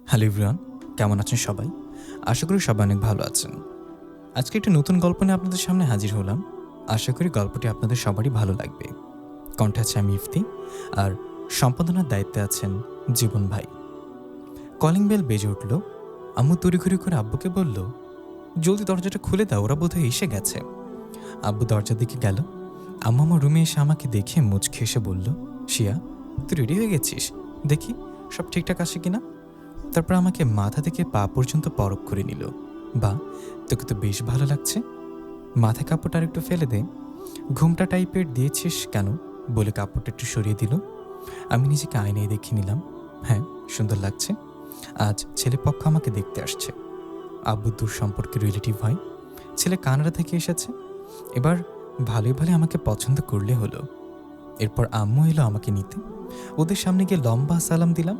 Hello everyone, কেমন আছেন সবাই? আশা করি সবাই অনেক ভালো আছেন। আজকে একটি নতুন গল্প নিয়ে আপনাদের সামনে হাজির হলাম। আশা করি গল্পটি আপনাদের সবারই ভালো লাগবে। কণ্ঠে আছে আমি ইফতি, আর সম্পাদনার দায়িত্বে আছেন জীবন ভাই। কলিং বেল বেজে উঠল। আম্মু তড়িঘড়ি করে আব্বুকে বলল, জলদি দরজাটা খুলে দাও, ওরা বোধহয় এসে গেছে। আব্বু দরজার দিকে গেল। আম্মু আমার রুমে এসে আমাকে দেখে মুচকে এসে বলল, শিয়া, তুই রেডি হয়ে গেছিস? দেখি সব ঠিকঠাক আসে কিনা। তারপর আমাকে মাথা থেকে পা পর্যন্ত পরখ করে নিল। বা, তোকে তো বেশ ভালো লাগছে। মাথায় কাপড়টা আর একটু ফেলে দে। ঘুমটা টাইপের দিয়েছিস কেন বলে কাপড়টা একটু সরিয়ে দিল। আমি নিজেকে আয়নায় দেখে নিলাম। হ্যাঁ, সুন্দর লাগছে। আজ ছেলেপক্ষ আমাকে দেখতে আসছে। আব্বু দূর সম্পর্কের রিলেটিভ হয়। ছেলে কানাডা থেকে এসেছে। এবার ভালোই ভালো আমাকে পছন্দ করলে হলো। এরপর আম্মু এলো আমাকে নিতে। ওদের সামনে গিয়ে লম্বা সালাম দিলাম।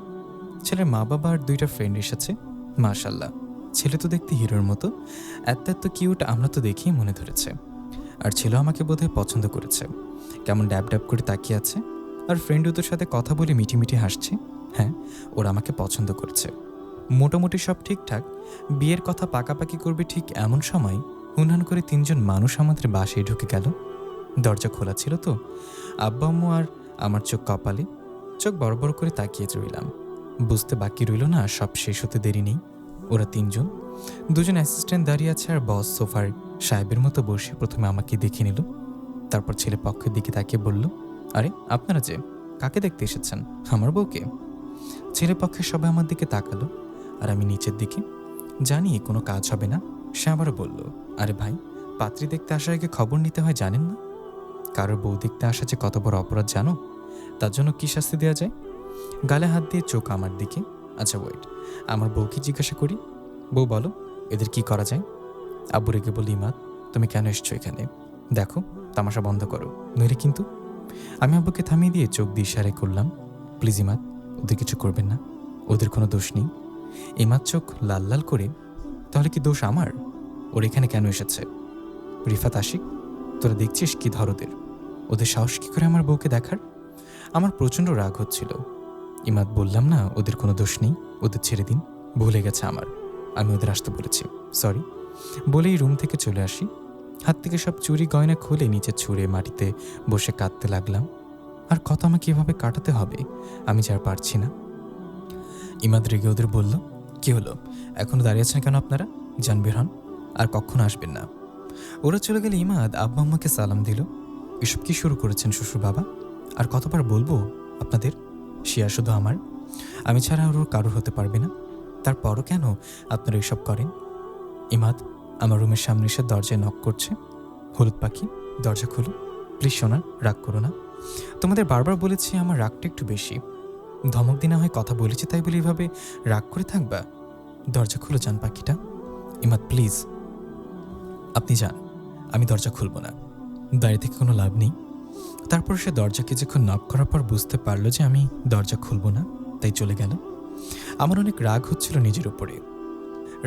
ছেলের মা বাবা আর দুইটা ফ্রেন্ড এসেছে। মাশাল্লাহ, ছেলে তো দেখতে হিরোর মতো। এত কিউট, আমরা তো দেখেই মনে ধরেছে। আর ছেলে আমাকে বোধহয় পছন্দ করেছে। কেমন ড্যাব ড্যাব করে তাকিয়ে আছে। আর ফ্রেন্ড ওদের সাথে কথা বলে মিটি মিটি হাসছে। হ্যাঁ, ওরা আমাকে পছন্দ করেছে। মোটামুটি সব ঠিকঠাক। বিয়ের কথা পাকাপাকি করবে ঠিক এমন সময় হুনহান করে তিনজন মানুষ আমাদের বাসায় ঢুকে গেল। দরজা খোলা ছিল তো। আব্বা আম্মু আর আমার চোখ কপালে। চোখ বড় বড় করে তাকিয়ে রইলাম। বুঝতে বাকি রইল না, সব শেষ হতে দেরি নেই। ওরা তিনজন, দুজন অ্যাসিস্ট্যান্ট দাঁড়িয়ে আছে আর বস সোফার সাহেবের মতো বসে প্রথমে আমাকে দেখে নিল। তারপর ছেলে পক্ষের দিকে তাকিয়ে বলল, আরে আপনারা যে, কাকে দেখতে এসেছেন? আমার বউকে? ছেলে পক্ষের সবাই আমার দিকে তাকালো আর আমি নিচের দিকে। জানি কোনো কাজ হবে না। সে আবারও বলল, আরে ভাই, পাত্রী দেখতে আসার আগে খবর নিতে হয়, জানেন না? কারোর বউ দেখতে আসা যে কত বড় অপরাধ জানো? তার জন্য কি শাস্তি দেওয়া যায়? গালে হাত দিয়ে চোখ আমার দিকে। আচ্ছা ওয়েট, আমার বউকে জিজ্ঞাসা করি। বউ বলো, এদের কি করা যায়? আব্বু রেগে বলি, ইমাদ, তুমি কেন এসছো এখানে? দেখো, তামাশা বন্ধ করো, নইলে কিন্তু। আমি আব্বুকে থামিয়ে দিয়ে চোখ দিয়ে ইশারা করলাম, প্লিজ ইমাদ, ওদের কিছু করবেন না, ওদের কোনো দোষ নেই। ইমাদ চোখ লাল লাল করে, তাহলে কি দোষ আমার? ওর এখানে কেন এসেছে? রিফাত, আশিক, তোরা দেখছিস কি ধর ওদের। ওদের সাহস কি করে আমার বউকে দেখার? আমার প্রচণ্ড রাগ হচ্ছিল। ইমাদ, বললাম না ওদের কোনো দোষ নেই, ওদের ছেড়ে দিন, ভুলে গেছে আমার, আমি ওদের আসতে বলেছি, সরি বলেই রুম থেকে চলে আসি। হাত থেকে সব চুরি গয়না খুলে নিচে ছুঁড়ে মাটিতে বসে কাঁদতে লাগলাম। আর কত আমাকে এভাবে কাটাতে হবে, আমি যার পারছি না। ইমাদ রেগে ওদের বলল, কি হলো, এখনো দাঁড়িয়ে আছেন কেন আপনারা? যান, বের হন, আর কখনো আসবেন না। ওরা চলে গেলে ইমাদ আব্বা আম্মাকে সালাম দিল। এসব কি শুরু করেছেন শ্বশুর বাবা? আর কতবার বলবো আপনাদের, শিয়া শুধু আমার, আমি ছাড়া আর ওর কারোর হতে পারবে না। তারপরও কেন আপনারা এসব করেন? ইমাদ আমার রুমের সামনে এসে দরজায় নক করছে। হলুদ পাখি, দরজা খুলো প্লিজ। সোনা, রাগ করো না, তোমাদের বারবার বলেছি আমার রাগটা একটু বেশি। ধমক দিনা হয় কথা বলেছি তাই বলে এভাবে রাগ করে থাকবা? দরজা খুলো যান পাখিটা। ইমাদ প্লিজ। আপনি যান, আমি দরজা খুলব না, দাঁড়িয়ে থেকে কোনো লাভ নেই। তারপর সে দরজা কিছুক্ষণ নক করার পর বুঝতে পারলো যে আমি দরজা খুলব না, তাই চলে গেল। আমার অনেক রাগ হচ্ছিল নিজের উপরে।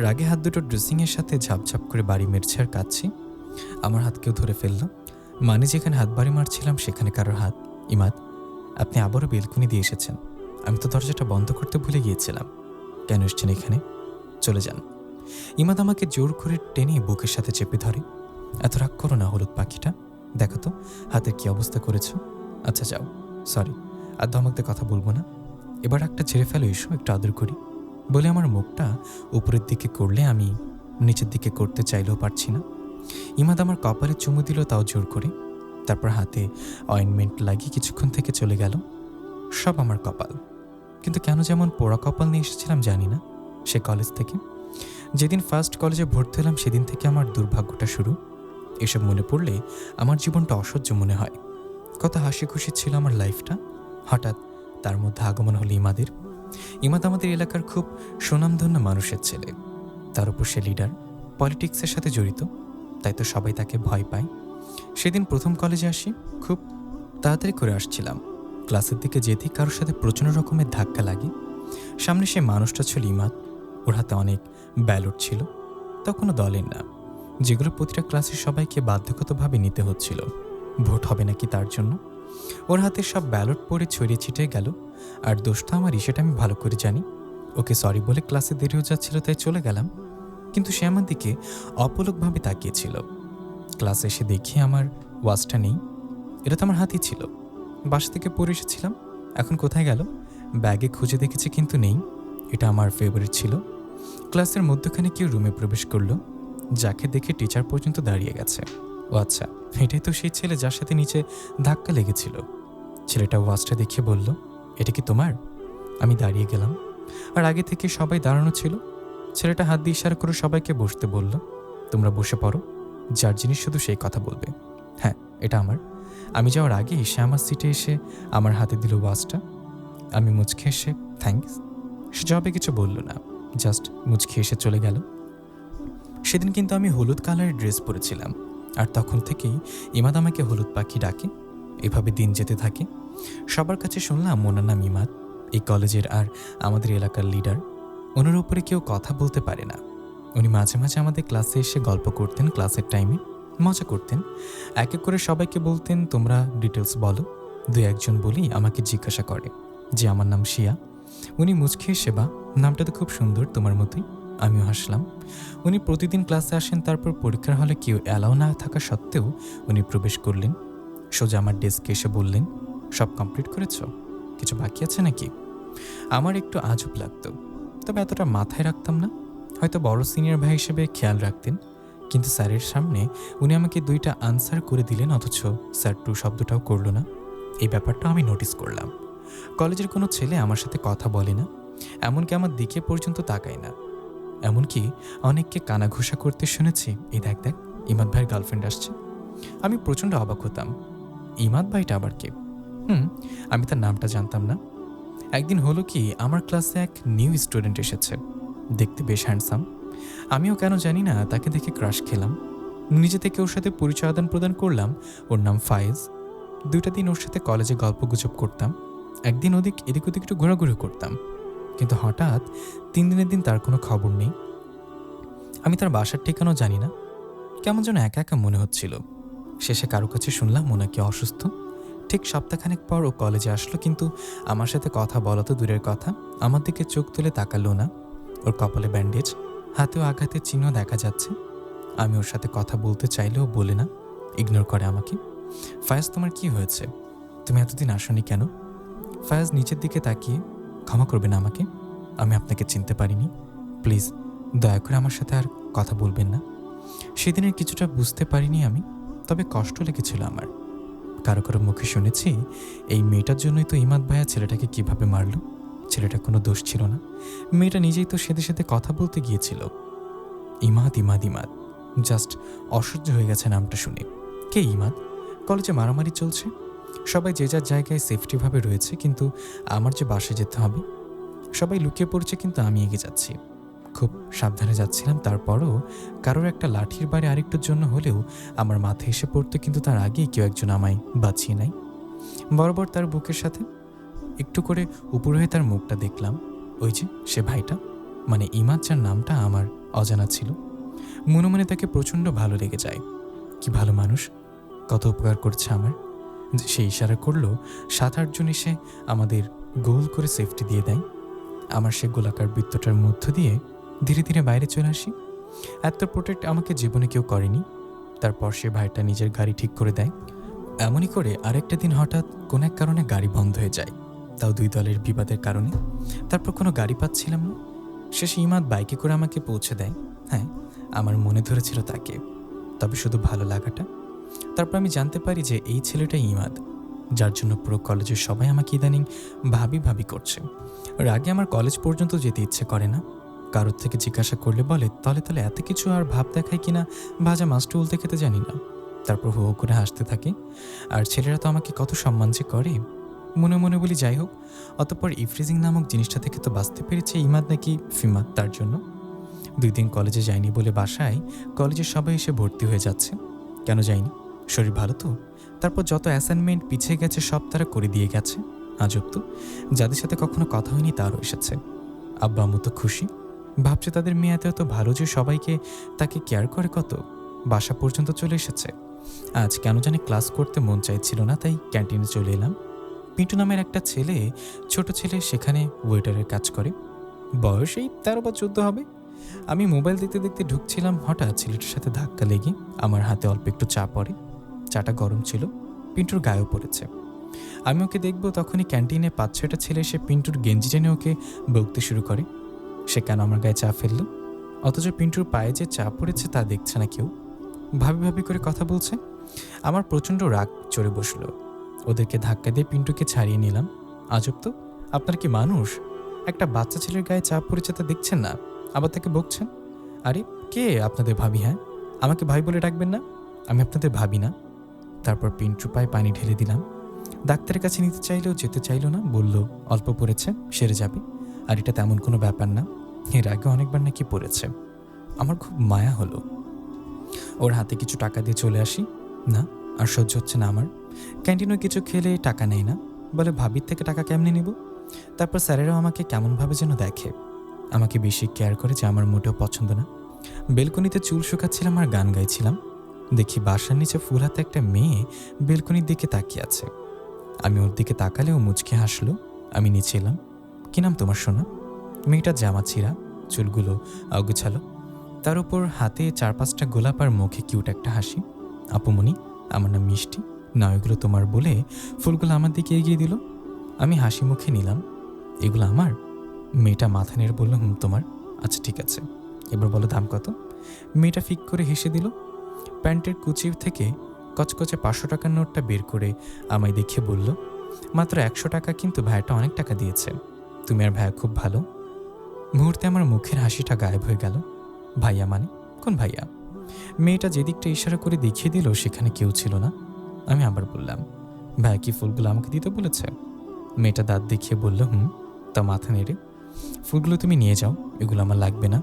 রাগে হাত দুটো ড্রেসিংয়ের সাথে ঝাপঝাপ করে বাড়ি মেরছে আর কাঁদছি। আমার হাত কেউ ধরে ফেললো, মানে যেখানে হাত বাড়ি মারছিলাম সেখানে কারোর হাত। ইমাদ, আপনি আবারও বেলকুনি দিয়ে এসেছেন। আমি তো দরজাটা বন্ধ করতে ভুলে গিয়েছিলাম। কেন এসছেন এখানে? চলে যান। ইমাদ আমাকে জোর করে টেনে বুকের সাথে চেপে ধরে। এত রাগ করো না হলুদ পাখিটা, দেখো তো হাতের কি অবস্থা করেছো। আচ্ছা যাও, সরি, আর ধমকতে কথা বলবো না। এবার একটা ছেড়ে ফেলো, এসো একটু আদর করি বলে আমার মুখটা উপরের দিকে করলে আমি নিচের দিকে করতে চাইলেও পারছি না। ইমাদ আমার কপালে চুমু দিল, তাও জোর করে। তারপর হাতে অয়েনমেন্ট লাগিয়ে কিছুক্ষণ থেকে চলে গেল। সব আমার কপাল, কিন্তু কেন যেমন পোড়া কপাল নিয়ে এসেছিলাম জানি না। সে কলেজ থেকে, যেদিন ফার্স্ট কলেজে ভর্তি হলাম সেদিন থেকে আমার দুর্ভাগ্যটা শুরু। এসব মনে পড়লে আমার জীবনটা অসহ্য মনে হয়। কত হাসি খুশি ছিল আমার লাইফটা। হঠাৎ তার মধ্যে আগমন হলো ইমাদের। ইমাদ আমাদের এলাকার খুব সুনামধন্য মানুষের ছেলে। তার উপর সে লিডার, পলিটিক্সের সাথে জড়িত, তাই তো সবাই তাকে ভয় পায়। সেদিন প্রথম কলেজে আসি, খুব তাড়াতাড়ি করে আসছিলাম। ক্লাসের দিকে যেতেই কারোর সাথে প্রচণ্ড রকমের ধাক্কা লাগে। সামনে সে মানুষটা ছিল ইমাদ। ওর হাতে অনেক ব্যালট ছিল, তখনও দলের না, যেগুলো প্রতিটা ক্লাসের সবাইকে বাধ্যগতভাবে নিতে হচ্ছিল, ভোট হবে নাকি তার জন্য। ওর হাতে সব ব্যালট পড়ে ছড়িয়ে ছিটিয়ে গেল। আর দোষটা আমারই, সেটা আমি ভালো করে জানি। ওকে সরি বলে ক্লাসে দেরি হয়ে যাচ্ছিল তাই চলে গেলাম, কিন্তু সে আমার দিকে অপলকভাবে তাকিয়েছিল। ক্লাসে এসে দেখি আমার ওয়াচটা নেই। এটা তো আমার হাতেই ছিল, বাসা থেকে পরে এসেছিলাম। এখন কোথায় গেল? ব্যাগে খুঁজে দেখেছি কিন্তু নেই। এটা আমার ফেভারিট ছিল। ক্লাসের মধ্যখানে কেউ রুমে প্রবেশ করলো, যাকে দেখে টিচার পর্যন্ত দাঁড়িয়ে গেছে। ও আচ্ছা, এটাই তো সেই ছেলে যার সাথে নিচে ধাক্কা লেগেছিল। ছেলেটা ওয়াচটা দেখে বলল, এটা কি তোমার? আমি দাঁড়িয়ে গেলাম, আর আগে থেকে সবাই দাঁড়ানো ছিল। ছেলেটা হাত দিয়ে ইশারা করে সবাইকে বসতে বলল। তোমরা বসে পড়ো, যার জিনিস শুধু সেই কথা বলবে। হ্যাঁ, এটা আমার। আমি যাওয়ার আগে সে আমার সিটে এসে আমার হাতে দিল ওয়াচটা। আমি মুচকে এসে থ্যাঙ্কস। সে জবাবে কিছু বলল না, জাস্ট মুচকে এসে চলে গেল। সেদিন কিন্তু আমি হলুদ কালারের ড্রেস পরেছিলাম, আর তখন থেকেই ইমাদ আমাকে হলুদ পাখি ডাকে। এভাবে দিন যেতে থাকে। সবার কাছে শুনলাম ওনার নাম ইমাদ, এই কলেজের আর আমাদের এলাকার লিডার। ওনার উপরে কেউ কথা বলতে পারে না। উনি মাঝে মাঝে আমাদের ক্লাসে এসে গল্প করতেন, ক্লাসের টাইমে মজা করতেন। এক এক করে সবাইকে বলতেন, তোমরা ডিটেলস বলো। দু একজন বলেই আমাকে জিজ্ঞাসা করে যে আমার নাম শিয়া। উনি মুচকে এসে, বা নামটা তো খুব সুন্দর, তোমার মতোই। আমিও হাসলাম। উনি প্রতিদিন ক্লাসে আসেন, তারপর পরীক্ষার হলে কেউ অ্যালাউ না থাকা সত্ত্বেও উনি প্রবেশ করলেন। সোজা আমার ডেস্কে এসে বললেন, সব কমপ্লিট করেছ? কিছু বাকি আছে নাকি? আমার একটু আজব লাগতো, তবে এতটা মাথায় রাখতাম না। হয়তো বড় সিনিয়র ভাই হিসেবে খেয়াল রাখতেন, কিন্তু স্যারের সামনে উনি আমাকে 2টা আনসার করে দিলেন, অথচ স্যার টু শব্দটাও করল না। এই ব্যাপারটা আমি নোটিস করলাম। কলেজের কোনো ছেলে আমার সাথে কথা বলে না, এমনকি আমার দিকে পর্যন্ত তাকায় না। এমনকি অনেককে কানাঘুষা করতে শুনেছি, এই দেখ দেখ, ইমাদ ভাইয়ের গার্লফ্রেন্ড আসছে। আমি প্রচণ্ড অবাক হতাম, ইমাদ ভাইটা আবার কে? আমি তার নামটা জানতাম না। একদিন হলো কি, আমার ক্লাসে এক নিউ স্টুডেন্ট এসেছে, দেখতে বেশ হ্যান্ডসাম। আমিও কেন জানি না তাকে দেখে ক্রাশ খেলাম। নিজে থেকে ওর সাথে পরিচয় আদান প্রদান করলাম। ওর নাম ফায়েজ। 2টা দিন ওর সাথে কলেজে গল্প গুজব করতাম। একদিন এদিক ওদিক একটু ঘোরাঘুরি করতাম, কিন্তু হঠাৎ 3 দিনের দিন তার কোনো খবর নেই। আমি তার বাসার ঠিকানাও জানি না। কেমন যেন একা একা মনে হচ্ছিল। শেষে কারো কাছে শুনলাম ও নাকি অসুস্থ। ঠিক সপ্তাহখানেক পর ও কলেজে আসলো, কিন্তু আমার সাথে কথা বলা তো দূরের কথা, আমার দিকে চোখ তুলে তাকালো না। ওর কপালে ব্যান্ডেজ, হাতেও আঘাতের চিহ্ন দেখা যাচ্ছে। আমি ওর সাথে কথা বলতে চাইলেও বলে না, ইগনোর করে আমাকে। ফায়াজ, তোমার কি হয়েছে? তুমি এতদিন আসনি কেন? ফায়াজ নিচের দিকে তাকিয়ে, ক্ষমা করবেন আমাকে, আমি আপনাকে চিনতে পারিনি। প্লিজ দয়া করে আমার সাথে আর কথা বলবেন না। সেদিনের কিছুটা বুঝতে পারিনি আমি, তবে কষ্ট লেগেছিল আমার। কারো কারো মুখে শুনেছি, এই মেয়েটার জন্যই তো ইমাদ ভাইয়া ছেলেটাকে কিভাবে মারল। ছেলেটার কোনো দোষ ছিল না, মেয়েটা নিজেই তো সেদের সাথে কথা বলতে গিয়েছিল। ইমাদ ইমাদ ইমাদ, জাস্ট অসহ্য হয়ে গেছে নামটা শুনে। কে ইমাদ? কলেজে মারামারি চলছে, সবাই যে যার জায়গায় সেফটিভাবে রয়েছে, কিন্তু আমার যে বাসায় যেতে হবে। সবাই লুকিয়ে পড়ছে, কিন্তু আমি এগিয়ে যাচ্ছি। খুব সাবধানে যাচ্ছিলাম, তারপরও কারোর একটা লাঠির বাড়ি আরেকটুর জন্য হলেও আমার মাথায় এসে পড়তো, কিন্তু তার আগেই কেউ একজন আমায় বাঁচিয়ে নেয়। বরাবর তার বুকের সাথে একটু করে উপর হয়ে তার মুখটা দেখলাম। ওই যে সে ভাইটা, মানে ইমাদ, যার নামটা আমার অজানা ছিল। মনে মনে তাকে প্রচণ্ড ভালো লেগে যায়। কি ভালো মানুষ, কত উপকার করছে আমার। সে ইশারা করলো 7-8 জন এসে আমাদের গোল করে সেফটি দিয়ে দেয়। আমার সে গোলাকার বৃত্তটার মধ্য দিয়ে ধীরে ধীরে বাইরে চলে আসি। এত প্রোটেক্ট আমাকে জীবনে কেউ করেনি। তারপর সে ভাইটা নিজের গাড়ি ঠিক করে দেয়। এমনই করে আরেকটা দিন হঠাৎ কোনো এক কারণে গাড়ি বন্ধ হয়ে যায়, তাও 2 দলের বিবাদের কারণে। তারপর কোনো গাড়ি পাচ্ছিলাম না। শেষে ইমাদ বাইকে করে আমাকে পৌঁছে দেয়। হ্যাঁ, আমার মনে ধরেছিল তাকে, তবে শুধু ভালো লাগাটা। তারপর আমি জানতে পারি যে এই ছেলেটাই ইমাদ, যার জন্য পুরো কলেজের সবাই আমাকে ইদানিং ভাবি ভাবি করছে। আর আগে আমার কলেজ পর্যন্ত যেতে ইচ্ছে করে না। কারোর থেকে জিজ্ঞাসা করলে বলে, তলে তলে এত কিছু আর ভাব দেখায় কিনা ভাজা মাছটা উল্টে খেতে জানি না। তারপর হো হো করে হাসতে থাকে। আর ছেলেরা তো আমাকে কত সম্মান যে করে। মনে মনে বলি, যাই হোক, অতঃপর ইফ্রিজিং নামক জিনিসটা থেকে তো বাঁচতে পেরেছে ইমাদ নাকি ফিমাদ, তার জন্য 2 দিন কলেজে যায়নি বলে বাসায় কলেজের সবাই এসে ভর্তি হয়ে যাচ্ছে। কেন যায়নি? শরীর ভালো তো। তারপর যত অ্যাসাইনমেন্ট পিছিয়ে গেছে সব তারা করে দিয়ে গেছে। আজব তো, যাদের সাথে কখনো কথা হয়নি তারও এসেছে। আব্বা আম্মু তো খুশি, ভাবছে তাদের মেয়ে এত ভালো যে সবাইকে তাকে কেয়ার করে কত। বাসা পর্যন্ত চলে এসেছে। আজ কেন জানি ক্লাস করতে মন চাইছিল না, তাই ক্যান্টিনে চলে এলাম। পিন্টু নামের একটা ছেলে, ছোট ছেলে, সেখানে ওয়েটারের কাজ করে। বয়স এই 13 বা 14 হবে। আমি মোবাইল দেখতে দেখতে ঢুকছিলাম, হঠাৎ ছেলেটার সাথে ধাক্কা লেগে আমার হাতে অল্প একটু চা পড়ে। চাটা গরম ছিল, পিন্টুর গায়েও পড়েছে। আমি ওকে দেখব, তখনই ক্যান্টিনে 5-6টা ছেলে এসে পিন্টুর গেঞ্জি টেনে ওকে বকতে শুরু করে সে কেন আমার গায়ে চা ফেললো, অথচ পিন্টুর পায়ে যে চা পড়েছে তা দেখছে না কেউ। ভাবি ভাবি করে কথা বলছে। আমার প্রচণ্ড রাগ চড়ে বসলো। ওদেরকে ধাক্কা দিয়ে পিন্টুকে ছাড়িয়ে নিলাম। আজব তো, আপনার কি মানুষ? একটা বাচ্চা ছেলের গায়ে চা পড়েছে তা দেখছেন না, আবার তাকে বকছেন। আরে কে আপনাদের ভাবি? হ্যাঁ, আমাকে ভাই বলে ডাকবেন না, আমি আপনাদের ভাবি না। তারপর পিন্টুর পায়ে পানি ঢেলে দিলাম। ডাক্তারের কাছে নিতে চাইলেও যেতে চাইল না, বলল অল্প পড়েছে, সেরে যাবে, আর এটা তেমন কোনো ব্যাপার না, এর আগে অনেকবার নাকি পড়েছে। আমার খুব মায়া হলো। ওর হাতে কিছু টাকা দিয়ে চলে আসি। না, আর সহ্য হচ্ছে না আমার। ক্যান্টিনে কিছু খেলে টাকা নেই না, বলে ভাবির থেকে টাকা কেমনে নেব। তারপর স্যারেরাও আমাকে কেমনভাবে যেন দেখে, আমাকে বেশি কেয়ার করে, যে আমার মোটেও পছন্দ না। বেলকনিতে চুল শুকাচ্ছিলাম আর গান গাইছিলাম। দেখি বাসার নিচে ফুল হাতে একটা মেয়ে বেলকনির দিকে তাকিয়ে আছে। আমি ওর দিকে তাকালেও মুচকে হাসলো। আমি নিচে এলাম। কি নাম তোমার সোনা? মেয়েটার জামা ছিঁড়া, চুলগুলো অগোছালো, তার উপর হাতে 4-5টা গোলাপ আর মুখে কিউট একটা হাসি। আপুমনি, আমার নাম মিষ্টি, না এগুলো তোমার, বলে ফুলগুলো আমার দিকে এগিয়ে দিল। আমি হাসি মুখে নিলাম। এগুলো আমার? মেয়েটা মাথা নেড়ে বলল, তোমার। আচ্ছা ঠিক আছে, এবার বলো দাম কত? মেয়েটা ফিক করে হেসে দিল। প্যান্টের কুচি থেকে কচকচে 500 টাকার নোটটা বের করে আমায় দেখে বলল, মাত্র 100 টাকা, কিন্তু ভাইয়াটা অনেক টাকা দিয়েছে। তুমি আর ভাইয়া খুব ভালো। মুহূর্তে আমার মুখের হাসিটা গায়েব হয়ে গেল। ভাইয়া মানে কোন ভাইয়া? মেয়েটা যেদিকটা ইশারা করে দেখিয়ে দিল সেখানে কেউ ছিল না। আমি আবার বললাম, ভাইয়া কি ফুলগুলো আমাকে দিতে বলেছে? মেয়েটা দাঁত দেখিয়ে বলল, তা মাথা নেড়ে, ফুলগুলো তুমি নিয়ে যাও, এগুলো আমার লাগবে না।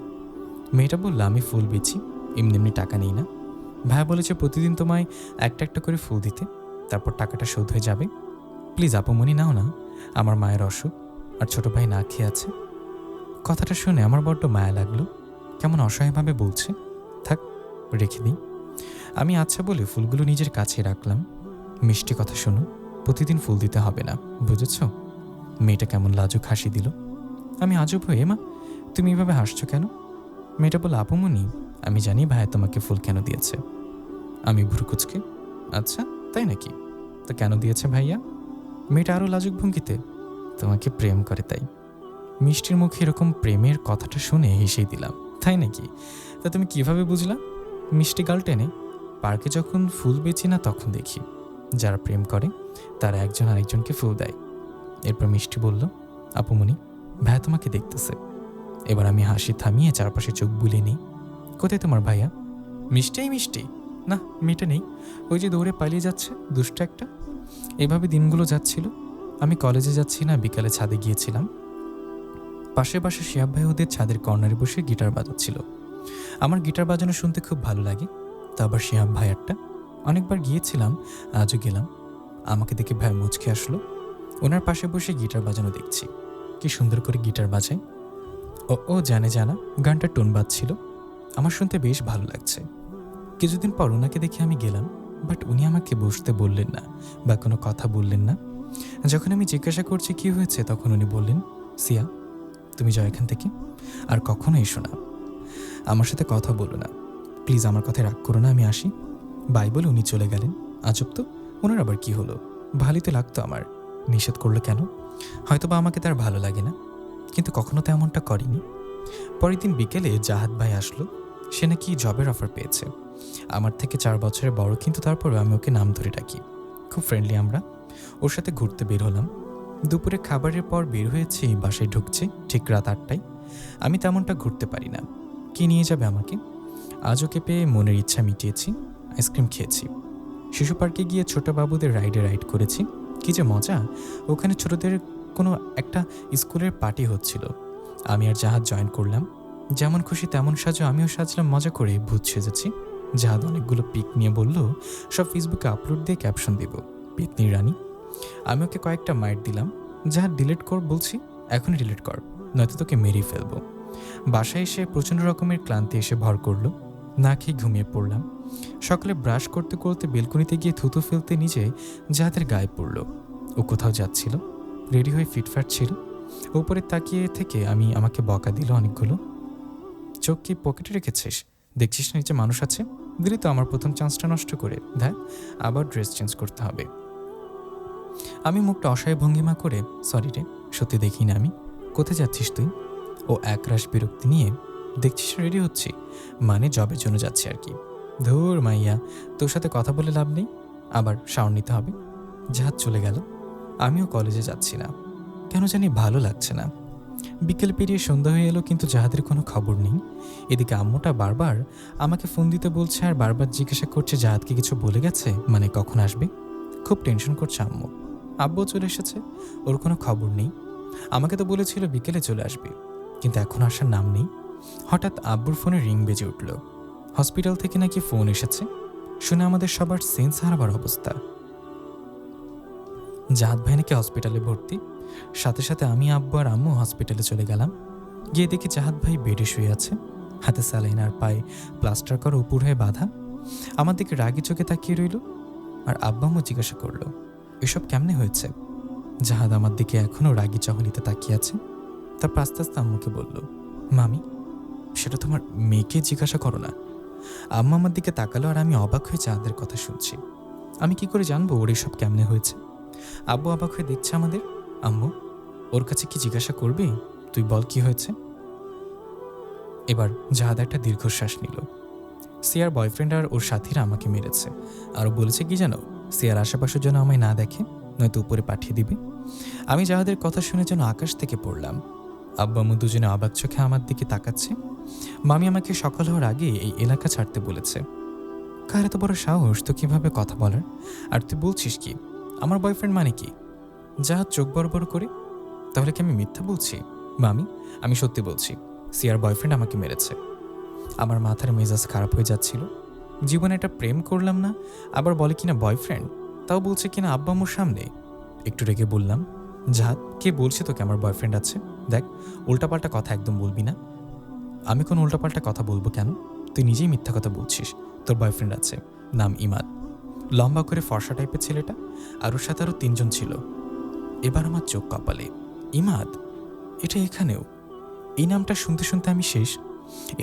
মেয়েটা বলল, আমি ফুল বেচি, এমনি এমনি টাকা নেই না। ভাইয়া বলেছে প্রতিদিন তোমায় একটা একটা করে ফুল দিতে, তারপর টাকাটা শোধ হয়ে যাবে। প্লিজ আপুমনি, নাও না, আমার মায়ের অসুখ, আর ছোট ভাই না খেয়ে আছে। কথাটা শুনে আমার বড্ড মায়া লাগলো। কেমন অসহায়ভাবে বলছে। থাক, রেখে দিই। আমি আচ্ছা বলে ফুলগুলো নিজের কাছে রাখলাম। মিষ্টি কথা শোনো, প্রতিদিন ফুল দিতে হবে না, বুঝেছ? মেয়েটা কেমন লাজুক হাসি দিল। আমি আজব হয়ে, মা তুমি এভাবে হাসছো কেন? মেয়েটা বলল, আপুমনি, আমি জানি ভাইয়া তোমাকে ফুল কেন দিয়েছে। আমি ভ্রুকুচকে, আচ্ছা তাই নাকি, তা কেন দিয়েছে ভাইয়া? মেয়েটা আরও লাজুক ভঙ্গিতে, তোমাকে প্রেম করে তাই। মিষ্টির মুখে এরকম প্রেমের কথাটা শুনে হেসেই দিলাম। তাই নাকি, তা তুমি কিভাবে বুঝলা? মিষ্টি গাল টেনে, পার্কে যখন ফুল বেচি না তখন দেখি যারা প্রেম করে তারা একজন আরেকজনকে ফুল দেয়। এরপর মিষ্টি বলল, আপুমনি, ভাইয়া তোমাকে দেখতেছে। এবার আমি হাসি থামিয়ে চারপাশে চোখ বুলিয়ে নিই। কোথায় তোমার ভাইয়া? মিষ্টি মিষ্টি, না মেয়েটা নেই, ওই যে দৌড়ে পালিয়ে যাচ্ছে, দুষ্ট একটা। এভাবে দিনগুলো যাচ্ছিল। আমি কলেজে যাচ্ছি না, বিকালে ছাদে গিয়েছিলাম। পাশের বাসার শিহাব ভাই ওদের ছাদের কর্নারে বসে গিটার বাজাচ্ছিল। আমার গিটার বাজানো শুনতে খুব ভালো লাগে, তা আবার শিহাব ভাইয়ারটা। অনেকবার গিয়েছিলাম, আজও গেলাম। আমাকে দেখে ভাই মুচকে আসলো। ওনার পাশে বসে গিটার বাজানো দেখছি, কি সুন্দর করে গিটার বাজায়। ও জানে জানা গানটা টোন বাজছিল, আমার শুনতে বেশ ভালো লাগছে। কিছুদিন পর ওনাকে দেখে আমি গেলাম, বাট উনি আমাকে বসতে বললেন না বা কোনো কথা বললেন না। যখন আমি জিজ্ঞাসা করছি কি হয়েছে, তখন উনি বললেন, সিয়া, তুমি যাও এখান থেকে, আর কখনো এসো না, আমার সাথে কথা বলো না, প্লিজ, আমার কথায় রাগ করো না, আমি আসি। বাই বলে উনি চলে গেলেন। আজব তো, ওনার আবার কি হলো? ভালোই তো লাগতো আমার, নিষেধ করলো কেন? হয়তো বা আমাকে তার ভালো লাগে না, কিন্তু কখনো তো এমনটা করেনি। পরের দিন বিকেলে জাহাদ ভাই আসলো। সে নাকি জবের অফার পেয়েছে। আমার থেকে 4 বছরের বড়, কিন্তু তারপরে আমি ওকে নাম ধরে ডাকি। খুব ফ্রেন্ডলি আমরা। ওর সাথে ঘুরতে বের হলাম। দুপুরে খাবারের পর বের হয়েছি, বাসায় ঢুকছে ঠিক রাত 8টায়। আমি তেমনটা ঘুরতে পারি না। কি নিয়ে যাবে আমাকে? আজ ওকে পেয়ে মনের ইচ্ছা মিটিয়েছি। আইসক্রিম খেয়েছি। শিশু পার্কে গিয়ে ছোট বাবুদের রাইডে রাইড করেছি। কি যে মজা! ওখানে ছোটদের কোনো একটা স্কুলের পার্টি হচ্ছিল। আমি আর জাহাজ জয়েন করলাম। যেমন খুশি তেমন সাজো, আমিও সাজলাম মজা করে, ভূত সেজেছি। জাহাজ অনেকগুলো পিক নিয়ে বলল সব ফেসবুকে আপলোড দিয়ে ক্যাপশন দেব, পেতনি রানী। আমি ওকে কয়েকটা মাইট দিলাম। জাহাজ ডিলিট কর বলছি, এখনই ডিলিট কর, নয়তো তোকে মেরেই ফেলবো। বাসায় এসে প্রচণ্ড রকমের ক্লান্তি এসে ভর করলো। না খেয়ে ঘুমিয়ে পড়লাম। সকালে ব্রাশ করতে করতে বেলকনিতে গিয়ে থুতু ফেলতে নিজে জাহাজের গায়ে পড়ল। ও কোথাও যাচ্ছিল, রেডি হয়ে ফিটফাট ছিল। উপরে তাকিয়ে থেকে আমাকে বকা দিল অনেকগুলো। চোখ কি পকেটে রেখেছিস? দেখছিস না নিচে মানুষ আছে? দিলি তো আমার প্রথম চান্সটা নষ্ট করে। দেখ, আবার ড্রেস চেঞ্জ করতে হবে। আমি মুখটা অসহায় ভঙ্গিমা করে, সরি রে, সত্যি দেখি না আমি। কোথায় যাচ্ছিস তুই? ও একরাশ বিরক্তি নিয়ে, দেখছিস রেডি হচ্ছি, মানে জবের জন্য যাচ্ছি আর কি। ধুর মাইয়া, তোর সাথে কথা বলে লাভ নেই, আবার শাওয়ার নিতে হবে। জাহাজ চলে গেল। আমিও কলেজে যাচ্ছি না, কেন জানি ভালো লাগছে না। বিকেল পেরিয়ে সন্ধ্যা হয়ে এলো, কিন্তু জাহাদের কোনো খবর নেই। এদিকে আম্মুটা বারবার আমাকে ফোন দিতে বলছে আর বারবার জিজ্ঞাসা করছে জাহাদকে কিছু বলে গেছে, মানে কখন আসবে। খুব টেনশন করছে আম্মু। আব্বু চলে এসেছে, ওর কোনো খবর নেই। আমাকে তো বলেছিল বিকেলে চলে আসবে, কিন্তু এখন আসার নাম নেই। হঠাৎ আব্বুর ফোনে রিং বেজে উঠল। হসপিটাল থেকে নাকি ফোন এসেছে। শুনে আমাদের সবার সেন্স হারাবার অবস্থা। জাহাদ ভাই নাকি হসপিটালে ভর্তি। সাথে সাথে আমি, আব্বু আর আম্মু হসপিটালে চলে গেলাম। গিয়ে দেখি জাহাদ ভাই বেডে শুয়ে আছে, হাতে স্যালাইন আর পায়ে প্লাস্টার করা উপর হয়ে বাঁধা। আমার দিকে রাগি চোখে তাকিয়ে রইল। আর আব্বা আম্মু জিজ্ঞাসা করলো, এসব কেমনে হয়েছে? জাহাদ আমার দিকে এখনও রাগি চাহনিতে তাকিয়ে আছে। তারপর আস্তে আস্তে আম্মুকে বলল, মামি, সেটা তোমার মেয়েকে জিজ্ঞাসা করো না। আম্মা আমার দিকে তাকালো আর আমি অবাক হয়ে জাহাদের কথা শুনছি। আমি কি করে জানবো ওর এসব কেমনে হয়েছে? আব্বু অবাক হয়ে দেখছে আমাদের। আম্মু, ওর কাছে কি জিজ্ঞাসা করবি? তুই বল কি হয়েছে। এবার জাহাদ একটা দীর্ঘশ্বাস নিল। সিয়ার বয়ফ্রেন্ড আর ওর সাথীরা আমাকে মেরেছে, আরও বলেছে কি জানো, সিয়ার আশেপাশের জন্য আমায় না দেখে, নয়তো উপরে পাঠিয়ে দিবে। আমি জাহাদের কথা শুনে যেন আকাশ থেকে পড়লাম। আব্বা আম্মু দুজনে অবাক চোখে আমার দিকে তাকাচ্ছে। মামি আমাকে সকাল হওয়ার আগে এই এলাকা ছাড়তে বলেছে। কার এত বড় সাহস তো কিভাবে কথা বলার? আর তুই বলছিস কি আমার বয়ফ্রেন্ড মানে কি? জাহাদ চোখ বড় বড় করে, তাহলে কি আমি মিথ্যা বলছি? মামি, আমি সত্যি বলছি, সিয়ার বয়ফ্রেন্ড আমাকে মেরেছে। আমার মাথার মেজাজ খারাপ হয়ে যাচ্ছিল। জীবনে একটা প্রেম করলাম না, আবার বলে কিনা বয়ফ্রেন্ড, তাও বলছে কিনা আব্বা আম্মুর সামনে। একটু রেগে বললাম, জাহাদ, কে বলছে তোকে আমার বয়ফ্রেন্ড আছে? দেখ, উল্টাপাল্টা কথা একদম বলবি না। আমি কোনো উল্টাপাল্টা কথা বলবো কেন? তুই নিজেই মিথ্যা কথা বলছিস। তোর বয়ফ্রেন্ড আছে, নাম ইমাদ, লম্বা করে ফর্সা টাইপের ছেলেটা, আর ওর সাথে আরও 3 জন ছিল। এবার আমার চোখ কপালে। ইমাদ? এটা এখানেও? এই নামটা শুনতে শুনতে আমি শেষ।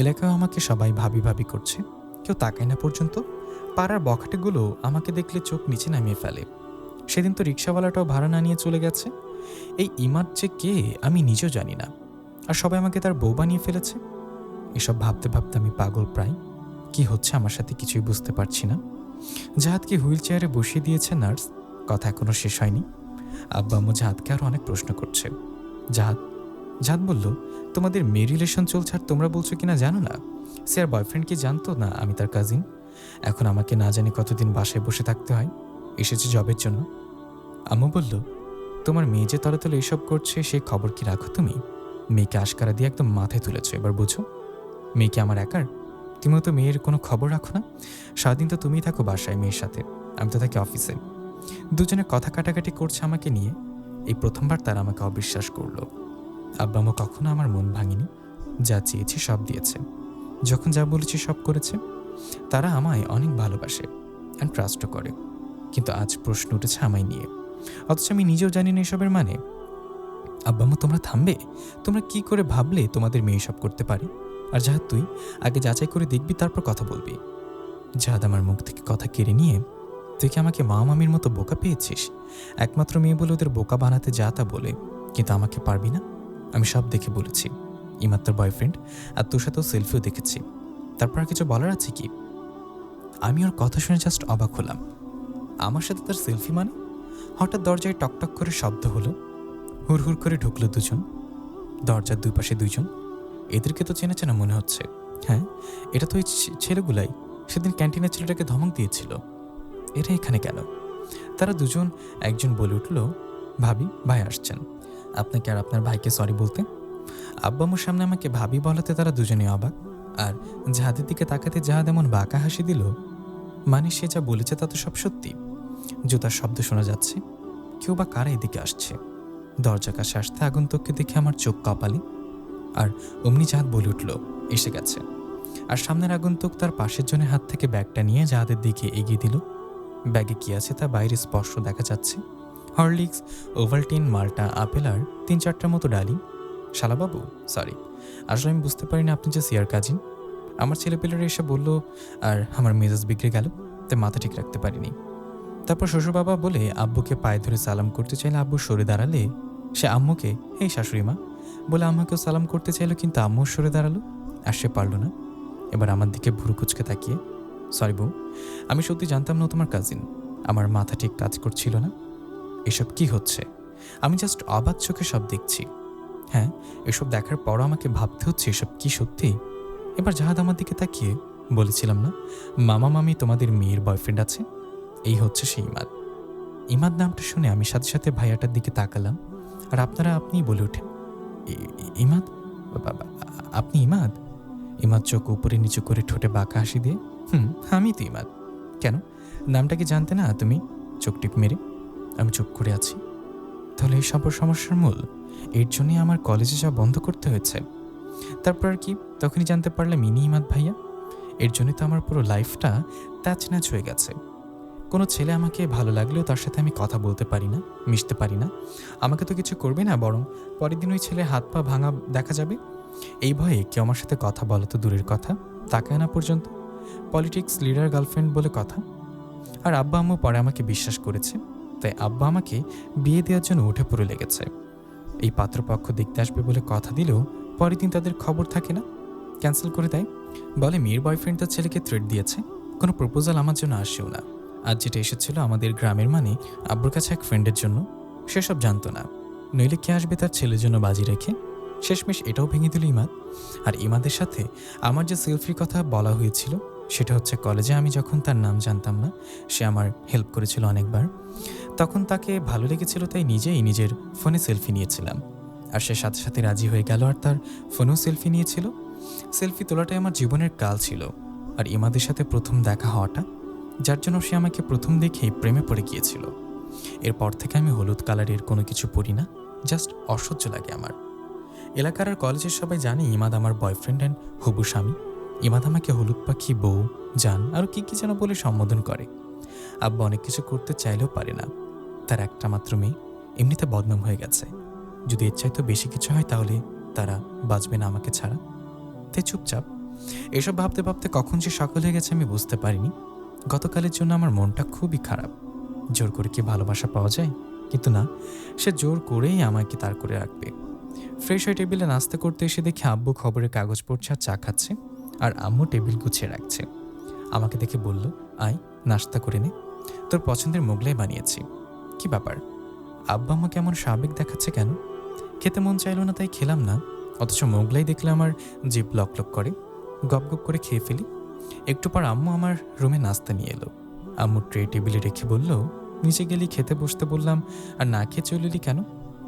এলাকায় আমাকে সবাই ভাবি ভাবি করছে, কেউ তাকায় না পর্যন্ত। পাড়ার বখাটেগুলো আমাকে দেখলে চোখ নিচে নামিয়ে ফেলে। সেদিন তো রিক্সাওয়ালাটাও ভাড়া না নিয়ে চলে গেছে। এই ইমাদ যে কে আমি নিজেও জানি না, আর সবাই আমাকে তার বউ বানিয়ে ফেলেছে। এসব ভাবতে ভাবতে আমি পাগল প্রায়। কি হচ্ছে আমার সাথে কিছুই বুঝতে পারছি না। জাহাদকে হুইল চেয়ারে বসিয়ে দিয়েছে নার্স। কথা এখনো শেষ হয়নি। আব্বা আম্মু জাহাদকে আরো অনেক প্রশ্ন করছে। জাহাদ জাহাদ বলল, তোমাদের মেয়ে রিলেশন চলছে আর তোমরা বলছো কিনা জানো না? সে আর বয়ফ্রেন্ড কি জানতো না আমি তার কাজিন? এখন আমাকে না জানি কতদিন বাসায় বসে থাকতে হয়। এসেছে জবের জন্য। আম্মু বলল, তোমার মেয়ে যে তলে তলে এসব করছে সেই খবর কি রাখো তুমি? মেয়েকে আশকারা দিয়ে একদম মাথায় তুলেছো, এবার বুঝো। মেয়েকে আমার একার? তুমিও তো মেয়ের কোনো খবর রাখো না। সারাদিন তো তুমিই থাকো বাসায় মেয়ের সাথে, আমি তো থাকি অফিসে। দুজনে কথা কাটাকাটি করছে আমাকে নিয়ে। এই প্রথমবার তারা আমাকে অবিশ্বাস করলো। আব্বা আম্মু কখনো আমার মন ভাঙেনি। যা চেয়েছি সব দিয়েছে, যখন যা বলেছি সব করেছে। তারা আমায় অনেক ভালোবাসে অ্যান্ড ট্রাস্টও করে। কিন্তু আজ প্রশ্ন উঠেছে আমায় নিয়ে, অথচ আমি নিজেও জানি না এসবের মানে। আব্বা আম্মু, তোমরা থামবে? তোমরা কি করে ভাবলে তোমাদের মেয়ে সব করতে পারে? আর জাহাদ, তুই আগে যাচাই করে দেখবি, তারপর কথা বলবি। জাহাদ আমার মুখ থেকে কথা কেড়ে নিয়ে, তুই কি আমাকে মা মামির মতো বোকা পেয়েছিস? একমাত্র মেয়ে বলে ওদের বোকা বানাতে যা তা বলে, কিন্তু আমাকে পারবি না? আমি সব দেখে বলেছি। ইমাদ তোর বয়ফ্রেন্ড, আর তোর সাথেও সেলফিও দেখেছি। তারপর আর কিছু বলার আছে কি? আমি ওর কথা শুনে জাস্ট অবাক হলাম। আমার সাথে তার সেলফি মানে? হঠাৎ দরজায় টকটক করে শব্দ হলো। হুড়হুড় করে ঢুকলো দুজন। দরজার দুই পাশে দুইজন। এদেরকে তো চেনা চেনা মনে হচ্ছে। হ্যাঁ, এটা তো ওই ছেলেগুলাই সেদিন ক্যান্টিনের ছেলেটাকে ধমক দিয়েছিল। এরা এখানে কেন? তারা দুজন। একজন বলে উঠল, ভাবি, ভাই আসছেন, আপনাকে আর আপনার ভাইকে সরি বলতে। আব্বা আম্মুর সামনে আমাকে ভাবি বলাতে তারা দুজনে অবাক। আর জাহাদের দিকে তাকাতে জাহাদ এমন বাঁকা হাসি দিল, মানে সে যা বলেছে তা তো সব সত্যি। জুতার শব্দ শোনা যাচ্ছে। কেউ বা কারা এদিকে আসছে। দরজা কাছে আসতে আগন্তুককে দেখে আমার চোখ কপালে। আর অমনি জাহাদ বলে উঠল, এসে গেছে। আর সামনের আগন্তুক তার পাশের জনের হাত থেকে ব্যাগটা নিয়ে জাহাদের দিকে এগিয়ে দিল। ব্যাগে কি আছে তা বাইরে স্পষ্ট দেখা যাচ্ছে। হরলিক্স, ওভালটিন, মাল্টা, আপেল আর 3-4টার মতো ডালিম। শালাবাবু, সরি, আসলে আমি বুঝতে পারিনি আপনি যে সিয়ার কাজিন। আমার ছেলেপেলেরা এসে বলল আর আমার মেজাজ বিগড়ে গেল, তাই মাথা ঠিক রাখতে পারিনি। তারপর শ্বশুর বাবা বলে আব্বুকে পায়ে ধরে সালাম করতে চাইলে আব্বু সরে দাঁড়ালে সে আম্মুকে এই শাশুড়ি মা বলে আম্মাকেও সালাম করতে চাইলো, কিন্তু আম্মু সরে দাঁড়ালো আর সে পারল না। এবার আমার দিকে ভুরু কুচকে তাকিয়ে, সরি বউ, আমি সত্যি জানতাম না তোমার কাজিন। আমার মাথা ঠিক কাজ করছিল না। এসব কি হচ্ছে? আমি জাস্ট অবাক চোখে সব দেখছি। হ্যাঁ, এসব দেখার পরও আমাকে ভাবতে হচ্ছে এসব কি সত্যি। এবার জাহাদ আমার দিকে তাকিয়ে, বলেছিলাম না মামা মামি তোমাদের মেয়ের বয়ফ্রেন্ড আছে? এই হচ্ছে সেই ইমাদ। ইমাদ নামটা শুনে আমি সাথে সাথে ভাইয়াটার দিকে তাকালাম, আর আপনারা আপনিই বলে ওঠেন, ইমাদ? আপনি ইমাদ? ইমাদ চোখ উপরে নিচু করে ঠোঁটে বাঁকা হাসি দিয়ে, আমি তো ইমাদ। কেন, নামটা কি জানতে না তুমি? চোখ টিপ মেরে আমি চুপ করে আছি। তাহলে এই সব সমস্যার মূল, এর জন্যই আমার কলেজে যাওয়া বন্ধ করতে হয়েছে। তারপর আর কি, তখনই জানতে পারলাম ইনি ইমাদ ভাইয়া। এর জন্যই তো আমার পুরো লাইফটা তাচ ন্যাচ হয়ে গেছে। কোনো ছেলে আমাকে ভালো লাগলেও তার সাথে আমি কথা বলতে পারি না, মিশতে পারি না। আমাকে তো কিছু করবে না, বরং পরের দিন ওই ছেলে হাত পা ভাঙা দেখা যাবে। এই ভয়ে কেউ আমার সাথে কথা বলা তো দূরের কথা, তাকায় না পর্যন্ত। পলিটিক্স লিডার গার্লফ্রেন্ড বলে কথা। আর আব্বা আম্মু পরে আমাকে বিশ্বাস করেছে, তাই আব্বা আমাকে বিয়ে দেওয়ার জন্য উঠে পড়ে লেগেছে। এই পাত্রপক্ষ দেখতে আসবে বলে কথা দিলেও পরের দিন তাদের খবর থাকে না, ক্যান্সেল করে দেয়। বলে মেয়ের বয়ফ্রেন্ড তার ছেলেকে থ্রেট দিয়েছে, কোনো প্রপোজাল আমার জন্য আসেও না। আজ যেটা এসেছিল আমাদের গ্রামের, মানে আব্বুর কাছে এক ফ্রেন্ডের জন্য, সেসব জানতো না। নইলে কে আসবে তার ছেলের জন্য বাজি রেখে? শেষমেশ এটাও ভেঙে দিল ইমাদ। আর ইমাদের সাথে আমার যে সেলফির কথা বলা হয়েছিল, সেটা হচ্ছে কলেজে আমি যখন তার নাম জানতাম না, সে আমার হেল্প করেছিল অনেকবার। তখন তাকে ভালো লেগেছিল, তাই নিজেই নিজের ফোনে সেলফি নিয়েছিলাম। আর সে সাথে সাথে রাজি হয়ে গেল আর তার ফোনেও সেলফি নিয়েছিল। সেলফি তোলাটাই আমার জীবনের কাল ছিল। আর ইমাদের সাথে প্রথম দেখা হওয়াটা, যার জন্য সে আমাকে প্রথম দেখেই প্রেমে পড়ে গিয়েছিল। এরপর থেকে আমি হলুদ কালারের কোনো কিছু পরি না, জাস্ট অসহ্য লাগে আমার। এলাকার আর কলেজের সবাই জানে ইমাদ আমার বয়ফ্রেন্ড অ্যান্ড হবু স্বামী। ইমাদ আমাকে হলুদ পাখি, বউ, জান আরও কি যেন বলে সম্বোধন করে। আব্বা অনেক কিছু করতে চাইলেও পারে না, তার একটা মাত্র মেয়ে এমনিতে বদনাম হয়ে গেছে। যদি এর চাইতে বেশি কিছু হয় তাহলে তারা বাঁচবে না আমাকে ছাড়া। তাই চুপচাপ। এসব ভাবতে ভাবতে কখন যে সকাল হয়ে গেছে আমি বুঝতে পারিনি। গতকালের জন্য আমার মনটা খুবই খারাপ। জোর করে কি ভালোবাসা পাওয়া যায়? কিন্তু না, সে জোর করেই আমাকে তার করে রাখবে। ফ্রেশ হয়ে টেবিলে নাস্তা করতে এসে দেখি আব্বু খবরের কাগজ পড়ছে আর চা খাচ্ছে, আর আম্মু টেবিল গুছিয়ে রাখছে। আমাকে দেখে বলল, আয় নাস্তা করে নে, তোর পছন্দের মোগলাই বানিয়েছি। কি ব্যাপার, আব্বা আমাকে এমন স্বাভাবিক দেখাচ্ছে কেন? খেতে মন চাইল না তাই খেলাম না, অথচ মোগলাই দেখলে আমার জিভ লক লক করে। গপ গপ করে খেয়ে ফেলি। একটু পর আম্মু আমার রুমে নাস্তা নিয়ে এলো। আম্মু ট্রে টেবিলে রেখে বলল, নিচে গেলি খেতে বসতে বললাম, আর না খেয়ে চলে এলি কেন?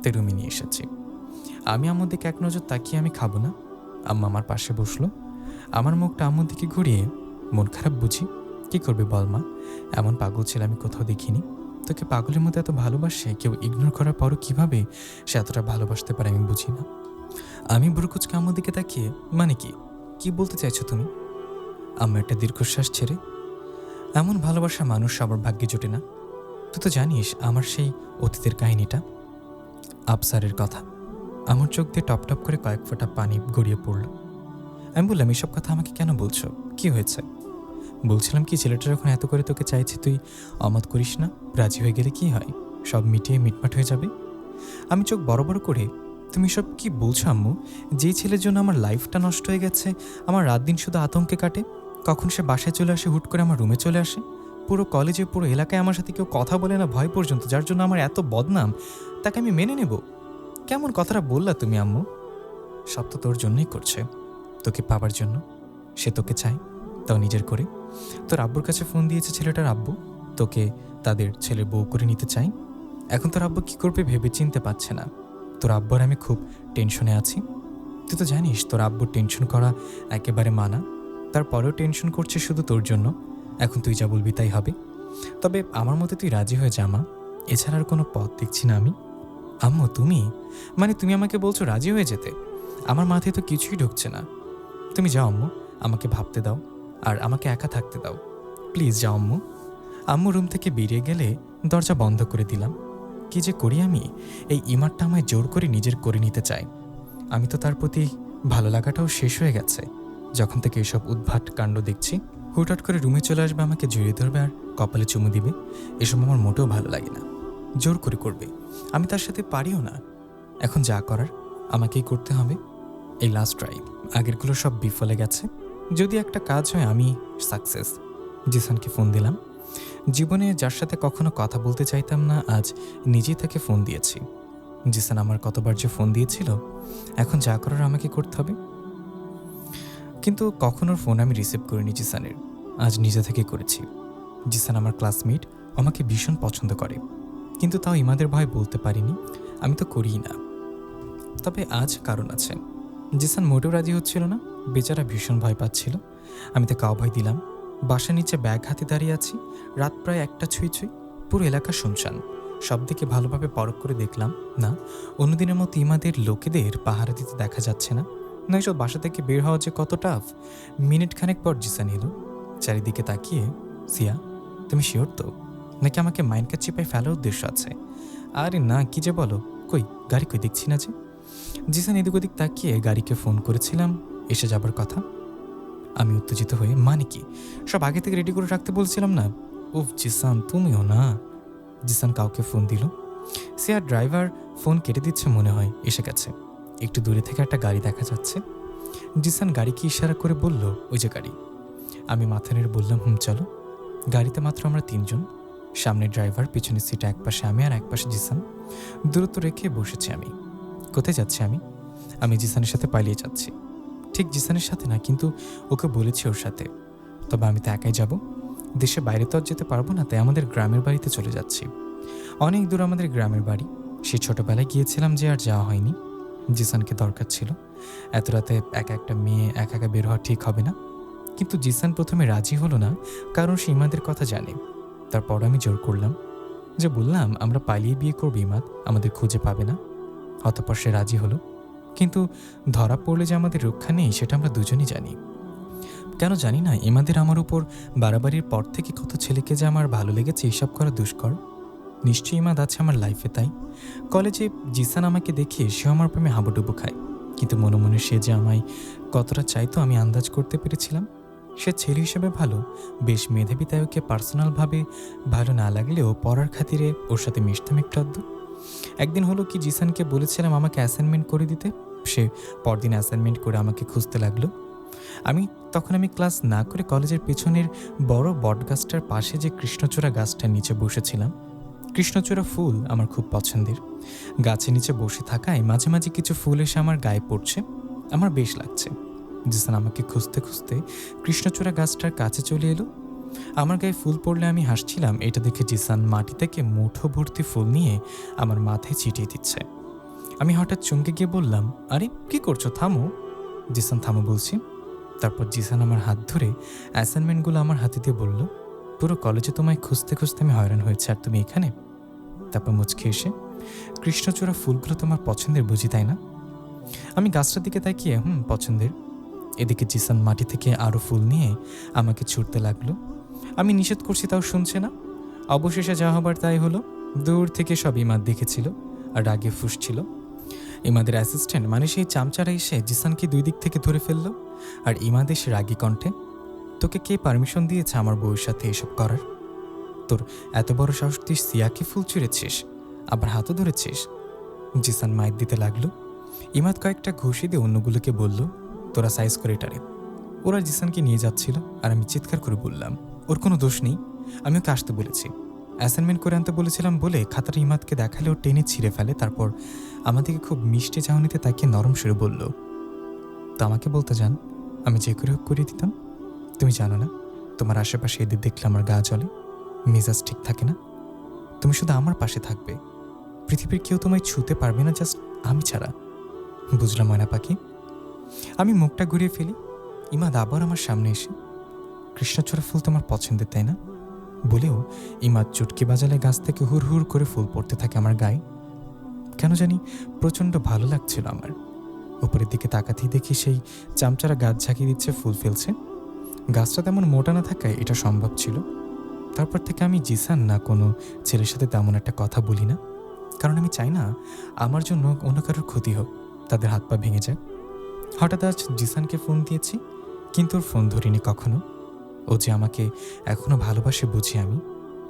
তাই রুমে নিয়ে এসেছি। আমি আম্মুর দিকে এক নজর তাকিয়ে, আমি খাবো না। আম্মু আমার পাশে বসলো। আমার মুখটা আম্মুর দিকে ঘুরিয়ে, মন খারাপ বুঝি? কি করবে বল মা, এমন পাগল ছেলে আমি কোথাও দেখিনি। তোকে পাগলের মতো এত ভালোবাসে কেউ ইগনোর করার পরও কিভাবে সে এতটা ভালোবাসতে পারে আমি বুঝি না। আমি বুড়কুচকে আম্মুর দিকে তাকিয়ে, মানে কি, কি বলতে চাইছো তুমি? আম্মু একটা দীর্ঘশ্বাস ছেড়ে, এমন ভালোবাসা মানুষ সবার ভাগ্যে জোটে না। তুই তো জানিস আমার সেই অতীতের কাহিনীটা, আফসারের কথা। আমার চোখ দিয়ে টপ টপ করে কয়েক ফোঁটা পানি গড়িয়ে পড়ল। আমি বললাম, এসব কথা আমাকে কেন বলছো? কি হয়েছে? বলছিলাম কি, ছেলেটা যখন এত করে তোকে চাইছে তুই অমত করিস না। রাজি হয়ে গেলে কি হয়, সব মিটিয়ে মিটমাট হয়ে যাবে। আমি চোখ বড় বড় করে, তুমি সব কি বলছো আম্মু? যেই ছেলের জন্য আমার লাইফটা নষ্ট হয়ে গেছে, আমার রাত দিন শুধু আতঙ্কে কাটে। কখন সে বাসায় চলে আসে, হুট করে আমার রুমে চলে আসে। পুরো কলেজে, পুরো এলাকায় আমার সাথে কেউ কথা বলে না ভয় পর্যন্ত, যার জন্য আমার এত বদনাম, তাকে আমি মেনে নেব? কেমন কথাটা বললা তুমি আম্মু? সব তো তোর জন্যই করছে, তোকে পাবার জন্য। সে তোকে চায়, তাও নিজের করে। তোর আব্বুর কাছে ফোন দিয়েছে ছেলেটার আব্বু, তোকে তাদের ছেলের বউ করে নিতে চাই। এখন তোর আব্বু কী করবে ভেবে চিনতে পারছে না। তোর আব্বুর আমি খুব টেনশনে আছি। তুই তো জানিস তোর আব্বুর টেনশন করা একেবারে মানা। তারপরেও টেনশন করছে শুধু তোর জন্য। এখন তুই যা বলবি তাই হবে। তবে আমার মতে তুই রাজি হয়ে যা মা, এছাড়া আর কোনো পথ দেখছি না আমি। আম্মু তুমি, মানে তুমি আমাকে বলছো রাজি হয়ে যেতে? আমার মাথায় তো কিছুই ঢুকছে না। তুমি যাও আম্মু, আমাকে ভাবতে দাও আর আমাকে একা থাকতে দাও, প্লিজ যাও আম্মু। আম্মু রুম থেকে বেরিয়ে গেলে দরজা বন্ধ করে দিলাম। কি যে করি আমি, এই ইমাদটা আমায় জোর করে নিজের করে নিতে চায়। আমি তো তার প্রতি ভালো লাগাটাও শেষ হয়ে গেছে যখন থেকে এসব উদ্ভাট কাণ্ড দেখছি। হুটহাট করে রুমে চলে আসবে, আমাকে জড়িয়ে ধরবে আর কপালে চুমু দিবে। এসব আমার মোটেও ভালো লাগে না। জোর করে করবে, আমি তার সাথে পারিও না। এখন যা করার আমাকেই করতে হবে। এই লাস্ট ট্রাই, আগেরগুলো সব বিফলে গেছে। যদি একটা কাজ হয় আমি সাকসেস। জিসানকে ফোন দিলাম। জীবনে যার সাথে কখনো কথা বলতে চাইতাম না, আজ নিজেই তাকে ফোন দিয়েছি। জিসান আমার কতবার যে ফোন দিয়েছিল, এখন যা করার আমাকে করতে হবে। কিন্তু কখনোর ফোন আমি রিসিভ করিনি জিসানের, আজ নিজে থেকে করেছি। জিসান আমার ক্লাসমেট, আমাকে ভীষণ পছন্দ করে, কিন্তু তাও ইমাদের ভয় বলতে পারিনি, আমি তো করিই না। তবে আজ কারণ আছে। জিসান মোটেও রাজি হচ্ছিল না, বেচারা ভীষণ ভয় পাচ্ছিল। আমি তাকে অভয় দিলাম। বাসার নিচে ব্যাগ হাতে দাঁড়িয়ে আছি। রাত প্রায় 1টা ছুঁই ছুঁই। পুরো এলাকা শুনশান। সব দিকে ভালোভাবে পরখ করে দেখলাম, না, অন্যদিনের মতো ইমাদের লোকেদের পাহারা দিতে দেখা যাচ্ছে না। নয়তো বাসা থেকে বের হওয়া যে কত টাফ। মিনিট খানেক পর জিসান এলো। চারিদিকে তাকিয়ে, সিয়া তুমি শিওর তো, নাকি আমাকে মাইন্ডকে চিপায় ফেলার উদ্দেশ্য আছে? আরে না, কি যে বলো, কই গাড়ি কই দেখছি না যে। জিসান এদিক ওদিক তাকিয়ে, গাড়িকে ফোন করেছিলাম এসে যাবার কথা। আমি উত্তেজিত হয়ে, মানে কি, সব আগে থেকে রেডি করে রাখতে বলছিলাম না? উফ জিসান, তুমিও না। জিসান কাউকে ফোন দিল। সিয়ার ড্রাইভার ফোন কেটে দিচ্ছে মনে হয়, এসে গেছে। একটু দূরে থেকে একটা গাড়ি দেখা যাচ্ছে। জিসান গাড়িকে ইশারা করে বলল, ওই যে গাড়ি। আমি মাথা নেড়ে বললাম, চলো। গাড়িতে মাত্র আমরা 3জন। সামনে ড্রাইভার, পিছনের সিটে একপাশে আমি আর একপাশে জিসান। দূরত্ব রেখে বসেছি আমি। কোথায় যাচ্ছি আমি? আমি জিসানের সাথে পালিয়ে যাচ্ছি। ঠিক জিসানের সাথে না, কিন্তু ওকে বলেছি ওর সাথে। তবে আমি তো একাই যাব, দেশে বাইরে তো আর যেতে পারবো না, তাই আমাদের গ্রামের বাড়িতে চলে যাচ্ছি। অনেক দূর আমাদের গ্রামের বাড়ি। সে ছোটবেলায় গিয়েছিলাম যে আর যাওয়া হয়নি। জিসানকে দরকার ছিল। এত রাতে একা একটা মেয়ে একা একা বের হওয়া ঠিক হবে না। কিন্তু জিসান প্রথমে রাজি হলো না, কারণ সে ইমাদের কথা জানে। তারপর আমি জোর করলাম, যে বললাম আমরা পালিয়ে বিয়ে করবো, ইমাদ আমাদের খুঁজে পাবে না। অতঃপর সে রাজি হলো। কিন্তু ধরা পড়লে যে আমাদের রক্ষা নেই, সেটা আমরা দুজনই জানি। কেন জানি না, ইমাদের আমার উপর বাড়াবাড়ির পর থেকে কত ছেলেকে যে আমার ভালো লেগেছে এইসব করা দুষ্কর। নিশ্চয়ই ইমাদ আছে আমার লাইফে, তাই কলেজে জিসান আমাকে দেখে সে আমার প্রেমে হাবুডুবু খায়। কিন্তু মনে মনে সে যে আমায় কতটা চাইতো আমি আন্দাজ করতে পেরেছিলাম। সে ছেলে হিসেবে ভালো, বেশ মেধাবী, তাই ওকে পার্সোনালভাবে ভালো না লাগলেও পড়ার খাতিরে ওর সাথে মিশতাম একটু আধটু। একদিন হলো কি, জিসানকে বলেছিলাম আমাকে অ্যাসাইনমেন্ট করে দিতে। সে পরদিন অ্যাসাইনমেন্ট করে আমাকে খুঁজতে লাগলো। তখন আমি ক্লাস না করে কলেজের পেছনের বড় বট গাছটার পাশে যে কৃষ্ণচূড়া গাছটার নিচে বসেছিলাম। কৃষ্ণচূড়া ফুল আমার খুব পছন্দের। গাছের নিচে বসে থাকায় মাঝে মাঝে কিছু ফুল এসে আমার গায়ে পড়ছে, আমার বেশ লাগছে। জিসান আমাকে খুঁজতে খুঁজতে কৃষ্ণচূড়া গাছটার কাছে চলে এলো। আমার গায়ে ফুল পড়লে আমি হাসছিলাম, এটা দেখে জিসান মাটি থেকে মুঠো ভর্তি ফুল নিয়ে আমার মাথায় ছিটিয়ে দিচ্ছে। আমি হঠাৎ চমকে গিয়ে বললাম, আরে কি করছো, থামো। জিসান থামো বলছি। তারপর জিসান আমার হাত ধরে অ্যাসাইনমেন্টগুলো আমার হাতে দিয়ে বলল, পুরো কলেজে তোমায় খুঁজতে খুঁজতে আমি হয়রান হয়েছে, আর তুমি এখানে। তারপর মুচকে এসে, কৃষ্ণচূড়া ফুলগুলো তোমার পছন্দের বুঝি, তাই না? আমি গাছটার দিকে তাকিয়ে, পছন্দের। এদিকে জিসান মাটি থেকে আরও ফুল নিয়ে আমাকে ছুটতে লাগলো। আমি নিষেধ করছি, তাও শুনছে না। অবশেষে যা হবার তাই হলো। দূর থেকে সব ইমাদ দেখেছিল আর রাগে ফুঁসছিল। ইমাদের অ্যাসিস্ট্যান্ট মানে সেই চামচারা এসে জিসানকে 2 দিক থেকে ধরে ফেললো। আর ইমাদ এসে রাগী কণ্ঠে, তোকে কে পারমিশন দিয়েছে আমার বউয়ের সাথে এসব করার? তোর এত বড় সাহস, তুই সিয়াকে ফুল ছুঁড়েছিস, আবার হাতও ধরেছিস। জিসান মাইক দিতে লাগলো। ইমাদ কয়েকটা ঘুষি দিয়ে অন্যগুলোকে বলল, তোরা সাইজ করে এটারে। ওরা জিসানকে নিয়ে যাচ্ছিল আর আমি চিৎকার করে বললাম, ওর কোনো দোষ নেই, আমি ওকে আসতে বলেছি, অ্যাসাইনমেন্ট করে আনতে বলেছিলাম বলে খাতাটা ইমাদকে দেখালে ও টেনে ছিঁড়ে ফেলে। তারপর আমাদেরকে খুব মিষ্টি চাহনিতে তাকিয়ে নরম সুরে বলল, তো আমাকে বলতে যান, আমি যে করে হোক করিয়ে দিতাম। তুমি জানো না, তোমার আশেপাশে এদের দেখলে আমার গা জ্বলে, মেজাজ ঠিক থাকে না। তুমি শুধু আমার পাশে থাকবে, পৃথিবীর কেউ তোমায় ছুঁতে পারবে না, জাস্ট আমি ছাড়া। বুঝলাম ময়না পাখি। আমি মুখটা ঘুরিয়ে ফেলি। ইমাদ আবার আমার সামনে এসে, কৃষ্ণচূড়া ফুল তোমার পছন্দের, তাই না? বলেও ইমাদ চুটকি বাজালে গাছ থেকে হুড় হুড় করে ফুল পড়তে থাকে আমার গায়ে। কেন জানি প্রচণ্ড ভালো লাগছিল আমার। উপরের দিকে তাকাতেই দেখি সেই চামচারা গাছ ঝাঁকিয়ে দিচ্ছে, ফুল ফেলছে। গাছটা তেমন মোটা না থাকায় এটা সম্ভব ছিল। তারপর থেকে আমি জিসান না কোনো ছেলের সাথে তেমন একটা কথা বলি না। কারণ আমি চাই না আমার জন্য অন্য কারোর ক্ষতি হোক, তাদের হাত পা ভেঙে যায়। হঠাৎ আজ জিসানকে ফোন দিয়েছি, কিন্তু ওর ফোন ধরিনি কখনো। ও যে আমাকে এখনো ভালোবাসে বুঝি আমি,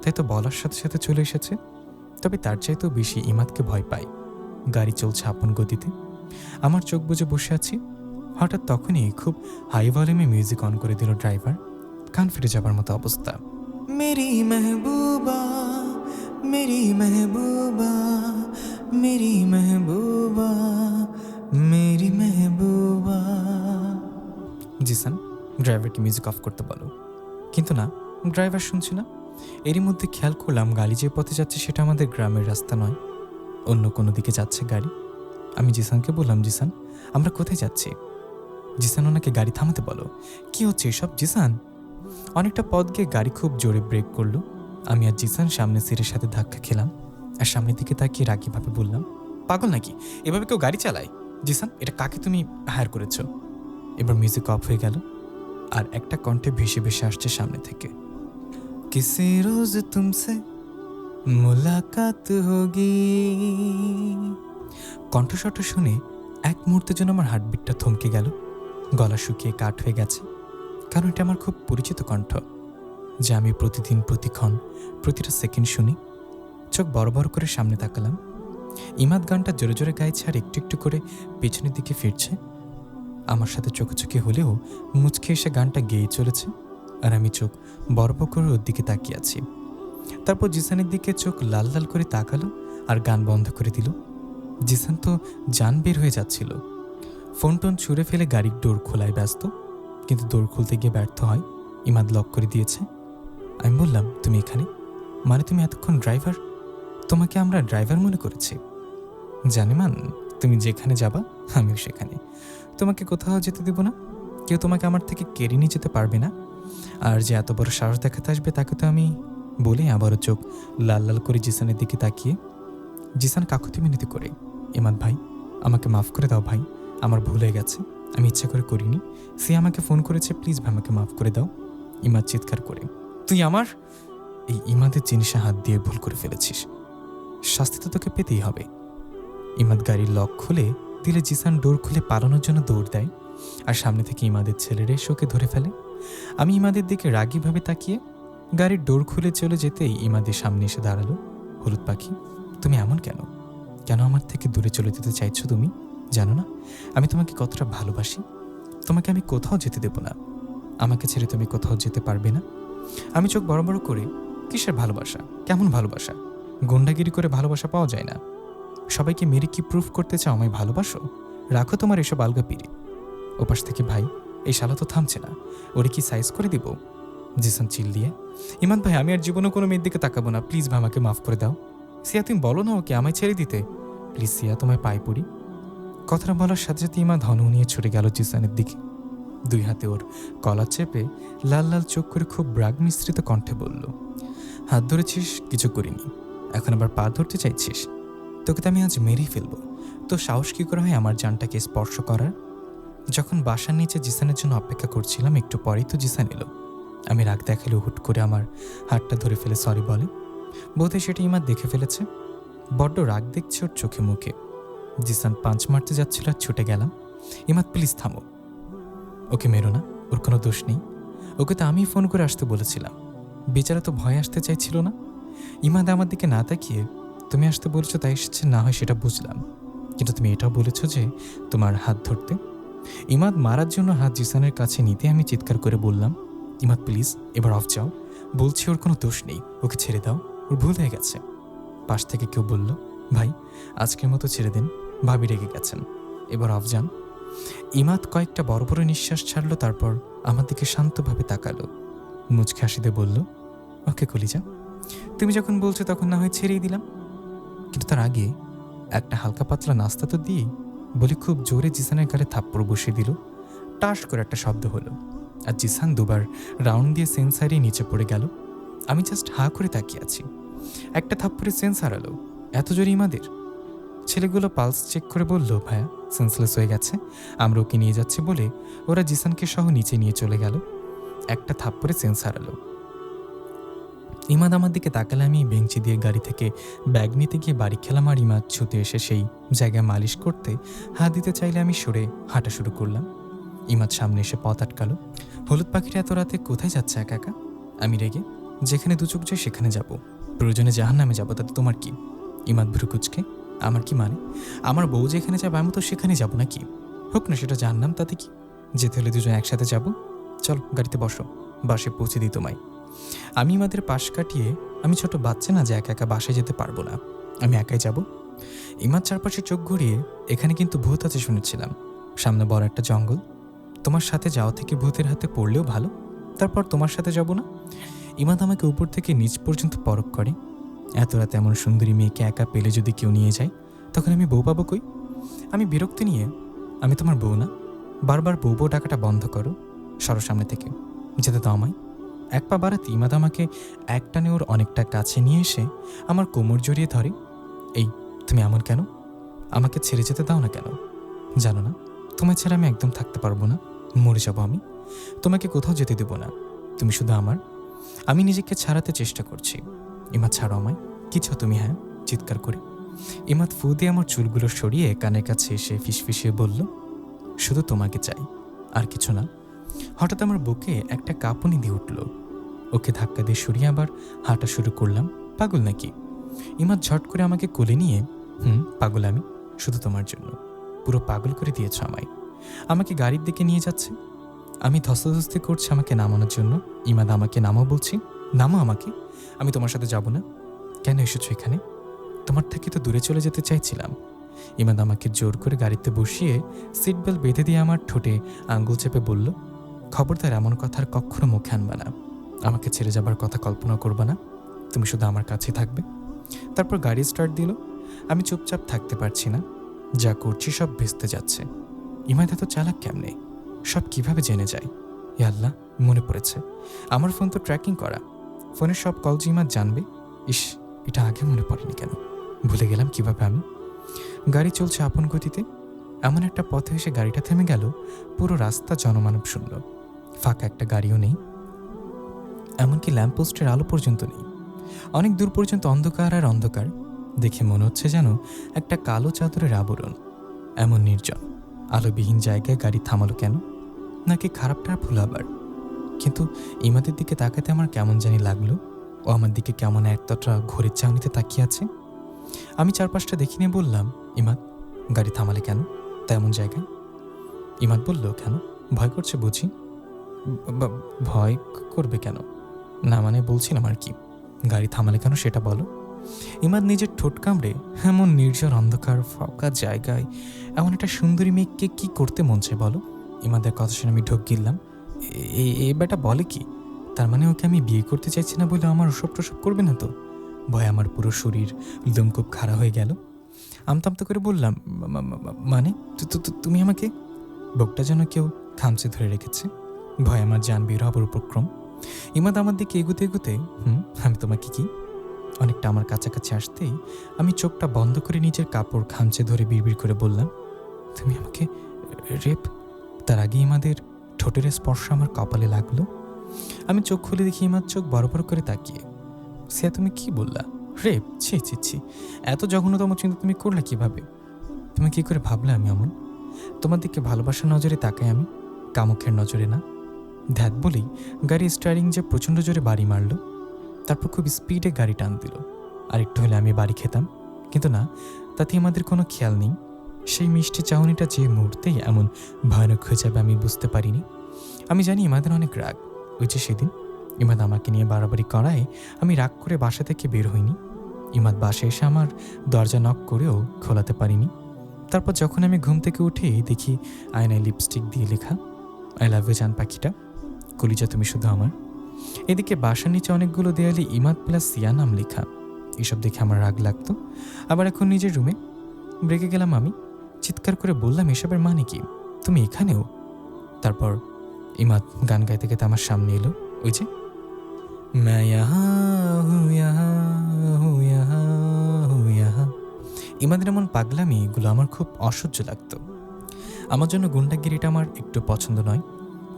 তাই তো বলার সাথে সাথে চলে এসেছে। তবে তার চাইতেও বেশি ইমাদকে ভয় পাই। গাড়ি চলছে আপন গতিতে, আমার চোখ বুজে বসে আছি। হঠাৎ তখনই খুব হাই ভলিউমে মিউজিক অন করে দিল ড্রাইভার। কান ফেটে যাবার মতো অবস্থা। মেরি মেহবুবা, মেরি মেহবুবা, মেরি মেহবুবা, মেরি মেহবুবা। জিসান, ড্রাইভারকে মিউজিক অফ করতে বলো। কিন্তু না, ড্রাইভার শুনছে না। এরই মধ্যে খেয়াল করলাম গাড়ি যে পথে যাচ্ছে সেটা আমাদের গ্রামের রাস্তা নয়, অন্য কোনো দিকে যাচ্ছে গাড়ি। আমি জিসানকে বললাম, জিসান আমরা কোথায় যাচ্ছি? জিসান ওনাকে গাড়ি থামাতে বলো। কি হচ্ছে এসব জিসান? অনেকটা পথ গিয়ে গাড়ি খুব জোরে ব্রেক করলো। আমি আর জিসান সামনে সিটের সাথে ধাক্কা খেলাম, আর সামনের দিকে তাকিয়ে রাগীভাবে বললাম, পাগল নাকি এভাবে কেউ গাড়ি চালায়? জিসান, এটা কাকে তুমি হায়ার করেছো? এবার মিউজিক অফ হয়ে গেল, আর একটা কণ্ঠে ভেসে ভেসে আসছে সামনে থেকে, কিসি রোজ তুমসে মুলাকাত হোগি। কণ্ঠস্বরটা শুনে এক মুহূর্তের জন্য আমার হার্টবিটটা থমকে গেল, গলা শুকিয়ে কাঠ হয়ে গেছে। কারণ এটা আমার খুব পরিচিত কণ্ঠ, যা আমি প্রতিদিন, প্রতিক্ষণ, প্রতিটা সেকেন্ড শুনি। চোখ বড় বড় করে সামনে তাকালাম। ইমাদ গানটা জোরে জোরে গাইছে আর একটু একটু করে পেছনের দিকে ফিরছে। আমার সাথে চোখে হলেও মুচকে এসে গানটা গেয়ে চলেছে, আর আমি চোখ বড় বড় করে ওর দিকে তাকিয়ে আছি। তারপর জিসানের দিকে চোখ লাল লাল করে তাকালো আর গান বন্ধ করে দিল। জিসান তো জান বের হয়ে যাচ্ছিল। ফোন টোন ছুঁড়ে ফেলে গাড়ির ডোর খোলায় ব্যস্ত, কিন্তু ডোর খুলতে গিয়ে ব্যর্থ হয়। ইমাদ লক করে দিয়েছে। আমি বললাম, তুমি এখানে? মানে তুমি এতক্ষণ ড্রাইভার? তোমাকে আমরা ড্রাইভার মনে করেছি। জানেমান, তুমি যেখানে যাবা আমিও সেখানে। তোমাকে কোথাও যেতে দেব না। কেউ তোমাকে আমার থেকে কেড়ে নিয়ে যেতে পারবে না। আর যে এত বড় সাহস দেখাতে আসবে তাকে তো আমি, বলে আবারও চোখ লাল লাল করে জিসানের দিকে তাকিয়ে জিসান কাকুতি মিনতি করে, ইমাদ ভাই আমাকে মাফ করে দাও ভাই, আমার ভুল হয়ে গেছে, আমি ইচ্ছা করে করিনি। সে আমাকে ফোন করেছে, প্লিজ ভাই আমাকে মাফ করে দাও। ইমাদ চিৎকার করে, তুই আমার এই ইমাদের জিনিসে হাত দিয়ে ভুল করে ফেলেছিস, শাস্তি তো তোকে পেতেই হবে। ইমাদ গাড়ির লক খুলে দিলে জিসান ডোর খুলে পালানোর জন্য দৌড় দেয়, আর সামনে থেকে ইমাদের ছেলেরা শোকে ধরে ফেলে। আমি ইমাদের দিকে রাগীভাবে তাকিয়ে গাড়ির ডোর খুলে চলে যেতেই ইমাদের সামনে এসে দাঁড়ালো। হলুদ পাখি, তুমি এমন কেন? কেন আমার থেকে দূরে চলে যেতে চাইছো তুমি? জানো না আমি তোমাকে কতটা ভালোবাসি? তোমাকে আমি কোথাও যেতে দেব না। আমাকে ছেড়ে তুমি কোথাও যেতে পারবে না। আমি চোখ বড় বড় করে, কিসের ভালোবাসা? কেমন ভালোবাসা? গুন্ডাগিরি করে ভালোবাসা পাওয়া যায় না। সবাইকে মেরে কি প্রুফ করতে চাও আমায় ভালোবাসো? রাখো তোমার এসব আলগাপিরি। ওপাশ থেকে ভাই, এই শালা তো থামছে না, ওরে কি সাইজ করে দিব? জিসান চিল দিয়ে, ইমান ভাই আমি আর জীবনে কোনো মেয়ের দিকে তাকাবো না, প্লিজ ভাই আমাকে মাফ করে দাও। সিয়া তুমি বলো না ওকে আমায় ছেড়ে দিতে, প্লিজ সিয়া তোমায় পায়ে পড়ি। কথাটা বলার সাথে সাথে ইমা ধনু নিয়ে ছুটে গেল জিসানের দিকে। দুই হাতে ওর কলা চেপে লাল লাল চোখ করে খুব রাগ মিশ্রিত কণ্ঠে বলল, হাত ধরেছিস, কিছু করিনি, এখন আবার পা ধরতে চাইছিস? তোকে তো আমি আজ মেরেই ফেলবো। তো সাহস কী করে হয় আমার জানটাকে স্পর্শ করার? যখন বাসার নিচে জিসানের জন্য অপেক্ষা করছিলাম, একটু পরেই তো জিসান এলো। আমি রাগ দেখালে হুট করে আমার হাতটা ধরে ফেলে সরি বলে। বোধহয় সেটা ইমাদ দেখে ফেলেছে, বড্ড রাগ দেখছে ওর চোখে মুখে। জিসান পাঞ্চ মারতে যাচ্ছিল আর ছুটে গেলাম। ইমাদ প্লিজ থামো, ওকে মেরো না, ওর কোনো দোষ নেই। ওকে তো আমি ফোন করে আসতে বলেছিলাম, বেচারা তো ভয় আসতে চাইছিল না। ইমাদ আমার দিকে না তাকিয়ে, তুমি আসতে বলেছো তাই এসেছে, না হয় সেটা বুঝলাম, কিন্তু তুমি এটাও বলেছো যে তোমার হাত ধরতে। ইমাদ মারার জন্য হাত জিসানের কাছে নিতে আমি চিৎকার করে বললাম, ইমাদ প্লিজ এবার অফ যাও, বলছি ওর কোনো দোষ নেই, ওকে ছেড়ে দাও, ওর ভুল হয়ে গেছে। পাশ থেকে কেউ বলল, ভাই আজকের মতো ছেড়ে দিন, ভাবি রেগে গেছেন, এবার অফ যান। ইমাদ কয়েকটা বড় বড় নিঃশ্বাস ছাড়লো, তারপর আমার দিকে শান্তভাবে তাকালো, মুচকে হাসিতে বলল, ওকে কলিজা, তুমি যখন বলছো তখন না হয় ছেড়েই দিলাম, কিন্তু তার আগে একটা হালকা পাতলা নাস্তা তো দিই বলে খুব জোরে জিসানের গালে থাপ্পড় বসিয়ে দিল। টাস করে একটা শব্দ হলো, আর জিসান দুবার রাউন্ড দিয়ে সেন্স হারিয়ে নিচে পড়ে গেল। আমি জাস্ট হা করে তাকিয়ে আছি। একটা থাপ্পড়ে সেন্স হারালো, এত জোরে ইমাদের? ছেলেগুলো পালস চেক করে বলল, ভাইয়া সেন্সলেস হয়ে গেছে, আমরা ওকে নিয়ে যাচ্ছি বলে ওরা জিসানকে সহ নিচে নিয়ে চলে গেল। একটা থাপ্পড়ে সেন্স হারালো। ইমাদ আমার দিকে তাকালে আমি বেঞ্চি দিয়ে গাড়ি থেকে ব্যাগ নিতে গিয়ে বাড়ি খেলাম, আর ইমাদ ছুটে এসে সেই জায়গায় মালিশ করতে হাত দিতে চাইলে আমি সরে হাঁটা শুরু করলাম। ইমাদ সামনে এসে পথ আটকালো। হলুদ পাখিটা এত রাতে কোথায় যাচ্ছে একা একা? আমি রেগে, যেখানে দু চোখ যায় সেখানে যাব, প্রয়োজনে জাহান্নামে যাবো, তাতে তোমার কি? ইমাদ ভ্রু কুচকে, আমার কি মানে? আমার বউ যেখানে যাবে আমি তো সেখানে যাবো নাকি? হোক না সেটা জাহান্নাম, তাতে কি? যেতে হলে দুজন একসাথে যাব। চল গাড়িতে বসো, বাসে পৌঁছে দিই তোমায়। আমি ইমাদের পাশ কাটিয়ে, আমি ছোট বাচ্চা না যে একা একা বাসায় যেতে পারবো না, আমি একাই যাব। ইমাদ চারপাশে চোখ ঘুরিয়ে, এখানে কিন্তু ভূত আছে শুনেছিলাম, সামনে বড় একটা জঙ্গল, তোমার সাথে যাওয়া থেকে ভূতের হাতে পড়লেও ভালো, তারপর তোমার সাথে যাব না? ইমাদ আমাকে উপর থেকে নিচ পর্যন্ত পরখ করে। এত রাতে এমন সুন্দরী মেয়েকে একা পেলে যদি কেউ নিয়ে যায়, তখন আমি বউ পাবো কই? আমি বিরক্তি নিয়ে, আমি তোমার বউ না, বারবার বউ বউ ডাকাটা বন্ধ করো, সরো সামনে থেকে, যেতে দাও আমায়। এক পা বাড়াতে ইমাদ আমাকে একটানে ওর অনেকটা কাছে নিয়ে এসে আমার কোমর জড়িয়ে ধরে। এই, তুমি এমন কেন? আমাকে ছেড়ে যেতে দাও না কেন? জানো না তোমায় ছাড়া আমি একদম থাকতে পারবো না, মরে যাবো আমি। তোমাকে কোথাও যেতে দেবো না, তুমি শুধু আমার। আমি নিজেকে ছাড়াতে চেষ্টা করছি। ইমাদ ছাড়ো আমায়, কিছু তুমি? হ্যাঁ, চিৎকার করে। ইমাদ ফু দিয়ে আমার চুলগুলো সরিয়ে কানের কাছে এসে ফিসফিসিয়ে বলল, শুধু তোমাকে চাই, আর কিছু না। হঠাৎ আমার বুকে একটা কাঁপুনি দিয়ে উঠল। ওকে ধাক্কা দিয়ে সরিয়ে আবার হাঁটা শুরু করলাম। পাগল নাকি? ইমাদ ঝট করে আমাকে কোলে নিয়ে, পাগল আমি, শুধু তোমার জন্য। পুরো পাগল করে দিয়েছ আমায়। আমাকে গাড়ির দিকে নিয়ে যাচ্ছে, আমি ধস্তাধস্তি করছি আমাকে নামানোর জন্য। ইমাদ আমাকে নামাও বলছি, নামো আমাকে, আমি তোমার সাথে যাব না। কেন এসেছো এখানে? তোমার থেকে তো দূরে চলে যেতে চাইছিলাম। ইমাদ আমাকে জোর করে গাড়িতে বসিয়ে সিট বেল্ট বেঁধে দিয়ে আমার ঠোঁটে আঙ্গুল চেপে বলল, খবরদার এমন কথা আর কখনো মুখে আনবা না, আমাকে ছেড়ে যাবার কথা কল্পনা করবা না, তুমি শুধু আমার কাছে থাকবে। তারপর গাড়ি স্টার্ট দিল। আমি চুপচাপ থাকতে পারছি না, যা করছি সব ভেস্তে যাচ্ছে। ইমাদ এত চালাক কেমনে? সব কিভাবে জেনে যায়? হে আল্লাহ, মনে পড়েছে, আমার ফোন তো ট্র্যাকিং করা, ফোনের সব কল যে ইমাদ জানবে। ইস, এটা আগে মনে পড়েনি কেন? ভুলে গেলাম কিভাবে আমি। গাড়ি চলছে আপন গতিতে। এমন একটা পথে এসে গাড়িটা থেমে গেল। পুরো রাস্তা জনমানব শূন্য, ফাঁকা একটা গাড়িও নেই, এমনকি ল্যাম্পপোস্টের আলো পর্যন্ত নেই। অনেক দূর পর্যন্ত অন্ধকার আর অন্ধকার। দেখে মনে হচ্ছে যেন একটা কালো চাদরের আবরণ। এমন নির্জন আলোবিহীন জায়গায় গাড়ি থামালো কেন? নাকি খারাপটার ভুল আবার? কিন্তু ইমাদের দিকে তাকাতে আমার কেমন জানি লাগলো। ও আমার দিকে কেমন একতটা ঘড়ির চাউনিতে তাকিয়ে আছে। আমি চারপাশটা দেখি নিয়ে বললাম, ইমাদ, গাড়ি থামালে কেন তেমন জায়গায়? ইমাদ বলল, কেন, ভয় করছে বুঝি? ভয় করবে কেন? না মানে বলছিলাম আর কি, গাড়ি থামালে কেন সেটা বলো। ইমাদ নিজের ঠোঁট কামড়ে, এমন নির্জন অন্ধকার ফাঁকা জায়গায় এমন একটা সুন্দরী মেয়েকে কি করতে মন চায় বলো? ইমাদের কথা শুনে আমি ঢোক গিললাম। এ বেটা বলে কি? তার মানে ওকে আমি বিয়ে করতে চাইছি না বলে আমার ওসব টোসব করবে না তো? ভয়ে আমার পুরো শরীর লোমকূপ খাড়া হয়ে গেল। আমতামতা করে বললাম, মানে তুমি আমাকে? বুকটা যেন কেউ খামচে ধরে রেখেছে। ভয় আমার জান বের হবার উপক্রম। ইমাদ আমার দিকে এগুতে এগুতে, আমি তোমাকে কি? অনেকটা আমার কাছাকাছি আসতেই আমি চোখটা বন্ধ করে নিজের কাপড় খামচে ধরে বিড়বিড় করে বললাম, তুমি আমাকে রেপ? তার আগে ইমাদের ঠোঁটের স্পর্শ আমার কপালে লাগলো। আমি চোখ খুলে দেখি ইমাদ চোখ বড় বড় করে তাকিয়ে। সিয়া, তুমি কি বললা? রেপ? ছি ছি ছি, এত জঘন্যতম চিন্তা তুমি করলে কিভাবে? তুমি কি করে ভাবলে আমি অমন? তোমার দিকে ভালোবাসার নজরে তাকাই আমি, কামুখের নজরে না। ধ্যাত বলেই গাড়ি স্টারিং যে প্রচণ্ড জোরে বাড়ি মারল। তারপর খুব স্পিডে গাড়ি টান দিল। আর একটু হলে আমি বাড়ি খেতাম, কিন্তু না, তাতে আমাদের কোনো খেয়াল নেই। সেই মিষ্টি চাউনিটা যে মুহূর্তেই এমন ভয়ানক হয়ে যাবে আমি বুঝতে পারিনি। আমি জানি ইমাদের অনেক রাগ। ওই যে সেদিন ইমাদ আমাকে নিয়ে বাড়াবাড়ি করায় আমি রাগ করে বাসা থেকে বের হইনি। ইমাদ বাসায় এসে আমার দরজা নক করেও খোলাতে পারিনি। তারপর যখন আমি ঘুম থেকে উঠে দেখি আয়নায় লিপস্টিক দিয়ে লেখা, আই লাভ ইউ জান পাখিটা, কলিজা তুমি শুধু আমার। এদিকে বাসার নিচে অনেকগুলো দেয়ালে ইমাদ প্লাস সিয়া নাম লেখা। এসব দেখে আমার রাগ লাগতো। আবার এখন নিজের রুমে রেগে গেলাম আমি, চিৎকার করে বললাম, এসবের মানে কি? তুমি এখানেও? তারপর ইমাদ গান গাইতে গাইতে আমার সামনে এলো। ওই যে मैं यहाँ हूँ यहाँ हूँ यहाँ हूँ यहाँ। ইমাদের এমন পাগলামি এগুলো আমার খুব অসহ্য লাগতো। আমার জন্য গুন্ডাগিরিটা আমার একটু পছন্দ নয়।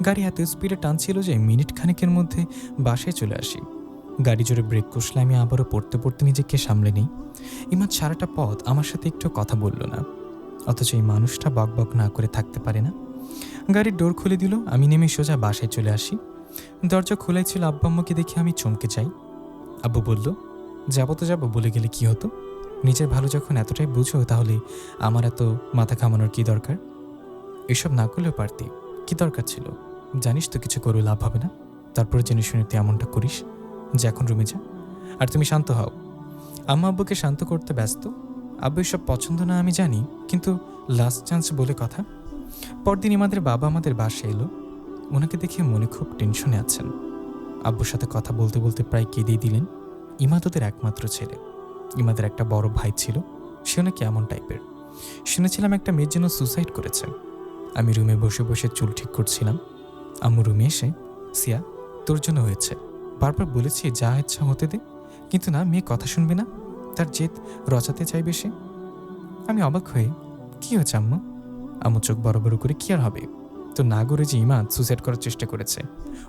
গাড়ি এত স্পিডে টানছিল যে মিনিট খানেকের মধ্যে বাসায় চলে আসি। গাড়ি জোরে ব্রেক কষলে আমি আবারও পড়তে পড়তে নিজেকে সামলে নিই। ইমাদ সারাটা পথ আমার সাথে একটু কথা বলল না, অথচ এই মানুষটা বকবক না করে থাকতে পারে না। গাড়ির ডোর খুলে দিল, আমি নেমে সোজা বাসায় চলে আসি। দরজা খোলাই ছিল, আব্বু আম্মুকে দেখে আমি চমকে যাই। আব্বু বলল, যাবো তো যাবো, বলে গেলে কি হতো? নিজের ভালো যখন এতটাই বুঝো তাহলে আমার এত মাথা ঘামানোর কি দরকার? এসব না করলেও পারতি, কি দরকার ছিল? জানিস তো কিছু করে লাভ হবে না, তারপরে জেনে শুনে তুই এমনটা করিস। যে এখন রুমে যা, আর তুমি শান্ত হও। আম্মা আব্বুকে শান্ত করতে ব্যস্ত। আব্বু এসব পছন্দ না আমি জানি, কিন্তু লাস্ট চান্স বলে কথা। পরদিন আমাদের বাবা আমাদের বাসায় এলো। ওনাকে দেখে মনে খুব টেনশনে আছেন। আব্বুর সাথে কথা বলতে বলতে প্রায় কেঁদেই দিলেন। ইমাদ ওদের একমাত্র ছেলে। ইমাদের একটা বড় ভাই ছিল, সে নাকি এমন টাইপের। শুনেছিলাম একটা মেয়ের জন্য সুসাইড করেছে। আমি রুমে বসে বসে চুল ঠিক করছিলাম। আম্মু রুমে এসে, সিয়া তোর জন্য হয়েছে, বারবার বলেছি যা ইচ্ছা হতে দে, কিন্তু না, মেয়ে কথা শুনবে না, তার জেদ রচাতে চাইবে সে। আমি অবাক হয়ে, কি হয়েছে আম্মু? আম্মু চোখ বড় বড় করে, কি আর হবে, তো না করে যে ইমাদ সুসাইড করার চেষ্টা করেছে।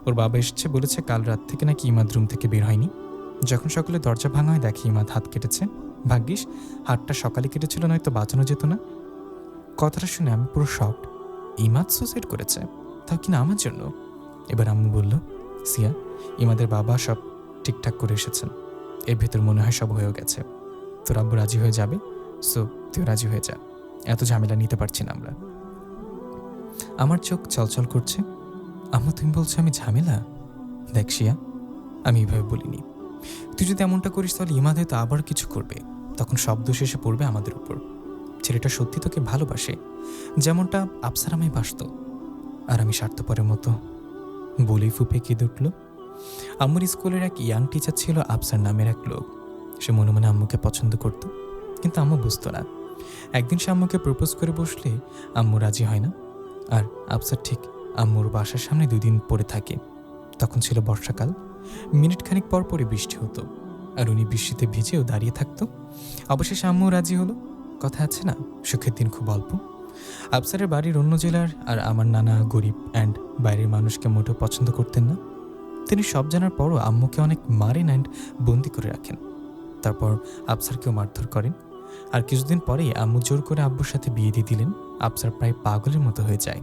ওর বাবা এসেছে, বলেছে কাল রাত থেকে নাকি ইমাদ রুম থেকে বের হয়নি। যখন সকালে দরজা ভাঙা হয় দেখি ইমাদ হাত কেটেছে। ভাগ্যিস হাতটা সকালে কেটেছিল, নয়তো বাঁচানো যেত না। কথাটা শুনে আমি পুরো শকড। ইমাদ সুসাইড করেছে, তাও কিনা আমার জন্য। এবার আম্মু বলল, সিয়া ইমাদের বাবা সব ঠিকঠাক করে এসেছেন, এর ভেতর মনে হয় সব হয়েও গেছে। তোর আব্বু রাজি হয়ে যাবে, সো তুই রাজি হয়ে যা, এত ঝামেলা নিতে পারছি না আমরা। আমার চোখ চলচল করছে। আম্মু তুমি বলছো আমি ঝামেলা? দেখ শিয়া, আমি এভাবে বলিনি। তুই যদি এমনটা করিস তাহলে ইমাদ হয়তো আবার কিছু করবে, তখন সব দোষ এসে পড়বে আমাদের উপর। ছেলেটা সত্যি তোকে ভালোবাসে, যেমনটা আফসার আমায় বাসত। আর আমি স্বার্থপরের মতো বলেই ফুপে কেঁদে উঠল। আম্মুর স্কুলের এক ইয়াং টিচার ছিল আফসার নামের এক লোক। সে মনে মনে আম্মুকে পছন্দ করত, কিন্তু আম্মু বুঝতো না। একদিন সে আম্মুকে প্রপোজ করে বসলে আম্মু রাজি হয় না। আর আফসার ঠিক আম্মুর বাসার সামনে 2 দিন পড়ে থাকে। তখন ছিল বর্ষাকাল, মিনিট খানিক পর পরে বৃষ্টি হতো, আর উনি বৃষ্টিতে ভিজেও দাঁড়িয়ে থাকতো। অবশেষে আম্মু রাজি হলো। কথা আছে না, সুখের দিন খুব অল্প। আফসারের বাড়ির অন্য জেলার, আর আমার নানা গরিব অ্যান্ড বাইরের মানুষকে মোটেও পছন্দ করতেন না। তিনি সব জানার পরও আম্মুকে অনেক মারেন অ্যান্ড বন্দি করে রাখেন। তারপর আফসারকেও মারধর করেন। আর কিছুদিন পরেই আম্মু জোর করে আব্বুর সাথে বিয়ে দিয়ে দিলেন। আফসার প্রায় পাগলের মতো হয়ে যায়,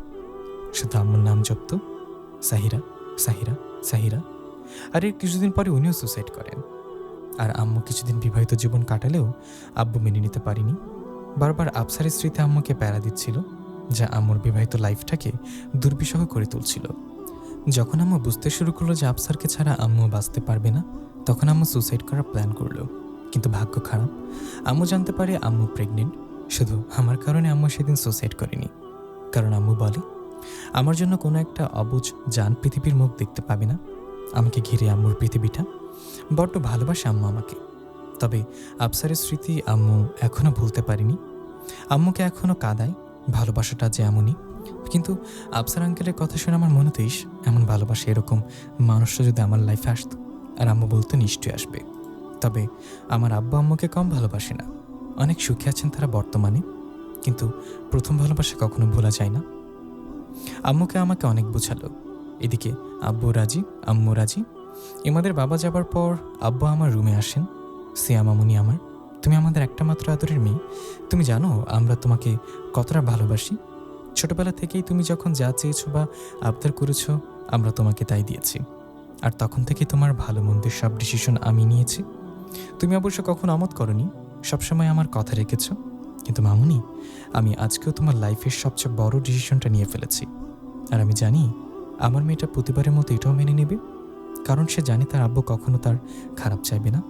শুধু আম্মুর নাম জপত, সাহিরা সাহিরা সাহিরা। আর এর কিছুদিন পরে উনিও সুসাইড করেন। আর আম্মু কিছুদিন বিবাহিত জীবন কাটালেও আব্বু মেনে নিতে পারিনি। বারবার আফসারের স্মৃতি আম্মুকে প্যারা দিচ্ছিল, যা আম্মুর বিবাহিত লাইফটাকে দুর্বিষহ করে তুলছিল। যখন আম্মু বুঝতে শুরু করলো যে আফসারকে ছাড়া আম্মু বাঁচতে পারবে না, তখন আম্মু সুসাইড করার প্ল্যান করলো। কিন্তু ভাগ্য খারাপ, আম্মু জানতে পারে আম্মু প্রেগনেন্ট। শুধু আমার কারণে আম্মু সেদিন সুসাইড করেনি, কারণ আম্মু বলে আমার জন্য কোনো একটা অবুঝ জান পৃথিবীর মুখ দেখতে পাবে না। আমাকে ঘিরে আম্মুর পৃথিবীটা। বড্ড ভালোবাসে আম্মু আমাকে। তবে আফসারের স্মৃতি আম্মু এখনও ভুলতে পারিনি। আম্মুকে এখনও কাঁদায়, ভালোবাসাটা যে এমনই। কিন্তু আফসার আঙ্কেলের কথা শুনে আমার মনে হতো, এমন ভালোবাসা এরকম মানুষটা যদি আমার লাইফে আসতো। আর আম্মু বলতো নিশ্চয়ই আসবে। তবে আমার আব্বু আম্মুকে কম ভালোবাসে না, অনেক সুখে আছেন তারা বর্তমানে, কিন্তু প্রথম ভালোবাসা কখনো ভোলা যায় না। আম্মুকে আমাকে অনেক বোঝালো। এদিকে আব্বু রাজি, আম্মু রাজি। এমাদের বাবা যাবার পর আব্বু আমার রুমে আসেন। সিয়া মামুনি আমার, তুমি আমাদের একটা মাত্র আদরের মেয়ে। তুমি জানো আমরা তোমাকে কতটা ভালোবাসি। ছোটবেলা থেকেই তুমি যখন যা চেয়েছো বা আবদার করেছো, আমরা তোমাকে তাই দিয়েছি। আর তখন থেকে তোমার ভালো মন্দের সব ডিসিশন আমি নিয়েছি। তুমি অবশ্য কখনো আমোদ করনি, সবসময় আমার কথা রেখেছো। কিন্তু মামুনি, আমি আজকেও তোমার লাইফের সবচেয়ে বড় ডিসিশনটা নিয়ে ফেলেছি। আর আমি জানি আমার মেয়েটা প্রতিবারের মতো এটাও মেনে নেবে, কারণ সে জানে তার আব্বু কখনো তার খারাপ চাইবে না।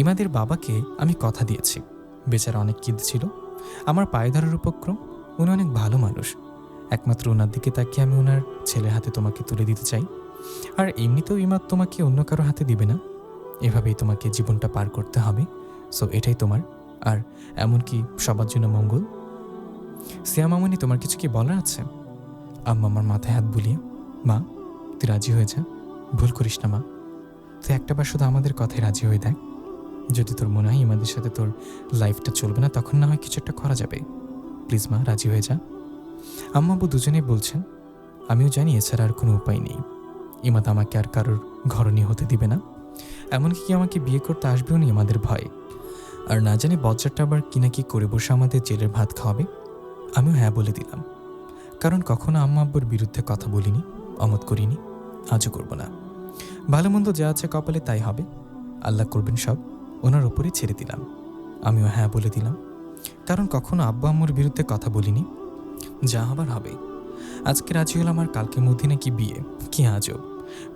ইমাদের বাবাকে আমি কথা দিয়েছি। বেচারা অনেক ছিল, আমার পায়ে ধরার উপক্রম। উনি অনেক ভালো মানুষ। একমাত্র ওনার দিকে তাকিয়ে আমি ওনার ছেলের হাতে তোমাকে তুলে দিতে চাই। আর এমনিতেও ইমাদ তোমাকে অন্য কারো হাতে দিবে না। এভাবেই তোমাকে জীবনটা পার করতে হবে। সো এটাই তোমার, আর এমনকি সবার জন্য মঙ্গল। সিয়া মামুনি, তোমার কিছু কি বলার আছে? আম্মা আমার মাথায় হাত বুলিয়ে, মা তুই রাজি হয়ে যা, ভুল করিস না মা। তুই একটাবার শুধু আমাদের কথায় রাজি হয়ে দেখ। যদি তোর মনে হয় ইমাদের সাথে তোর লাইফটা চলবে না, তখন না হয় কিছু একটা করা যাবে। প্লিজ মা, রাজি হয়ে যা। আম্মা আব্বু দুজনেই বলছেন। আমিও জানি এছাড়া আর কোনো উপায় নেই। ইমাদ আমাকে আর কারোর ঘরণী হতে দিবে না। এমনকি কি আমাকে বিয়ে করতে আসবেও না ইমাদের ভয়ে। আর না জানি বজ্জারটা আবার কি না কি করে বসে আমাদের জেলের ভাত খাওয়াবে। আমিও হ্যাঁ বলে দিলাম, কারণ কখনো আম্মা আব্বুর বিরুদ্ধে কথা বলিনি, অমত করিনি, আজও করব না। ভালো মন্দ যা আছে কপালে তাই হবে, আল্লাহ করবেন সব, ওনার ওপরই ছেড়ে দিলাম। আমিও হ্যাঁ বলে দিলাম, কারণ কখনো আব্বু আম্মুর বিরুদ্ধে কথা বলিনি, যা হবার হবে। আজকে রাজি হলাম আর কালকে মধ্যে নাকি বিয়ে, কি আজব।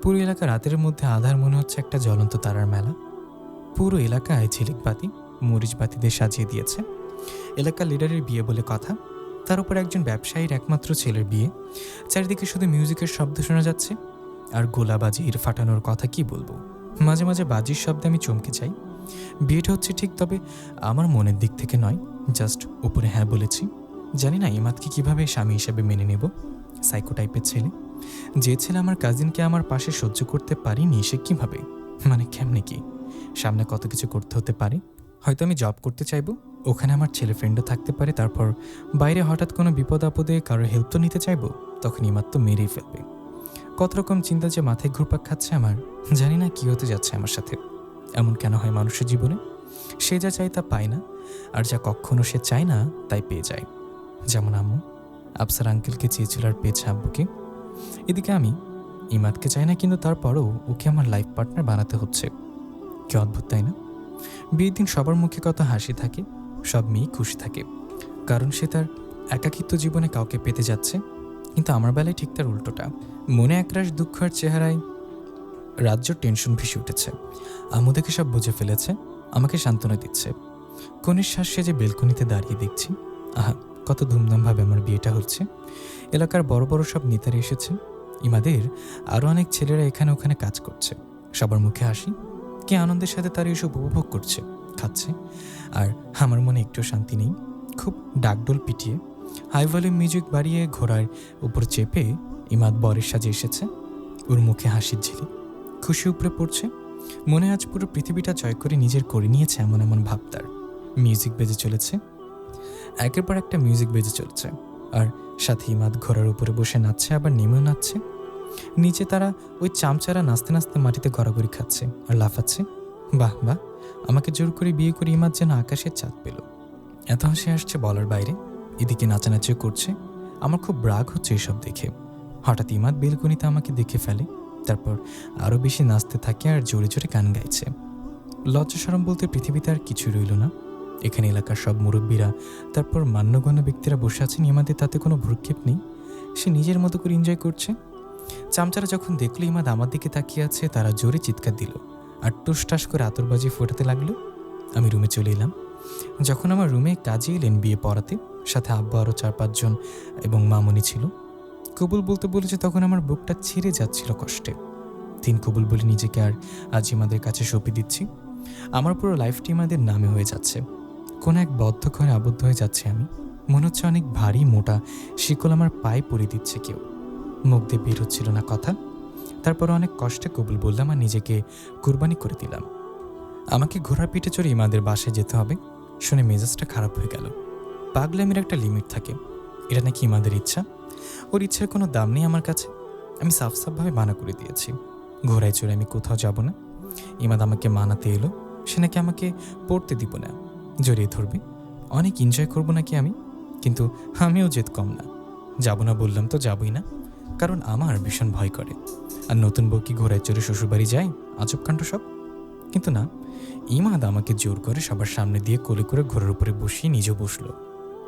পুরো এলাকা রাতের মধ্যে আধার মনে হচ্ছে একটা জ্বলন্ত তারার মেলা। পুরো এলাকায় ঝিলিক বাতি, মরিচ বাতিদের সাজিয়ে দিয়েছে। এলাকার লিডারের বিয়ে বলে কথা, তার উপর একজন ব্যবসায়ীর একমাত্র ছেলের বিয়ে। চারিদিকে শুধু মিউজিকের শব্দ শোনা যাচ্ছে, আর গোলাবাজির ফাটানোর কথা কি বলবো। মাঝে মাঝে বাজির শব্দে আমি চমকে যাই। বিয়েটা হচ্ছে ঠিক, তবে আমার মনের দিক থেকে নয়, জাস্ট উপরে হ্যাঁ বলেছি। জানি না ইমাদকে কিভাবে স্বামী হিসেবে মেনে নেব। সাইকো টাইপের ছেলে, যে ছেলে আমার কাজিনকে আমার পাশে সহ্য করতে পারিনি, সে কিভাবে, মানে কেমনে কি সামনে কত কিছু করতে হতে পারে। হয়তো আমি জব করতে চাইবো, ওখানে আমার ছেলে ফ্রেন্ডও থাকতে পারে, তারপর বাইরে হঠাৎ কোনো বিপদ আপদে কারোর হেল্প তো নিতে চাইবো, তখন ইমাদ তো মেরেই ফেলবে। কত রকম চিন্তা যে মাথায় ঘুরপাক খাচ্ছে আমার, জানি না কি হতে যাচ্ছে আমার সাথে। এমন কেন হয় মানুষের জীবনে, সে যা চায় তা পায় না, আর যা কখনো সে চায় না তাই পেয়ে যায়। যেমন আম্মু আফসার আঙ্কেলকে চেয়েছিল আর পেয়েছে আব্বুকে। এদিকে আমি ইমাদকে চাই না, কিন্তু তারপরও ওকে আমার লাইফ পার্টনার বানাতে হচ্ছে। কি অদ্ভুত তাই না। বিয়ের দিন সবার মুখে কত হাসি থাকে, সব মেয়ে খুশি থাকে, কারণ সে তার একাকিত্ব জীবনে কাউকে পেতে যাচ্ছে। কিন্তু আমার বেলায় ঠিক তার উল্টোটা। মনে একরাশ দুঃখ আর চেহারায় রাজ্য টেনশন ভেসে উঠেছে। আম্মু দেখে সব বুঝে ফেলেছে, আমাকে সান্ত্বনা দিচ্ছে। কনের শ্বাস সেজে বেলকনিতে দাঁড়িয়ে দেখছি, আহা কত ধুমধামভাবে আমার বিয়েটা হচ্ছে। এলাকার বড় বড় সব নেতারা এসেছে, ইমাদের আরও অনেক ছেলেরা এখানে ওখানে কাজ করছে। সবার মুখে হাসি, কি আনন্দের সাথে তারা এসব উপভোগ করছে, খাচ্ছে। আর আমার মনে একটু শান্তি নেই। খুব ডাকডোল পিটিয়ে হাই ভলিউম মিউজিক বাড়িয়ে ঘোড়ার উপর চেপে ইমাদ বরের সাজে এসেছে। ওর মুখে হাসির ঝিলি, খুশি উপরে পড়ছে। মনে আজ পুরো পৃথিবীটা জয় করে নিজের করে নিয়েছে এমন এমন ভাবতার। মিউজিক বেজে চলেছে, একের পর একটা মিউজিক বেজে চলছে, আর সাথে ইমাদ ঘোড়ার উপরে বসে নাচছে, আবার নেমেও নাচছে। নিচে তারা ওই চামচারা নাচতে নাচতে মাটিতে গড়াগড়ি খাচ্ছে আর লাফাচ্ছে। বাহ বাহ, আমাকে জোর করে বিয়ে করে ইমাদ যেন আকাশের চাঁদ পেল। এত হাসি আসছে বলার বাইরে, এদিকে নাচানাচিও করছে। আমার খুব রাগ হচ্ছে এসব দেখে। হঠাৎ ইমাদ বেলকনিতে আমাকে দেখে ফেলে, তারপর আরও বেশি নাচতে থাকে আর জোরে জোরে গান গাইছে। লজ্জা শরম বলতে পৃথিবীতে আর কিছু রইল না। এখানে এলাকার সব মুরব্বীরা, তারপর মান্যগণ্য ব্যক্তিরা বসে আছেন, ইমাদের তাতে কোনো ভ্রুক্ষেপ নেই। সে নিজের মতো করে এনজয় করছে। চামচারা যখন দেখলো ইমাদ আমার দিকে তাকিয়ে আছে, তারা জোরে চিৎকার দিল আর টুসটাস করে আতরবাজি ফোটাতে লাগলো। আমি রুমে চলে এলাম। যখন আমার রুমে কাজে এলেন বিয়ে পড়াতে, সাথে আব্বু আরও 4-5 জন এবং মামনি ছিল। কবুল বলতে বলেছে তখন আমার বুকটা ছিঁড়ে যাচ্ছিল কষ্টে। 3 কবুল বলে নিজেকে আর আজ ইমাদের কাছে সঁপে দিচ্ছি। আমার পুরো লাইফটি ইমাদের নামে হয়ে যাচ্ছে। কোনো এক বদ্ধ ঘরে আবদ্ধ হয়ে যাচ্ছে আমি। মনে হচ্ছে অনেক ভারী মোটা শিকল আমার পায়ে পরিয়ে দিচ্ছে কেউ। মুখ দিয়ে বের হচ্ছিল না কথা। তারপর অনেক কষ্টে কবুল বললাম আর নিজেকে কুরবানি করে দিলাম। আমাকে ঘোড়ার পিঠে চড়ে ইমাদের বাসায় যেতে হবে শুনে মেজাজটা খারাপ হয়ে গেল। পাগলামির একটা লিমিট থাকে, এটা নাকি ইমাদের ইচ্ছা। ওর ইচ্ছার কোনো দাম নেই আমার কাছে। আমি সাফ সাফভাবে মানা করে দিয়েছি, ঘোড়ায় চড়ে আমি কোথাও যাব না। ইমাদ আমাকে মানাতে এলো, সে নাকি আমাকে পড়তে দিব না, জড়িয়ে ধরবে, অনেক এনজয় করবো নাকি আমি। কিন্তু আমিও জেদ কম না, যাব না বললাম তো যাবই না, কারণ আমার ভীষণ ভয় করে। আর নতুন বউ কি ঘোড়ায় চড়ে শ্বশুরবাড়ি যায়, আজব কাণ্ড সব। কিন্তু না, ইমাদ আমাকে জোর করে সবার সামনে দিয়ে কোলে করে ঘোড়ার উপরে বসিয়ে নিজেও বসলো,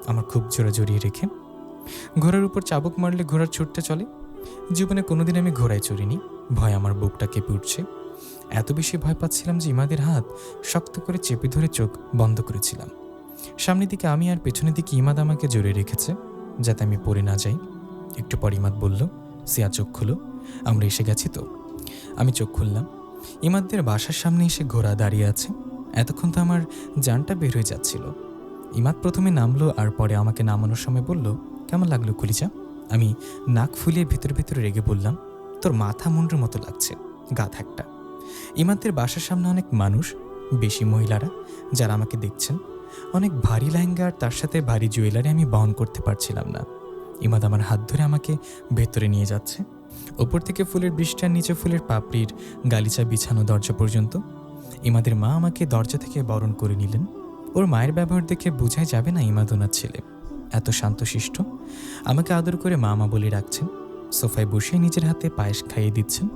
আমার খুব জোরে জড়িয়ে রেখে। ঘোড়ার উপর চাবুক মারলে ঘোড়ার ছুটতে চলে। জীবনে কোনোদিন আমি ঘোড়ায় চড়িনি, ভয় আমার বুকটা কেঁপে উঠছে। এত বেশি ভয় পাচ্ছিলাম যে ইমাদের হাত শক্ত করে চেপে ধরে চোখ বন্ধ করেছিলাম। সামনের দিকে আমি আর পেছনের দিকে ইমাদ আমাকে জড়িয়ে রেখেছে যাতে আমি পড়ে না যাই। একটু পর ইমাদ বলল, সিয়া চোখ খুলো, আমরা এসে গেছি তো। আমি চোখ খুললাম। ইমাদদের বাসার সামনে এসে ঘোড়া দাঁড়িয়ে আছে। এতক্ষণ তো আমার জানটা বের হয়ে যাচ্ছিল। ইমাদ প্রথমে নামলো আর পরে আমাকে নামানোর সময় বলল, কেমন লাগলো কলিজা? আমি নাক ফুলিয়ে ভেতরে ভেতরে রেগে বললাম, তোর মাথা মুন্ডের মতো লাগছে, গাধা একটা। ইমাদদের বাসার সামনে অনেক মানুষ, বেশি মহিলারা, যারা আমাকে দেখছেন। অনেক ভারী লেহেঙ্গা আর তার সাথে ভারী জুয়েলারি আমি বহন করতে পারছিলাম না। ইমাদ আমার হাত ধরে আমাকে ভেতরে নিয়ে যাচ্ছে। ওপর থেকে ফুলের বৃষ্টি আর নিচে ফুলের পাপড়ির গালিচা বিছানো দরজা পর্যন্ত। ইমাদের মা আমাকে দরজা থেকে বরণ করে নিলেন। ওর মায়ের ব্যবহার দেখে বোঝাই যাবে না ইমাদ ওনার ছেলে। এত শান্তশিষ্ট, আমাকে আদর করে মামা বলে রাখছেন। সোফায় বসে নিজের হাতে পায়েস খাইয়ে দিচ্ছেন।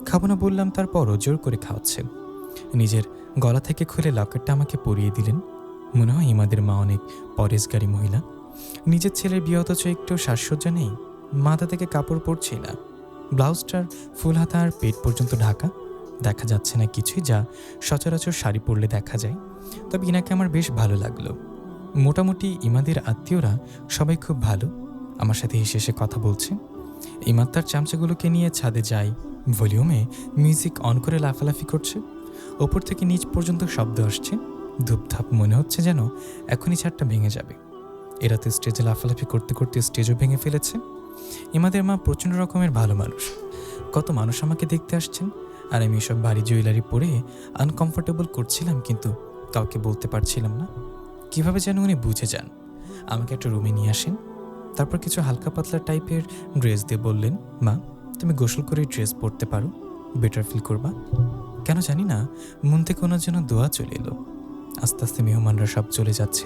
খাবো না বললাম, তারপরও জোর করে খাওয়াচ্ছেন। নিজের গলা থেকে খুলে লকেটটা আমাকে পরিয়ে দিলেন। মনে হয় ইমাদের মা অনেক পরেশগারী মহিলা। নিজের ছেলের বিয়ে অথচ একটু সাজসজ্জা নেই, মাথা থেকে কাপড় পরছেই না। ব্লাউজটার ফুল হাতা আর পেট পর্যন্ত ঢাকা, দেখা যাচ্ছে না কিছুই যা সচরাচর শাড়ি পরলে দেখা যায়। তবে ইনাকে আমার বেশ ভালো লাগলো। মোটামুটি ইমাদের আত্মীয়রা সবাই খুব ভালো, আমার সাথে হেসে হেসে কথা বলছে। ইমাদ তার চামচাগুলোকে নিয়ে ছাদে যায়, ভলিউমে মিউজিক অন করে লাফালাফি করছে। ওপর থেকে নিচ পর্যন্ত শব্দ আসছে, ধূপধাপ, মনে হচ্ছে যেন এখনই ছাদটা ভেঙে যাবে। এরা তো স্টেজে লাফালাফি করতে করতে স্টেজও ভেঙে ফেলেছে। ইমাদের মা প্রচণ্ড রকমের ভালো মানুষ। কত মানুষ আমাকে দেখতে আসছেন, আর আমি এসব ভারী জুয়েলারি পরে আনকমফোর্টেবল করছিলাম, কিন্তু কাউকে বলতে পারছিলাম না। কিভাবে যেন উনি বুঝে যান। আমাকে একটা রুমে নিয়ে আসেন, তারপর কিছু হালকা পাতলা টাইপের ড্রেস দিয়ে বললেন, মা তুমি গোসল করে ড্রেস পরতে পারো, বেটার ফিল করবা। কেন জানি না মন থেকে ওনার জন্য দোয়া চলে এলো। আস্তে আস্তে মেহমানরা সব চলে যাচ্ছে,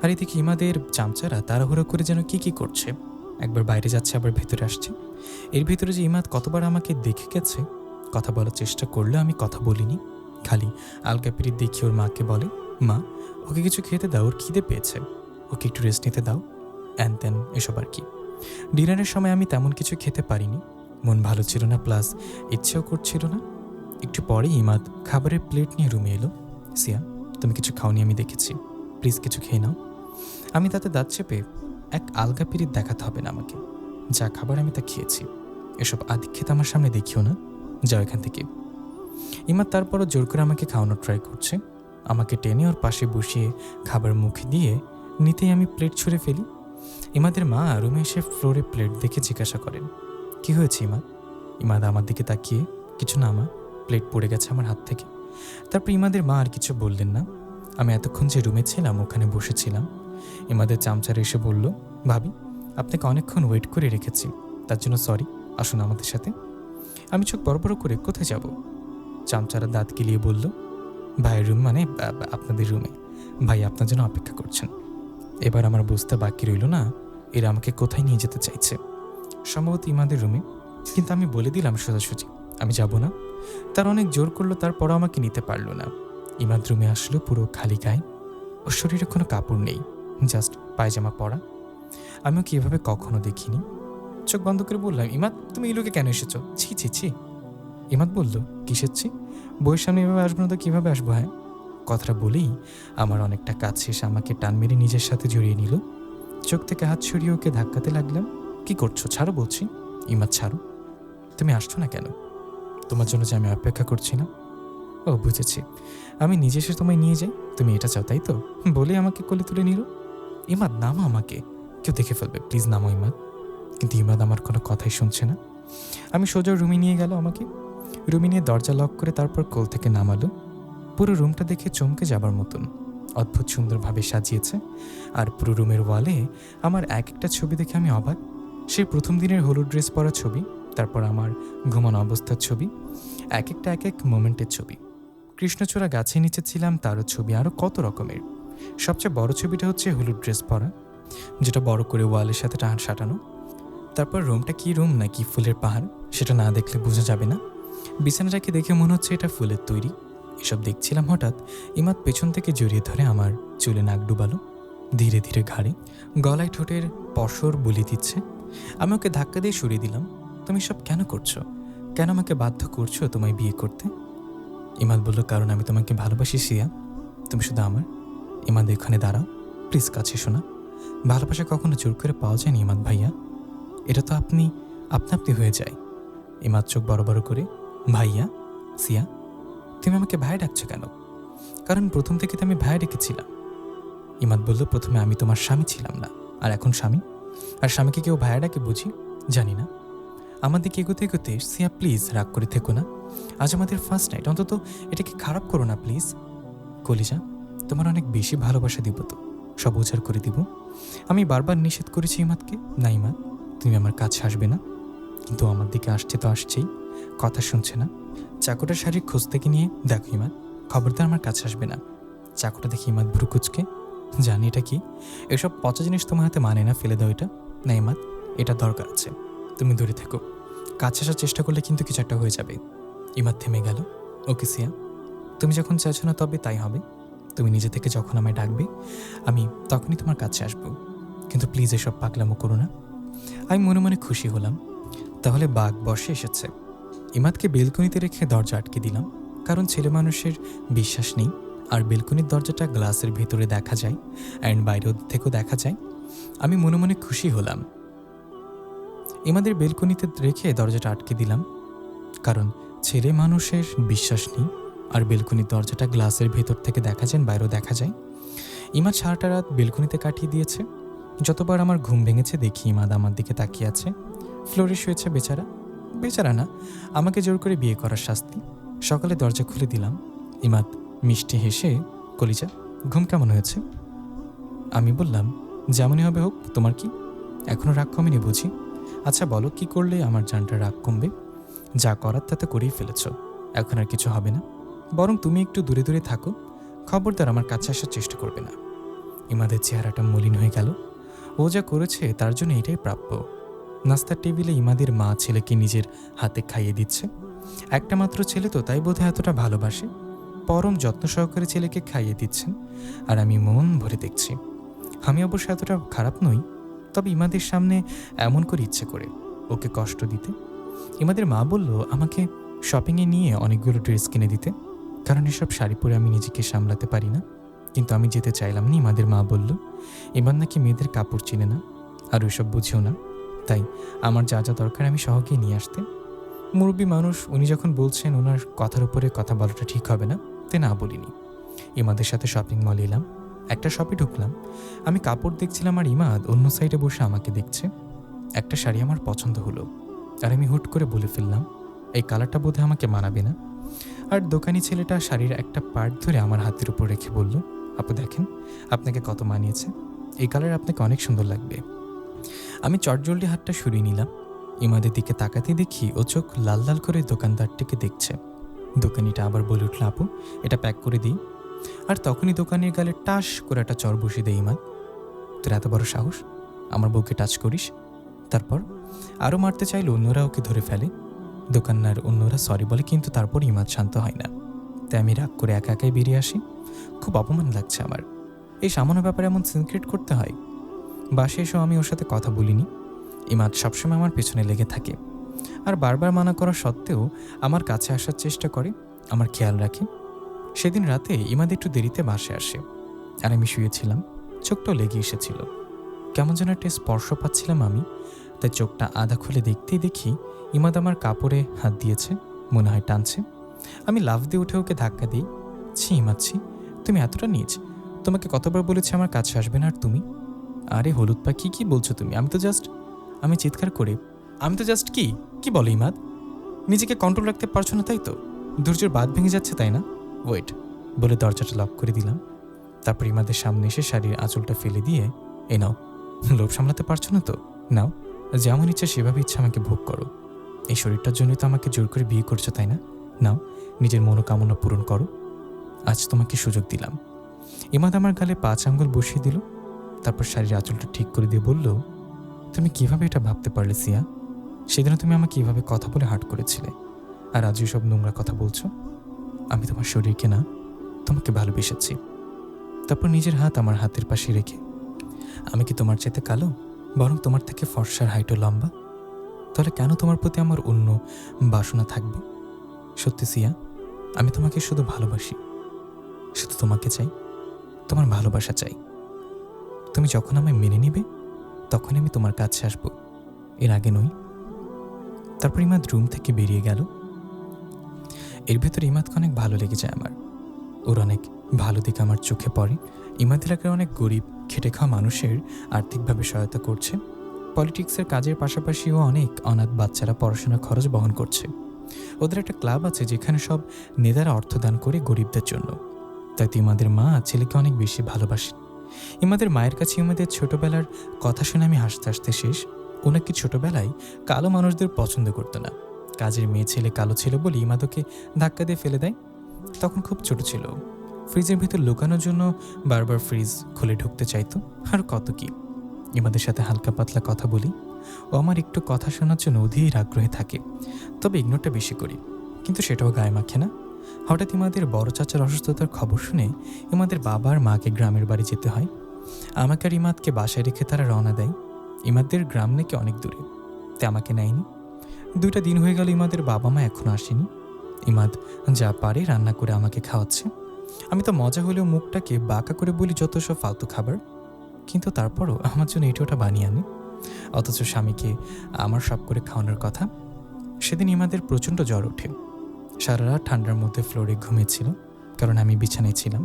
আর এদিকে ইমাদের চামচারা তাড়াহুড়ো করে যেন কি করছে। একবার বাইরে যাচ্ছে, আবার ভেতরে আসছে। এর ভিতরে যে ইমাদ কতবার আমাকে দেখে গেছে, কথা বলার চেষ্টা করলে আমি কথা বলিনি। খালি আলগা পিরিত দেখি ওর মাকে বলে, মা ওকে কিছু খেতে দাও, ওর খিদে পেয়েছে, ওকে একটু রেস্ট নিতে দাও, অ্যান ত্যান এসব আর কি। ডিনারের সময় আমি তেমন কিছু খেতে পারিনি, মন ভালো ছিল না, প্লাস ইচ্ছেও করছিল না। একটু পরে ইমাদ খাবারের প্লেট নিয়ে রুমে এলো। সিয়া তুমি কিছু খাওনি আমি দেখেছি, প্লিজ কিছু খেয়ে নাও। আমি তাতে দাঁত চেপে, এক আলগা পিরিত দেখাতে হবে না আমাকে, যা খাবার আমি তা খেয়েছি, এসব আদিক্ষেত আমার সামনে দেখিও না, যাও এখান থেকে। ইমাদ তারপরও জোর করে আমাকে খাওয়ানোর ট্রাই করছে। আমাকে টেনে ওর পাশে বসিয়ে খাবার মুখে দিয়ে নিতেই আমি প্লেট ছুঁড়ে ফেলি। ইমাদের মা রুমে এসে ফ্লোরে প্লেট দেখে জিজ্ঞাসা করেন, কি হয়েছে ইমাদ? ইমাদ আমার দিকে তাকিয়ে, কিছু না মা, প্লেট পড়ে গেছে আমার হাত থেকে। তারপর ইমাদের মা আর কিছু বললেন না। আমি এতক্ষণ যে রুমে ছিলাম ওখানে বসেছিলাম। ইমাদের চামচারা এসে বলল, ভাবি আপনাকে অনেকক্ষণ ওয়েট করে রেখেছি, তার জন্য সরি, আসুন আমাদের সাথে। আমি চোখ বড় বড় করে, কোথায় যাব? চামচারা দাঁত গিলিয়ে বলল, ভাইয়ের রুম, মানে আপনাদের রুমে, ভাই আপনার জন্য অপেক্ষা করছেন। এবার আমার বুঝতে বাকি রইল না এরা আমাকে কোথায় নিয়ে যেতে চাইছে। সম্ভবত ইমাদের রুমে, কিন্তু আমি বলে দিলাম সোজাসুজি আমি যাব না। তার অনেক জোর করলো, তারপরও আমাকে নিতে পারলো না। ইমাদ রুমে আসলো পুরো খালি গায়ে, ওর শরীরে কোনো কাপড় নেই, জাস্ট পায়জামা পরা। আমিও কি এভাবে কখনো দেখিনি। চোখ বন্ধ করে বললাম, ইমাদ তুমি এই লোকে কেন এসেছো? ছি ছি ছি। ইমাদ বলল, কিসের ছি? বইয়ের সামনে এভাবে আসবো না তো কীভাবে আসবো? হ্যাঁ। কথাটা বলেই আমার অনেকটা কাছে এসে আমাকে টান মেরে নিজের সাথে জড়িয়ে নিল। চোখ থেকে হাত সরিয়ে ওকে ধাক্কাতে লাগলাম। কি করছো? ছাড়ো বলছি। ইমাদ ছাড়ো। তুমি আসছো না কেন? তোমার জন্য যে আমি অপেক্ষা করছি না। ও বুঝেছি, আমি নিজে এসে তোমায় নিয়ে যাই, তুমি এটা চাও তাই তো? বলে আমাকে কোলে তুলে নিল। ইমাদ নামো, আমাকে কেউ দেখে ফেলবে, প্লিজ নামো ইমাদ। কিন্তু ইমাদ আমার কোনো কথাই শুনছে না। আমি সোজা রুমে নিয়ে গেল আমাকে। রুমে নিয়ে দরজা লক করে তারপর কোল থেকে নামালো। পুরো রুমটা দেখে চমকে যাবার মতন, অদ্ভুত সুন্দরভাবে সাজিয়েছে। আর পুরো রুমের ওয়ালে আমার এক একটা ছবি দেখে আমি অবাক। সেই প্রথম দিনের হলুদ ড্রেস পরা ছবি, তারপর আমার ঘুমানো অবস্থার ছবি, এক একটা এক এক মোমেন্টের ছবি। কৃষ্ণচূড়া গাছের নিচে ছিলাম তারও ছবি, আরও কত রকমের। সবচেয়ে বড় ছবিটা হচ্ছে হলুদ ড্রেস পরা, যেটা বড় করে ওয়ালের সাথে টান সাটানো। তারপর রুমটা কি রুম নাকি ফুলের পাহাড় সেটা না দেখলে বোঝা যাবে না। বিছানাটাকে দেখে মনে হচ্ছে এটা ফুলের তৈরি। এসব দেখছিলাম, হঠাৎ ইমাদ পেছন থেকে জড়িয়ে ধরে আমার চুলে নাক ডুবালো, ধীরে ধীরে ঘাড়ে, গলায় ঠোঁটের পশর বুলি দিচ্ছে। আমি ওকে ধাক্কা দিয়ে সরিয়ে দিলাম। তুমি সব কেন করছো? কেন আমাকে বাধ্য করছো তোমায় বিয়ে করতে? ইমাদ বলল, কারণ আমি তোমাকে ভালোবাসি সিয়া, তুমি শুধু আমার। ইমাদ এখানে দাঁড়াও, প্লিজ কাছে এসো না। ভালোবাসা কখনো জোর করে পাওয়া যায়নি ইমাদ ভাইয়া, এটা তো আপনি আপনি হয়ে যায়। ইমাদ চোখ বড় বড় করে, ভাইয়া? সিয়া তুমি আমাকে ভাই ডাকছো কেন? কারণ প্রথম থেকে তো আমি ভাই ডেকেছিলাম। ইমাদ বলল, প্রথমে আমি তোমার স্বামী ছিলাম না, আর এখন স্বামী। আর স্বামীকে কেউ ভাইয়া ডাকে বুঝি? জানি না। আমার দিকে এগোতে এগোতে, সিয়া প্লিজ রাগ করে থেকো না, আজ আমাদের ফার্স্ট নাইট, অন্তত এটাকে খারাপ করো না প্লিজ। কলিজা তোমার অনেক বেশি ভালোবাসা দিব তো, সব উজাড় করে দিব। আমি বারবার নিষেধ করেছি ইমাদকে, না ইমাদ তুমি আমার কাছে আসবে না। কিন্তু আমার দিকে আসছে তো আসছেই, কথা শুনছে না। চাকুটা শাড়ির খোঁজ থেকে নিয়ে, দেখো ইমাদ, খবরদার আমার কাছে আসবে না। চাকুটা দেখি ইমাদ ভ্রু কুচকে, জানি এটা কি, এসব পচা জিনিস তোমার হাতে মানে না, ফেলে দাও এটা। না ইমাদ, এটা দরকার আছে, তুমি দূরে থেকো, কাছে আসার চেষ্টা করলে কিন্তু কিছু একটা হয়ে যাবে। ইমাদ থেমে গেল। ওকে সিয়া, তুমি যখন চাইছো না তবে তাই হবে। তুমি নিজে থেকে যখন আমায় ডাকবে আমি তখনই তোমার কাছে আসবো, কিন্তু প্লিজ এসব পাগলামো করো না। আমি মনে মনে খুশি হলাম, তাহলে বাঘ বসে এসেছে। ইমাদকে বেলকনিতে রেখে দরজা আটকে দিলাম, কারণ ছেলে মানুষের বিশ্বাস নেই, আর বেলকনির দরজাটা গ্লাসের ভেতরে দেখা যায় অ্যান্ড বাইরেও থেকেও দেখা যায়। আমি মনে মনে খুশি হলাম। ইমাদের বেলকনিতে রেখে দরজাটা আটকে দিলাম, কারণ ছেলে মানুষের বিশ্বাস নেই, আর বেলকনির দরজাটা গ্লাসের ভেতর থেকে দেখা যায়, বাইরেও দেখা যায়। ইমাদ সারাটা রাত বেলকনিতে কাটিয়ে দিয়েছে। যতবার আমার ঘুম ভেঙেছে দেখি ইমাদ আমার দিকে তাকিয়ে আছে, ফ্লোরে শুয়েছে। বেচারা, বেচারা না, আমাকে জোর করে বিয়ে করার শাস্তি। সকালে দরজা খুলে দিলাম। ইমাদ মিষ্টি হেসে, কলিজা, ঘুম কেমন হয়েছে? আমি বললাম, যেমনই হবে হোক, তোমার কি? এখনও রাগ কমেনি বুঝি? আচ্ছা বলো, কি করলে আমার জানটা রাগ কমবে? যা করার তাতে করেই ফেলেছ, এখন আর কিছু হবে না। বরং তুমি একটু দূরে দূরে থাকো, খবরদার আমার কাছে আসার চেষ্টা করবে না। ইমাদের চেহারাটা মলিন হয়ে গেল। ও যা করেছে তার জন্য এটাই প্রাপ্য। নাস্তার টেবিলে ইমাদের মা ছেলেকে নিজের হাতে খাইয়ে দিচ্ছে। একটা মাত্র ছেলে তো, তাই বোধহয় এতটা ভালোবাসে। পরম যত্ন সহকারে ছেলেকে খাইয়ে দিচ্ছেন, আর আমি মন ভরে দেখছি। আমি অবশ্য এতটা খারাপ নই, তবে ইমাদের সামনে এমন করে ইচ্ছে করে ওকে কষ্ট দিতে। ইমাদের মা বলল আমাকে শপিংয়ে নিয়ে অনেকগুলো ড্রেস কিনে দিতে, কারণ এসব শাড়ি পরে আমি নিজেকে সামলাতে পারি না। কিন্তু আমি যেতে চাইলাম না। ইমাদের মা বলল ইমান নাকি মেয়েদের কাপড় চিনে না, আর ওইসব বুঝেও না, তাই আমার যা যা দরকার আমি সহজেই নিয়ে আসতে। মুরব্বী মানুষ, উনি যখন বলছেন ওনার কথার উপরে কথা বলাটা ঠিক হবে না, তে না বলিনি। ইমাদের সাথে শপিং মলে এলাম, একটা শপে ঢুকলাম। আমি কাপড় দেখছিলাম আর ইমাদ অন্য সাইডে বসে আমাকে দেখছে। একটা শাড়ি আমার পছন্দ হলো, আর আমি হুট করে বলে ফেললাম এই কালারটা বোধহয় আমাকে মানাবে না। আর দোকানি ছেলেটা শাড়ির একটা পার্ট ধরে আমার হাতের উপর রেখে বলল, আপু দেখেন আপনাকে কত মানিয়েছে, এই কালার আপনাকে অনেক সুন্দর লাগবে। আমি চটজলদি হাতটা সরিয়ে নিলাম। ইমাদের দিকে তাকাতে দেখি ও চোখ লাল লাল করে দোকানদারটিকে দেখছে। দোকানিটা আবার বলে উঠল, আপু এটা প্যাক করে দিই। আর তখনই দোকানের গালে টাস করে একটা চর বসিয়ে দেয় ইমাদ। তোর এত বড় সাহস, আমার বউকে টাচ করিস? তারপর আরও মারতে চাইলে অন্যরা ওকে ধরে ফেলে। দোকানদার অন্যরা সরি বলে, কিন্তু তারপর ইমাদ শান্ত হয় না। তাই আমি রাগ করে একা একাই বেরিয়ে আসি। খুব অপমান লাগছে আমার, এই সামান্য ব্যাপারে এমন সিনক্রেট করতে হয়। বাসে এসেও আমি ওর সাথে কথা বলিনি। ইমাদ সবসময় আমার পেছনে লেগে থাকে, আর বারবার মানা করা সত্ত্বেও আমার কাছে আসার চেষ্টা করে, আমার খেয়াল রাখে। সেদিন রাতে ইমাদ একটু দেরিতে বাসে আসে, আর আমি শুয়েছিলাম। চোখটাও লেগে এসেছিল, কেমন যেন একটা স্পর্শ পাচ্ছিলাম আমি। তাই চোখটা আধা খুলে দেখতেই দেখি ইমাদ আমার কাপড়ে হাত দিয়েছে, মনে হয় টানছে। আমি লাফ দিয়ে উঠে ওকে ধাক্কা দিই। ছি ইমাদ, ছি, তুমি এতটা নিচ, তোমাকে কতবার বলেছি আমার কাছে আসবে না, আর তুমি? আরে হলুদ পাখি, কি বলছো তুমি? আমি চিৎকার করে, আমি তো জাস্ট কি কি বলো ইমাদ? নিজেকে কন্ট্রোল রাখতে পারছো না তাই তো? ধৈর্যের বাঁধ ভেঙে যাচ্ছে তাই না? ওয়েট, বলে দরজাটা লক করে দিলাম। তারপর ইমাদের সামনে এসে শাড়ির আঁচলটা ফেলে দিয়ে, এ নাও, লোভ সামলাতে পারছো না তো নাও, যেমন ইচ্ছা সেভাবে ইচ্ছা আমাকে ভোগ করো। এই শরীরটার জন্যই তো আমাকে জোর করে বিয়ে করছো তাই না? নাও, নিজের মনোকামনা পূরণ করো, আজ তোমাকে সুযোগ দিলাম। ইমাদ আমার গালে 5 আঙ্গুল বসিয়ে দিল, তারপর শাড়ির আঁচলটা ঠিক করে দিয়ে বলল, তুমি কিভাবে এটা ভাবতে পারলে সিয়া? সেদিন তুমি আমাকে কিভাবে কথা বলে হার্ট করেছিলে, আর আজ সব নোংরা কথা বলছো? আমি তোমার শরীরকে না, তোমাকে ভালোবেসেছি। তারপর নিজের হাত আমার হাতের পাশে রেখে, আমি কি তোমার চাইতে কালো? বরং তোমার থেকে ফর্সার হাইটও লম্বা। তাহলে কেন তোমার প্রতি আমার অন্য বাসনা থাকবে? সত্যি সিয়া, আমি তোমাকে শুধু ভালোবাসি, শুধু তোমাকে চাই, তোমার ভালোবাসা চাই। তুমি যখন আমায় মেনে নিবে তখনই আমি তোমার কাছে আসবো, এর আগে নই। তারপর ইমাদ রুম থেকে বেরিয়ে গেল। এর ভেতরে ইমাদকে অনেক ভালো লেগে যায় আমার, ওর অনেক ভালো দিক আমার চোখে পড়ে। ইমাদ এলাকার অনেক গরিব খেটে খাওয়া মানুষের আর্থিকভাবে সহায়তা করছে। পলিটিক্সের কাজের পাশাপাশিও অনেক অনাথ বাচ্চারা পড়াশোনার খরচ বহন করছে। ওদের একটা ক্লাব আছে যেখানে সব নেতারা অর্থদান করে গরিবদের জন্য। তাই তো ইমাদের মা ছেলেকে অনেক বেশি ভালোবাসে। ইমাদের মায়ের কাছে ইমাদের ছোটবেলার কথা শুনে আমি হাসতে হাসতে শেষ। ও ওনাকে ছোটবেলায় কালো মানুষদের পছন্দ করতো না। কাজের মেয়ে ছেলে কালো ছিল বলে ইমাদ ওকে ধাক্কা দিয়ে ফেলে দেয়। তখন খুব ছোট ছিল, ফ্রিজের ভিতর লুকানোর জন্য বারবার ফ্রিজ খুলে ঢুকতে চাইতো। আর কত কি। ইমাদের সাথে হালকা পাতলা কথা বলি, ও আমার একটু কথা শোনার জন্য অধীর আগ্রহে থাকে, তবে ইগনোরটা বেশি করি, কিন্তু সেটাও গায়ে মাখে না। হঠাৎ ইমাদের বড় চাচার অসুস্থতার খবর শুনে ইমাদের বাবা আর মাকে গ্রামের বাড়ি যেতে হয়। আমাকে আর ইমাদকে বাসায় রেখে তারা রওনা দেয়। ইমাদের গ্রাম নাকি অনেক দূরে, তাই আমাকে নেয়নি। 2টা দিন হয়ে গেল, ইমাদের বাবা মা এখনো আসেনি। ইমাদ যা পারে রান্না করে আমাকে খাওয়াচ্ছে। আমি তো মজা হলেও মুখটাকে বাঁকা করে বলি যত সব ফালতু খাবার, কিন্তু তারপরও আমার জন্য এটা ওটা বানিয়ে আনে। অথচ স্বামীকে আমার সব করে খাওয়ানোর কথা। সেদিন ইমাদের প্রচণ্ড জ্বর ওঠে। সারা রাত ঠান্ডার মধ্যে ফ্লোরে ঘুমিয়েছিল, কারণ আমি বিছানায় ছিলাম।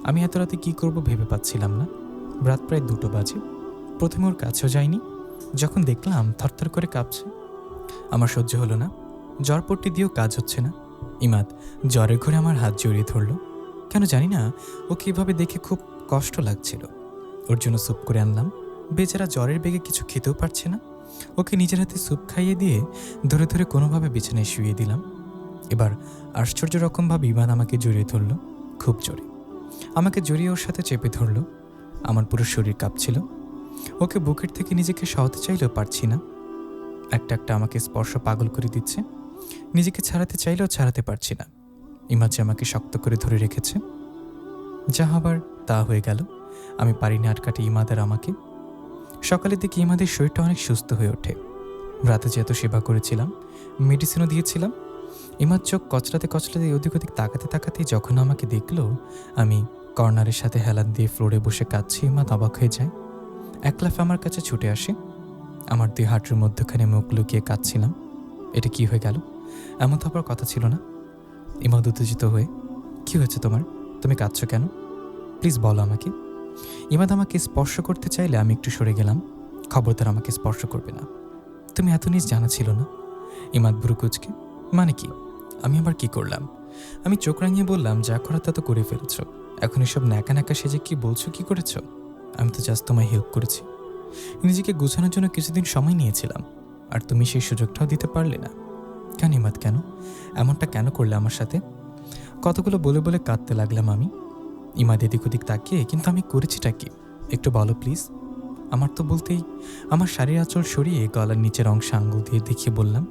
আমি এত রাতে কী করব ভেবে পাচ্ছিলাম না। রাত প্রায় 2টো বাজে। প্রথমে ওর কাছেও যাইনি। যখন দেখলাম থরথর করে কাঁপছে, আমার সহ্য হলো না। জ্বরপট্টি দিয়েও কাজ হচ্ছে না। ইমাদ জ্বরের ঘরে আমার হাত জড়িয়ে ধরল। কেন জানি না, ওকে এভাবে দেখে খুব কষ্ট লাগছিল। ওর জন্য স্যুপ করে আনলাম। বেচারা জ্বরের বেগে কিছু খেতেও পারছে না। ওকে নিজের হাতে স্যুপ খাইয়ে দিয়ে ধরে ধরে কোনোভাবে বিছানায় শুইয়ে দিলাম। এবার আশ্চর্য রকমভাবে ইমাদ আমাকে জড়িয়ে ধরল, খুব জোরে। আমাকে জড়িয়ে ওর সাথে চেপে ধরল। আমার পুরো শরীর কাঁপছিল। ওকে বুকের থেকে নিজেকে সরাতে চাইলেও পারছি না। একটা একটা আমাকে স্পর্শ পাগল করে দিচ্ছে। নিজেকে ছাড়াতে চাইলেও ছাড়াতে পারছি না। ইমাদ যে আমাকে শক্ত করে ধরে রেখেছে। যা হবার তা হয়ে গেল। আমি পারিনি আটকাতে ইমাদ আর আমাকে। সকালের দিকে ইমাদের শরীরটা অনেক সুস্থ হয়ে ওঠে। রাতে যে এত সেবা করেছিলাম, মেডিসিনও দিয়েছিলাম। ইমাদ চোখ কচলাতে কচলাতে ওদিক ওদিক তাকাতে তাকাতে যখন আমাকে দেখলো আমি কর্নারের সাথে হেলান দিয়ে ফ্লোরে বসে কাঁদছি, ইমাদ অবাক হয়ে যায়। এক লাফে আমার কাছে ছুটে আসে। আমার 2 হাঁটুর মধ্যখানে মুখ লুকিয়ে কাঁদছিলাম। এটা কি হয়ে গেল? এমন তো আবার কথা ছিল না। ইমাদ উত্তেজিত হয়ে, কি হয়েছে তোমার? তুমি কাঁদছো কেন? প্লিজ বলো আমাকে। ইমাদ আমাকে স্পর্শ করতে চাইলে আমি একটু সরে গেলাম। খবরদার আমাকে স্পর্শ করবে না। তুমি এত নিজ জানা ছিল না? ইমাদ ভুরু কুঁচকে, মানে কি? আমি আবার কি করলাম? আমি চোখ রাঙিয়ে বললাম, যা করার তা তো করে ফেলেছ। এখন এসব ন্যাকা ন্যাকা সেজে কি বলছো কি করেছ? আমি তো জাস্ট তোমায় হেল্প করেছি। নিজেকে গুছানোর জন্য কিছুদিন সময় নিয়েছিলাম, আর তুমি সেই সুযোগটাও দিতে পারলে না। কেন ইমাদ, কেন এমনটা কেন করলে আমার সাথে? কতগুলো বলে বলে কাঁদতে লাগলাম আমি। ইমাদ এদিক ওদিক তাকিয়ে, কিন্তু আমি করেছিটা কি? একটু বলো প্লিজ। আমার তো বলতেই আমার শাড়ির আঁচল সরিয়ে গলার নিচের অংশে আঙ্গুল দিয়ে দেখিয়ে বললাম,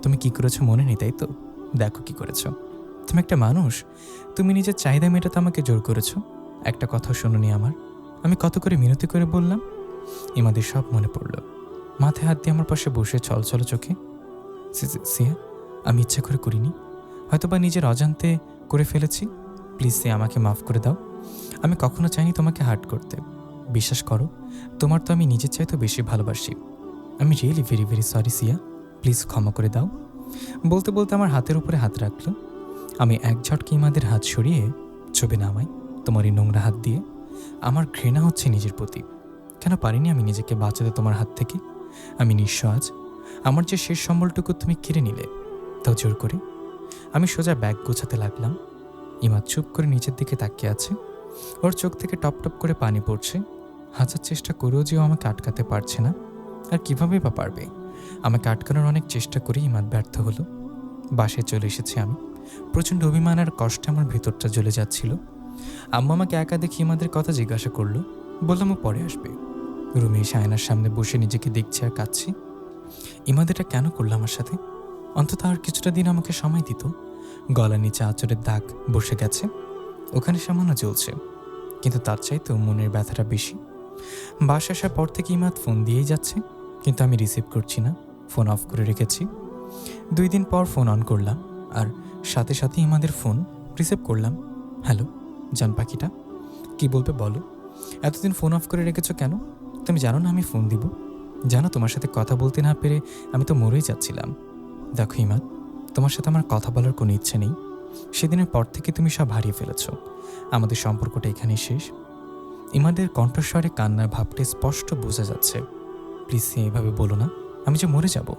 তুমি কি করেছো মনে নেই তাই তো? দেখো কি করেছো। তুমি একটা মানুষ, তুমি নিজের চাহিদা মেটাতে আমাকে জোর করেছো। একটা কথা শোনোনি আমার। আমি কত করে মিনতি করে বললাম। ইমাদের সব মনে পড়ল। মাথায় হাত দিয়ে আমার পাশে বসে ছলছল চোখে, সিয়া, আমি ইচ্ছা করে করিনি, হয়তোবা নিজের অজান্তে করে ফেলেছি। প্লিজ সিয়া, আমাকে মাফ করে দাও। আমি কখনো চাইনি তোমাকে হার্ট করতে। বিশ্বাস করো, তোমার তো আমি নিজের চাইতেও বেশি ভালোবাসি। আমি really very very sorry Siya, please ক্ষমা করে দাও। বলতে বলতে আমার হাতের উপরে হাত রাখলো। আমি এক ঝটকে ইমাদের হাত সরিয়ে, ছবি নামাই তোমার এই নোংরা হাত দিয়ে। আমার ঘৃণা হচ্ছে নিজের প্রতি। কেন পারিনি আমি নিজেকে বাঁচাতে তোমার হাত থেকে? আমি নিঃস্ব আজ। আমার যে শেষ সম্বলটুকু তুমি কেড়ে নিলে, তাও জোর করে। আমি সোজা ব্যাগ গোছাতে লাগলাম। ইমাদ চুপ করে নিচের দিকে তাকিয়ে আছে। ওর চোখ থেকে টপ টপ করে পানি পড়ছে। হাজার চেষ্টা করেও যে ও আমাকে আটকাতে পারছে না। আর কীভাবেই বা পারবে? আমাকে আটকানোর অনেক চেষ্টা করে ইমাদ ব্যর্থ হলো। বাসায় চলে এসেছি আমি। প্রচণ্ড অভিমান আর কষ্টে আমার ভেতরটা জ্বলে যাচ্ছিল। আম্মা আমাকে একা দেখে ইমাদের কথা জিজ্ঞাসা করলো। বললাম ও পরে আসবে। রুমে এসে আয়নার সামনে বসে নিজেকে দেখছি আর কাঁদছি। ইমাদ এটা কেন করলো আমার সাথে? অন্তত আর কিছুটা দিন আমাকে সময় দিত। গলার নিচে আঁচড়ের দাগ বসে গেছে, ওখানে সামান্য জ্বলছে, কিন্তু তার চাইতেও মনের ব্যথাটা বেশি। বাসা আসার পর থেকে ইমাদ ফোন দিয়েই যাচ্ছে, কিন্তু আমি রিসিভ করছি না। ফোন অফ করে রেখেছি। 2 দিন পর ফোন অন করলাম, আর সাথে সাথে ইমাদের ফোন রিসিভ করলাম। হ্যালো জান পাখিটা, কি বলবে বলো? এতদিন ফোন অফ করে রেখেছো কেন? তুমি জানো না আমি ফোন দিব? জানো তোমার সাথে কথা বলতে না পেরে আমি তো মরেই যাচ্ছিলাম। দেখো ইমাদ, তোমার সাথে আমার কথা বলার কোনো ইচ্ছে নেই। সেদিনের পর থেকে তুমি সব হারিয়ে ফেলেছ। আমাদের সম্পর্কটা এখানেই শেষ। ইমাদের কণ্ঠস্বরে কান্নার ভাবটা স্পষ্ট বোঝা যাচ্ছে। প্লিজ সিয়া, এভাবে বলো না। আমি যে মরে যাব,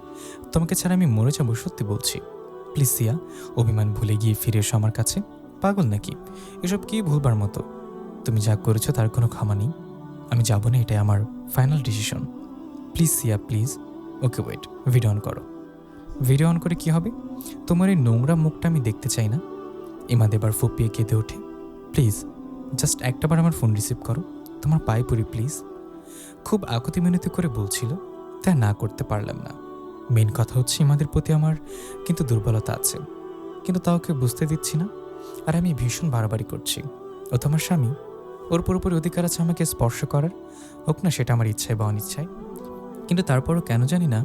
তোমাকে ছাড়া আমি মরে যাব, সত্যি বলছি। প্লিজ সিয়া, অভিমান ভুলে গিয়ে ফিরে এসো আমার কাছে। পাগল নাকি? এসব কি ভুলবার মতো? তুমি যা করেছো তার কোনো ক্ষমা নেই। আমি যাব না, এটাই আমার final decision. Please Siya please. Okay wait, video on করো। ভিডিও অন করে কি হবে? তোমার এই নোংরা মুখটা আমি দেখতে চাই না। ইমাদ এবার ফুপিয়ে কেঁদে ওঠে। প্লিজ জাস্ট একটাবার আমার ফোন রিসিভ করো, তোমার পায়ে পড়ি প্লিজ। খুব আকুতি মিনতি করে বলছিল, তা না করতে পারলাম না। মেন কথা হচ্ছে ইমাদের প্রতি আমার কিন্তু দুর্বলতা আছে, কিন্তু তাও ওকে বুঝতে দিচ্ছি না। আর আমি ভীষণ বাড়াবাড়ি করছি। ও তো আমার স্বামী, ওর পুরোপুরি অধিকার আছে আমাকে স্পর্শ করার, হোক না সেটা আমার ইচ্ছায় বা অনিচ্ছায়। কিন্তু তারপরও কেন জানি না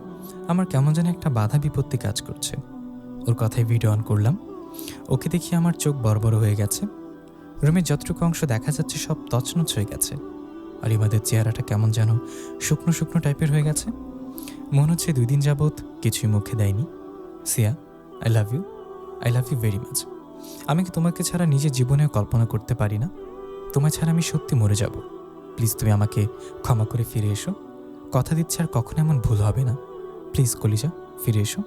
আমার কেমন যেন একটা বাধা বিপত্তি কাজ করছে। ওর কথায় ভিডিও অন করলাম। ওকে দেখি আমার চোখ বড় বড় হয়ে গেছে। রুমের যতটুকু অংশ দেখা যাচ্ছে সব তছনছ হয়ে গেছে। আর ইমাদের চেহারাটা কেমন যেন শুকনো শুকনো টাইপের হয়ে গেছে। মনে হচ্ছে 2 দিন যাবৎ কিছুই মুখে দেয়নি। Siya, I love you, I love you very much. আমি কি তোমাকে ছাড়া নিজের জীবনেও কল্পনা করতে পারি না। তোমার ছাড়া আমি সত্যি মরে যাব। প্লিজ তুমি আমাকে ক্ষমা করে ফিরে এসো। কথা দিচ্ছি আর কখনো এমন ভুল হবে না। প্লিজ কলিজা, ফিরে এসো।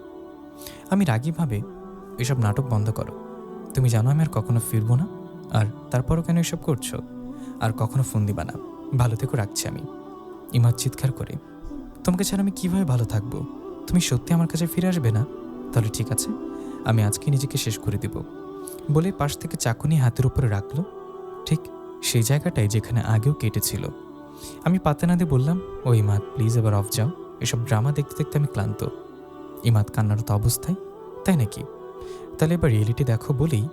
আমি রাগীভাবে, এসব নাটক বন্ধ করো। তুমি জানো আমি আর কখনো ফিরবো না। আর তারপরও কেন এসব করছো? আর কখনো ফোন দিবা না। ভালো থেকো, রাখছি আমি। ইমাদ চিৎকার করে, তোমাকে ছাড়া আমি কীভাবে ভালো থাকবো? তুমি সত্যি আমার কাছে ফিরে আসবে না? তাহলে ঠিক আছে, আমি আজকে নিজেকে শেষ করে দেব। বলে পাশ থেকে চাকু নিয়ে হাতের উপরে রাখলো, ঠিক সেই জায়গাটায় যেখানে আগেও কেটেছিল। আমি পাতে না দিয়ে বললাম, ও ইমাদ প্লিজ এবার অফ যাও, এসব ড্রামা দেখতে দেখতে আমি ক্লান্ত। ইমাদ কান্নারত অবস্থায়, তাই নাকি? তাহলে এবার রিয়েলিটি দেখো বলেই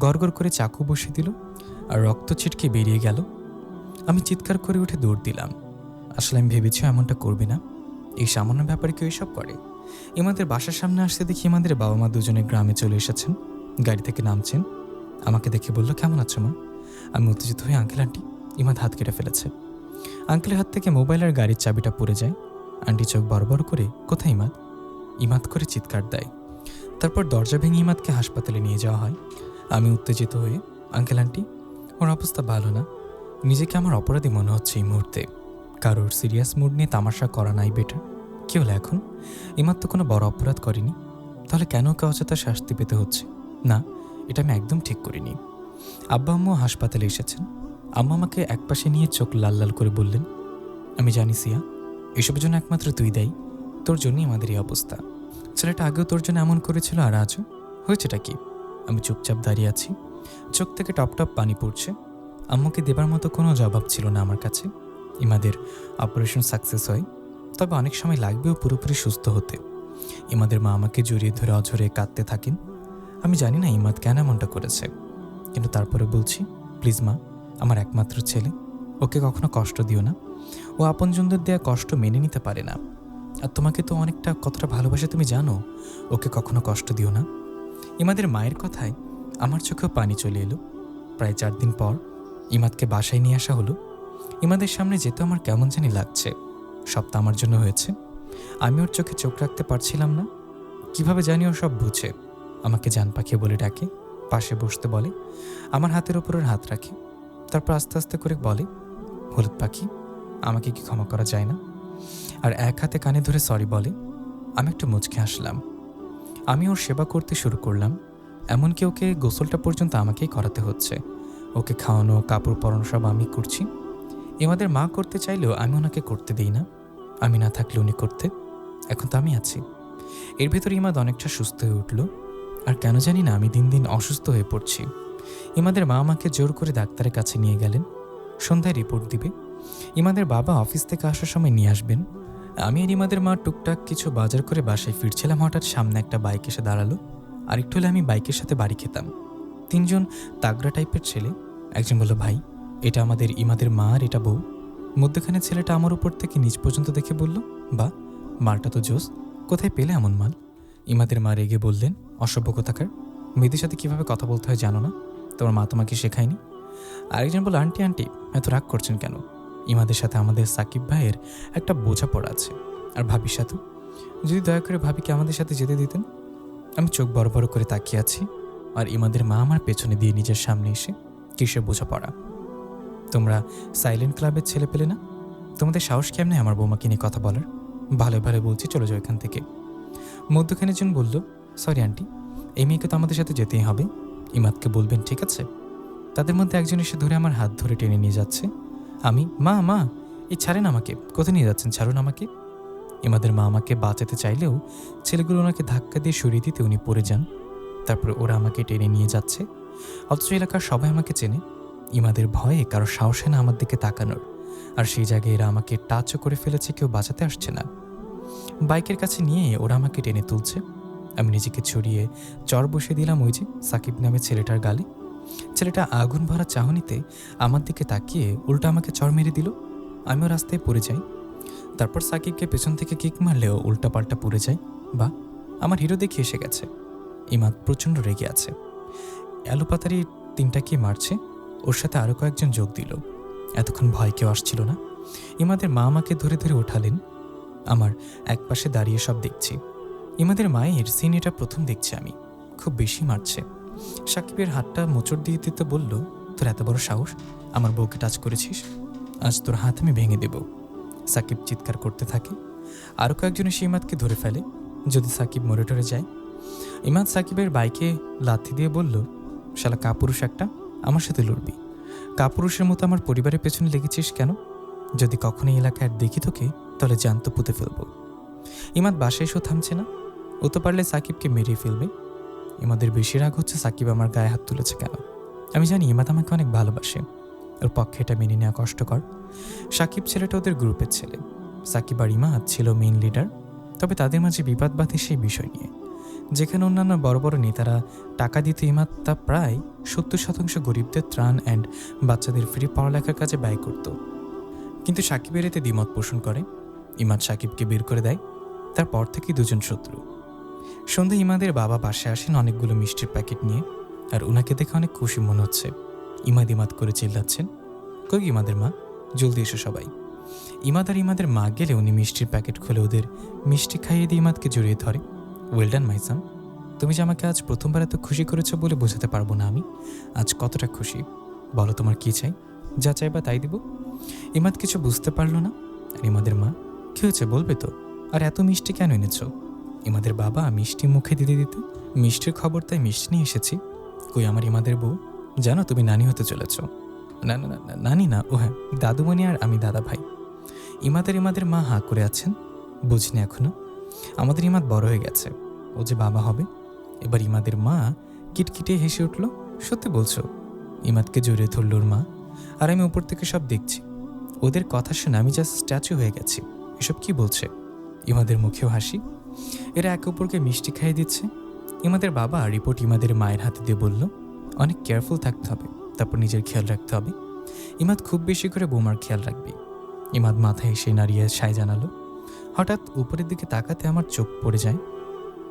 গড়গড় করে চাকু বসিয়ে দিল আর রক্ত ছিটকে বেরিয়ে গেল। আমি চিৎকার করে উঠে দৌড় দিলাম। আসলে আমি ভেবেছি এমনটা করবে না, এই সামান্য ব্যাপারে কেউ এসব করে। ইমাদের বাসার সামনে আসতে দেখি ইমাদের বাবা মা দুজনে গ্রামে চলে এসেছেন। গাড়ি থেকে নামছেন। আমাকে দেখে বলল, কেমন আছো মা? আমি উত্তেজিত হয়ে, আঙ্কেল আন্টি। ইমাদ হাত কেটে ফেলেছে। আঙ্কেলের হাত থেকে মোবাইল আর গাড়ির চাবিটা পড়ে যায়। আন্টি চোখ বড় বড় করে, কোথায় ইমাদ? ইমাদ করে চিৎকার দেয়। তারপর দরজা ভেঙে ইমাদকে হাসপাতালে নিয়ে যাওয়া হয়। আমি উত্তেজিত হয়ে, আঙ্কেল আন্টি ওর অবস্থা ভালো না। নিজেকে আমার অপরাধী মনে হচ্ছে এই মুহূর্তে। কারোর সিরিয়াস মুড নিয়ে তামাশা করা নাই বেটার। কি হলো এখন? ইমাদ তো কোনো বড় অপরাধ করেনি, তাহলে কেন ওকে অযথা শাস্তি পেতে হচ্ছে? না, এটা আমি একদম ঠিক করিনি। আব্বা আম্মু হাসপাতালে এসেছেন। আম্মা আমাকে একপাশে নিয়ে চোখ লাল লাল করে বললেন, আমি জানি সিয়া, এসবের জন্য একমাত্র তুই দেয়। তোর জন্যই আমাদের এই অবস্থা। ছেলেটা আগেও তোর জন্য এমন করেছিল, আর আজও হয়েছেটা কি? আমি চুপচাপ দাঁড়িয়ে আছি। চোখ থেকে টপ টপ পানি পড়ছে। আম্মুকে দেবার মতো কোনো জবাব ছিল না আমার কাছে। ইমাদের অপারেশন সাকসেস হয়, তবে অনেক সময় লাগবেও পুরোপুরি সুস্থ হতে। ইমাদের মা আমাকে জড়িয়ে ধরে অঝরে কাঁদতে থাকেন। আমি জানি না ইমাদ কেন এমনটা করেছে, কিন্তু তারপরে বলছি, প্লিজ মা, আমার একমাত্র ছেলে, ওকে কখনো কষ্ট দিও না। ও আপনজনদের দেয়া কষ্ট মেনে নিতে পারে না। আর তোমাকে তো অনেকটা কতটা ভালোবাসে তুমি জানো, ওকে কখনো কষ্ট দিও না। ইমাদের মায়ের কথায় আমার চোখেও পানি চলে এলো। প্রায় 4 দিন পর ইমাদকে বাসায় নিয়ে আসা হলো। ইমাদের সামনে যেতে আমার কেমন জানি লাগছে। সবটা আমার জন্য হয়েছে। আমি ওর চোখে চোখ রাখতে পারছিলাম না। কিভাবে জানি ও সব বুঝে। আমাকে জান পাখি বলে ডাকে, পাশে বসতে বলে, আমার হাতের ওপর ওর হাত রাখে। তারপর আস্তে আস্তে করে বলে, হলুদ পাখি, আমাকে কি ক্ষমা করা যায় না? আর এক হাতে কানে ধরে সরি বলে। আমি একটু মুচকে হাসলাম। আমি ওর সেবা করতে শুরু করলাম। এমনকি ওকে গোসলটা পর্যন্ত আমাকেই করাতে হচ্ছে। ওকে খাওয়ানো, কাপড় পরানো সব আমি করছি। ইমাদের মা করতে চাইলেও আমি ওনাকে করতে দিই না। আমি না থাকলে উনি করতে। এখন তো আমি আছি। এর ভেতর ইমাদ অনেকটা সুস্থ হয়ে উঠল। আর কেন জানি না আমি দিন দিন অসুস্থ হয়ে পড়ছি। ইমাদের মা আমাকে জোর করে ডাক্তারের কাছে নিয়ে গেলেন। সন্ধ্যায় রিপোর্ট দিবে। ইমাদের বাবা অফিস থেকে আসার সময় নিয়ে আসবেন। আমি আর ইমাদের মা টুকটাক কিছু বাজার করে বাসায় ফিরছিলাম। হঠাৎ সামনে একটা বাইক এসে দাঁড়ালো। আর একটু হলে আমি বাইকের সাথে বাড়ি খেতাম। 3 জন তাগড়া টাইপের ছেলে। একজন বলল, ভাই, এটা আমাদের ইমাদের মা আর এটা বউ। মধ্যখানে ছেলেটা আমার উপর থেকে নিচ পর্যন্ত দেখে বলল, বা, মালটা তো জোস, কোথায় পেলে এমন মাল? ইমাদের মা রেগে বললেন, অসভ্য কোথাকার, মেয়েদের সাথে কীভাবে কথা বলতে হয় জানো না? তোমার মা তোমাকে শেখায়নি? আরেকজন বলল, আন্টি আন্টি এত রাগ করছেন কেন? ইমাদের সাথে আমাদের সাকিব ভাইয়ের একটা বোঝাপড়া আছে, আর ভাবির সাথে। যদি দয়া করে ভাবিকে আমাদের সাথে যেতে দিতেন। আমি চোখ বড় বড় করে তাকিয়ে আছি, আর ইমাদের মা আমার পেছনে দিয়ে নিজের সামনে এসে, কিসের বোঝাপড়া? তোমরা সাইলেন্ট ক্লাবের ছেলে পেলে না? তোমাদের সাহস কেমনে আমার বৌমাকে নিয়ে কথা বলার? ভালো ভালো বলছি, চলে যাও এখান থেকে। মধ্যখানে জন বলল, সরি আন্টি, এই মেয়েকে তো আমাদের সাথে যেতেই হবে। ইমাদকে বলবেন, ঠিক আছে? তাদের মধ্যে একজন এসে ধরে আমার হাত ধরে টেনে নিয়ে যাচ্ছে। আমি, মা মা, এই ছাড়েন আমাকে, কোথায় নিয়ে যাচ্ছেন? ছাড়ুন আমাকে। ইমাদের মা আমাকে বাঁচাতে চাইলেও ছেলেগুলো ওনাকে ধাক্কা দিয়ে সরিয়ে দিতে উনি পড়ে যান। তারপরে ওরা আমাকে টেনে নিয়ে যাচ্ছে, অথচ এলাকার সবাই আমাকে চেনে। ইমাদের ভয়ে কারো সাহসে না আমার দিকে তাকানোর, আর সেই জায়গায় এরা আমাকে টাচও করে ফেলেছে, কেউ বাঁচাতে আসছে না। বাইকের কাছে নিয়ে ওরা আমাকে টেনে তুলছে। আমি নিজেকে ছড়িয়ে চর বসিয়ে দিলাম ওই যে সাকিব নামে ছেলেটার গালে। ছেলেটা আগুন ভরা চাহনিতে আমার দিকে তাকিয়ে উল্টা আমাকে চর মেরে দিল। আমিও রাস্তায় পড়ে যাই। তারপর সাকিবকে পেছন থেকে কিক মারলেও উল্টা পাল্টা পড়ে যায়। বা আমার হিরো দেখে এসে গেছে। ইমাদ প্রচণ্ড রেগে আছে। অ্যালোপাতারি তিনটাকে মারছে, ওর সাথে আরও কয়েকজন যোগ দিল। এতক্ষণ ভয় কেউ আসছিল না। ইমাদের মা আমাকে ধরে ধরে ওঠালেন। আমার এক পাশে দাঁড়িয়ে সব দেখছি। ইমাদের মায়ের সিন এটা প্রথম দেখছি আমি। খুব বেশি মারছে। সাকিবের হাতটা মোচড় দিয়ে দিতে বলল, তোর এত বড় সাহস, আমার বউকে টাচ করেছিস, আজ তোর হাত আমি ভেঙে দেব। সাকিব চিৎকার করতে থাকে। আরও কয়েকজন এসে ইমাদকে ধরে ফেলে, যদি সাকিব মরে টরে যায়। ইমাদ সাকিবের বাইকে লাথি দিয়ে বলল, শালা কাপুরুষ একটা, আমার সাথে লড়বি? কাপুরুষের মতো আমার পরিবারের পেছনে লেগেছিস কেন? যদি কখনো এই এলাকায় দেখি তোকে, তাহলে জ্যান্ত পুঁতে ফেলবো। ইমাদ বাসায় এসেও থামছে না। ও তো পারলে সাকিবকে মেরে ফেলবে। ইমাদের বেশি রাগ হচ্ছে সাকিব আমার গায়ে হাত তুলেছে কেন। আমি জানি ইমাদ আমাকে অনেক ভালোবাসে, ওর পক্ষে এটা মেনে নেওয়া কষ্টকর। সাকিব ছেলেটা ওদের গ্রুপের ছেলে। সাকিব আর ইমাদ ছিল মেইন লিডার। তবে তাদের মাঝে বিবাদ বাধে সেই বিষয় নিয়ে। যেখানে অন্যান্য বড় বড় নেতারা টাকা দিত, ইমাদ তা প্রায় 70% গরিবদের ত্রাণ অ্যান্ড বাচ্চাদের ফ্রি পড়ালেখার কাজে ব্যয় করত। কিন্তু সাকিবের এতে দ্বিমত পোষণ করে। ইমাদ সাকিবকে বের করে দেয়। তারপর থেকেই দুজন শত্রু। সন্ধ্যে ইমাদের বাবা বাসায় আসেন অনেকগুলো মিষ্টির প্যাকেট নিয়ে, আর ওনাকে দেখে অনেক খুশি মনে হচ্ছে। ইমাদ ইমাদ করে চিল্লাচ্ছেন, কই ইমাদের মা, জলদি এসো সবাই। ইমাদ আর ইমাদের মা গেলে উনি মিষ্টির প্যাকেট খুলে ওদের মিষ্টি খাইয়ে দিয়ে ইমাদকে জড়িয়ে ধরে। ওয়েল ডান মাই সান, তুমি যে আমাকে আজ প্রথমবার এত খুশি করেছো বলে বোঝাতে পারবো না আমি আজ কতটা খুশি। বলো তোমার কী চাই, যা চাইবা তাই দিব। ইমাদ কিছু বুঝতে পারলো না। আর ইমাদের মা, কী হয়েছে বলবে তো, আর এত মিষ্টি কেন এনেছো? ইমাদের বাবা মিষ্টি মুখে দিতে দিতে, মিষ্টির খবর তাই মিষ্টি নিয়ে এসেছি। কই আমার ইমাদের বউ, জানো তুমি নানি হতে চলেছ। না না না, নানি না, ও হ্যাঁ দাদুমণি, আর আমি দাদা ভাই। ইমাদের মা হাঁ করে আছেন, বুঝিনি এখনো। আমাদের ইমাদ বড় হয়ে গেছে, ও যে বাবা হবে। এবার ইমাদের মা কিটকিটে হেসে উঠল, সত্যি বলছো? ইমাদকে জড়িয়ে ধরল ওর মা। আর আমি উপর থেকে সব দেখছি। ওদের কথা শুনে আমি জাস্ট স্ট্যাচু হয়ে গেছি। এসব কি বলছে? ইমাদের মুখেও হাসি। এরা একে অপরকে মিষ্টি খাইয়ে দিচ্ছে। ইমাদের বাবা রিপোর্ট ইমাদের মায়ের হাতে দিয়ে বলল, অনেক কেয়ারফুল থাকতে হবে, তারপর নিজের খেয়াল রাখতে হবে। ইমাদ খুব বেশি করে বৌমার খেয়াল রাখবে। ইমাদ মাথায় এসে নাড়িয়ে সায় জানালো। হঠাৎ উপরের দিকে তাকাতে আমার চোখ পড়ে যায়।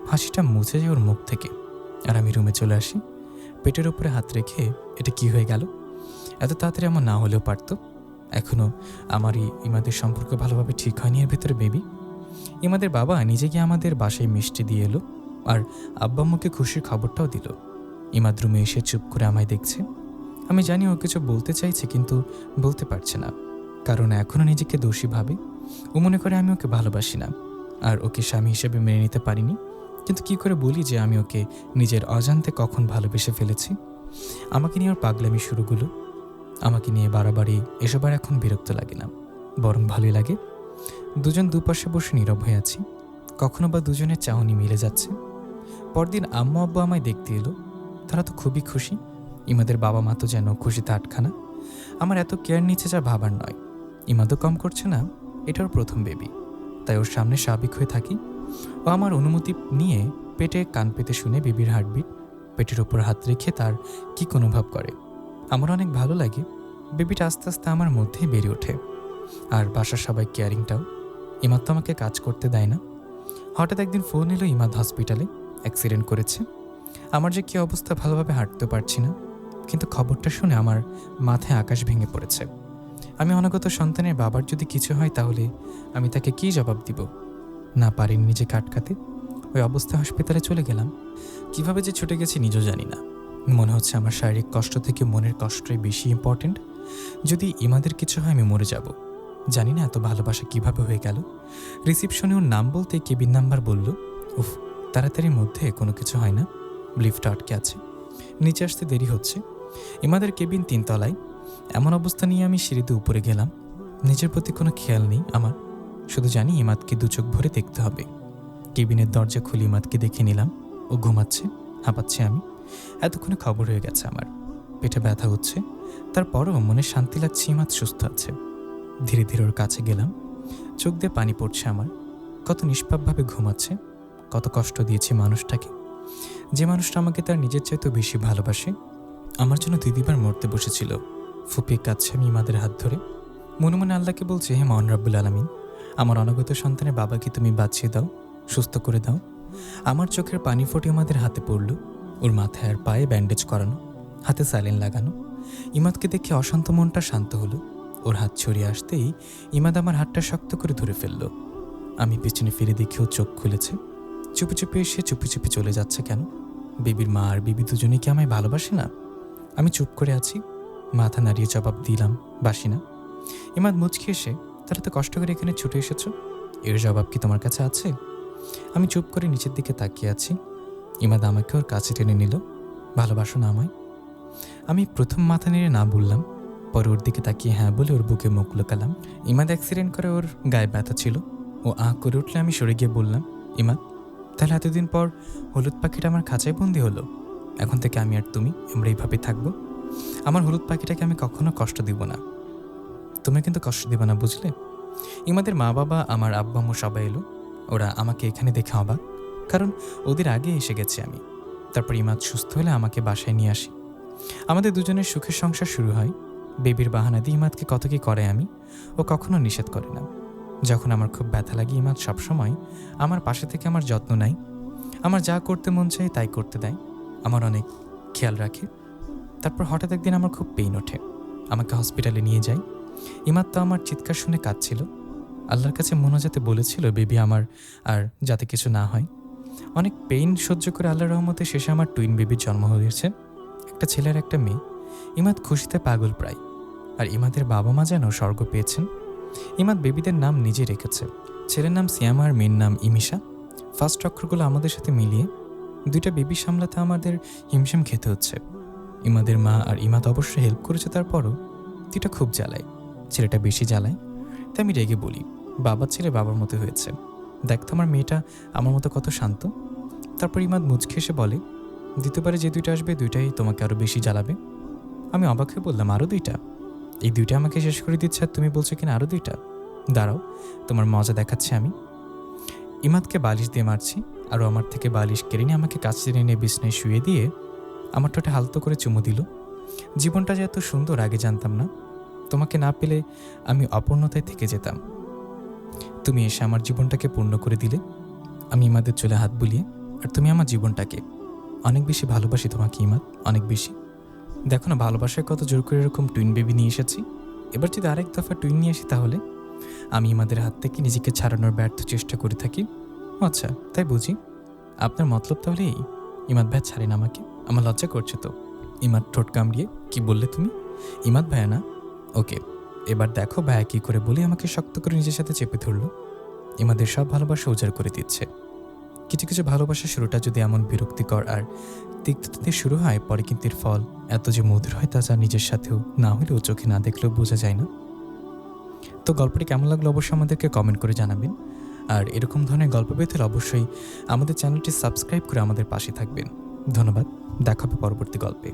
হাসিটা মুছে যায় ওর মুখ থেকে। আর আমি রুমে চলে আসি। পেটের ওপরে হাত রেখে, এটা কি হয়ে গেল? এত তাড়াতাড়ি আমার না হলেও পারত। এখনও আমারই ইমাদের সম্পর্ক ভালোভাবে ঠিক হয়নি এর ভেতরে বেবি। ইমাদের বাবা নিজে গিয়ে আমাদের বাসায় মিষ্টি দিয়ে এলো, আর আব্বা আম্মুকে খুশির খবরটাও দিল। ইমাদ রুমে এসে চুপ করে আমায় দেখছে। আমি জানি ও কিছু বলতে চাইছে, কিন্তু বলতে পারছে না, কারণ এখনও নিজেকে দোষী ভাবে। ও মনে করে আমি ওকে ভালোবাসি না, আর ওকে স্বামী হিসেবে মেনে নিতে পারিনি। কিন্তু কি করে বলি যে আমি ওকে নিজের অজান্তে কখন ভালোবেসে ফেলেছি? আমাকে নিয়ে ওর পাগলামি শুরুগুলো, আমাকে নিয়ে বাড়াবাড়ি, এসব আর এখন বিরক্ত লাগে না, বরং ভালোই লাগে। দুজন দুপাশে বসে নীরব হয়ে আছি। কখনো বা দুজনের চাহনি মিলে যাচ্ছে। পরদিন আম্মু আব্বু আমায় দেখতে এলো। তারা তো খুবই খুশি। ইমাদের বাবা মা তো যেন খুশিতে আটখানা। আমার এত কেয়ার নিচ্ছে যা ভাবার নয়। ইমাদও কম করছে না, এটা ওর প্রথম বেবি, তাই ওর সামনে স্বাভাবিক হয়ে থাকি। ও আমার অনুমতি নিয়ে পেটে কান পেতে শুনে বেবির হার্টবিট, পেটের ওপর হাত রেখে তার কি অনুভব করে। আমার অনেক ভালো লাগে। বেবিটা আস্তে আস্তে আমার মধ্যেই বেড়ে ওঠে, আর বাসার সবাই কেয়ারিংটাও। ইমাদ তো আমাকে কাজ করতে দেয় না। হঠাৎ একদিন ফোন এলো, ইমাদ হসপিটালে, অ্যাক্সিডেন্ট করেছে। আমার যে কী অবস্থা, ভালোভাবে হাঁটতে পারছি না। কিন্তু খবরটা শুনে আমার মাথায় আকাশ ভেঙে পড়েছে। আমি অনাগত সন্তানের বাবার যদি কিছু হয়, তাহলে আমি তাকে কী জবাব দিব? না পারিনি নিজেকে আটকাতে। ওই অবস্থায় হাসপাতালে চলে গেলাম। কিভাবে যে ছুটে গেছি নিজেও জানি না। মনে হচ্ছে আমার শারীরিক কষ্ট থেকে মনের কষ্টই বেশি ইম্পর্টেন্ট। যদি ইমাদের কিছু হয় আমি মরে যাব। জানি না এত ভালোবাসা কিভাবে হয়ে গেল। রিসিপশনে ওর নাম বলতে কেবিন নাম্বার বলল। উফ, তাড়াতাড়ির মধ্যে কোনো কিছু হয় না। লিফট আটকে আছে, নিচে আসতে দেরি হচ্ছে। ইমাদের কেবিন 3 তলায়। এমন অবস্থা নিয়ে আমি সিঁড়িতে উপরে গেলাম। নিজের প্রতি কোনো খেয়াল নেই আমার। শুধু জানি ইমাদকে দু চোখ ভরে দেখতে হবে। কেবিনের দরজা খুলে ইমাদকে দেখে নিলাম। ও ঘুমাচ্ছে, হাঁপাচ্ছে আমি। এতক্ষণে খবর হয়ে গেছে আমার। পেটে ব্যথা হচ্ছে, তারপরও মনে শান্তি লাগছে ইমাদ সুস্থ আছে। ধীরে ধীরে ওর কাছে গেলাম। চোখ দিয়ে পানি পড়ছে আমার। কত নিষ্পাপভাবে ঘুমাচ্ছে। কত কষ্ট দিয়েছি মানুষটাকে, যে মানুষটা আমাকে তার নিজের চাইতেও বেশি ভালোবাসে। আমার জন্য দিদিবার মরতে বসেছিল। ফুপিয়ে কাঁদছে আমি ইমাদের হাত ধরে। মনে মনে আল্লাহকে বলছে, হে মহান রব্বুল আলামিন, আমার অনাগত সন্তানের বাবাকে তুমি বাঁচিয়ে দাও, সুস্থ করে দাও। আমার চোখের পানি ফোটে আমাদের হাতে পড়ল। ওর মাথায় আর পায়ে ব্যান্ডেজ করানো, হাতে স্যালিন লাগানো। ইমাদকে দেখে অশান্ত মনটা শান্ত হলো। ওর হাত ছড়িয়ে আসতেই ইমাদ আমার হাতটা শক্ত করে ধরে ফেলল। আমি পেছনে ফিরে দেখেও চোখ খুলেছে। চুপি চুপি এসে চুপি চুপি চলে যাচ্ছে কেন? বেবির মা আর বিবি দুজনেই কি আমায় ভালোবাসে না? আমি চুপ করে আছি, মাথা নাড়িয়ে জবাব দিলাম, বাসি না। ইমাদ মুচকি এসে, তারা তো কষ্ট করে এখানে ছুটে এসেছ, এর জবাব কি তোমার কাছে আছে? আমি চুপ করে নিচের দিকে তাকিয়ে আছি। ইমাদ আমাকে ওর কাছে টেনে নিল। ভালোবাসো না আমায়? আমি প্রথম মাথা নেড়ে না বললাম, পরে ওর দিকে তাকিয়ে হ্যাঁ বলে ওর বুকে মুখ লুকালাম। ইমাদ অ্যাক্সিডেন্ট করে ওর গায়ে ব্যথা ছিল। ও আঁক করে উঠলে আমি সরে গিয়ে বললাম, ইমাদ, তাহলে এতদিন পর হলুদ পাখিটা আমার খাঁচায় বন্দি হলো। এখন থেকে আমি আর তুমি আমরা এইভাবে থাকবো। আমার হলুদ পাখিটাকে আমি কখনো কষ্ট দিব না। তুমি কিন্তু কষ্ট দিবা না, বুঝলে? ইমাদের মা বাবা, আমার আব্বা আম্মু সবাই এলো। ওরা আমাকে এখানে দেখে অবাক, কারণ ওদের আগে এসে গেছি আমি। তারপর ইমাদ সুস্থ হলে আমাকে বাসায় নিয়ে আসি। আমাদের দুজনের সুখের সংসার শুরু হয়। বেবির বাহানা দিয়ে ইমাদকে কত কি করে আমি, ও কখনো নিষেধ করে না। যখন আমার খুব ব্যথা লাগে ইমাদ সবসময় আমার পাশে থেকে আমার যত্ন নেয়। আমার যা করতে মন চায় তাই করতে দেয়, আমার অনেক খেয়াল রাখে। তারপর হঠাৎ একদিন আমার খুব পেইন ওঠে, আমাকে হসপিটালে নিয়ে যায়। ইমাদ তো আমার চিৎকার শুনে কাঁদছিল। আল্লাহর কাছে মোনাজাতে বলেছিল বেবি আমার আর যাতে কিছু না হয়। অনেক পেইন সহ্য করে আল্লাহর রহমতে শেষে আমার টুইন বেবির জন্ম হয়েছে, একটা ছেলে আর একটা মেয়ে। ইমাদ খুশিতে পাগল প্রায়। আর ইমাদের বাবা মা যেন স্বর্গ পেয়েছেন। ইমাদ বেবিদের নাম নিজে রেখেছে। ছেলের নাম সিয়ামা আর মেয়ের নাম ইমিশা। ফার্স্ট অক্ষরগুলো আমাদের সাথে মিলিয়ে দুইটা বেবি সামলাতে আমাদের হিমশিম খেতে হচ্ছে। ইমাদের মা আর ইমাদ অবশ্য হেল্প করেছে, তারপরও দুইটা খুব জ্বালায়। ছেলেটা বেশি জ্বালায়, তাই আমি রেগে বলি, বাবার ছেলে বাবার মতো হয়েছে, দেখতো আমার মেয়েটা আমার মতো কত শান্ত। তারপর ইমাদ মুচকে এসে বলে, দ্বিতীয়বারে যে দুইটা আসবে দুইটাই তোমাকে আরও বেশি জ্বালাবে। আমি অবাক হয়ে বললাম, আরও দুইটা? এই দুইটা আমাকে শেষ করে দিচ্ছে আর তুমি বলছো কিনা আরও দুইটা? দাঁড়াও, তোমার মজা দেখাচ্ছি আমি। ইমাদকে বালিশ দিয়ে মারছি, আরও আমার থেকে বালিশ কেড়ে নিয়ে আমাকে কাছে এনে বিছনায় শুয়ে দিয়ে আমার ঠোঁটে হালতো করে চুমু দিল। জীবনটা যে এত সুন্দর আগে জানতাম না। তোমাকে না পেলে আমি অপূর্ণতায় থেকে যেতাম। তুমি এসে আমার জীবনটাকে পূর্ণ করে দিলে। আমি ইমাদের চুলে হাত বুলিয়ে, আর তুমি আমার জীবনটাকে অনেক বেশি ভালোবাসি তোমাকে ইমাদ, অনেক বেশি। দেখো না ভালোবাসায় কত জোর করে এরকম টুইন বেবি নিয়ে এসেছি। এবার যদি আরেক দফা টুইন নিয়ে আসি তাহলে? আমি ইমাদের হাত থেকে নিজেকে ছাড়ানোর ব্যর্থ চেষ্টা করে থাকি। আচ্ছা, তাই বুঝি আপনার মতলব তাহলে এই? ইমাদ ভাই ছাড়েন আমাকে, আমার লজ্জা করছে তো। ইমাদ ঠোঁট কামড়িয়ে, কি বললে তুমি? ইমাদ ভাইয়া না? ওকে, এবার দেখো ভাইয়া কী করে বলে আমাকে শক্ত করে নিজের সাথে চেপে ধরল। ইমাদের সব ভালোবাসা উজাড় করে দিচ্ছে। কিছু কিছু ভালোবাসার শুরুটা যদি এমন বিরক্তিকর আর তিক্ততাতে শুরু হয়, পরে কিন্তু এর ফল এত যে মধুর হয় তা যা নিজের সাথেও না হলেও চোখে না দেখলেও বোঝা যায় না। তো গল্পটি কেমন লাগলো অবশ্যই আমাদেরকে কমেন্ট করে জানাবেন। আর এরকম ধরনের গল্প পেতে অবশ্যই আমাদের চ্যানেলটি সাবস্ক্রাইব করে আমাদের পাশে থাকবেন। ধন্যবাদ, দেখা হবে পরবর্তী গল্পে।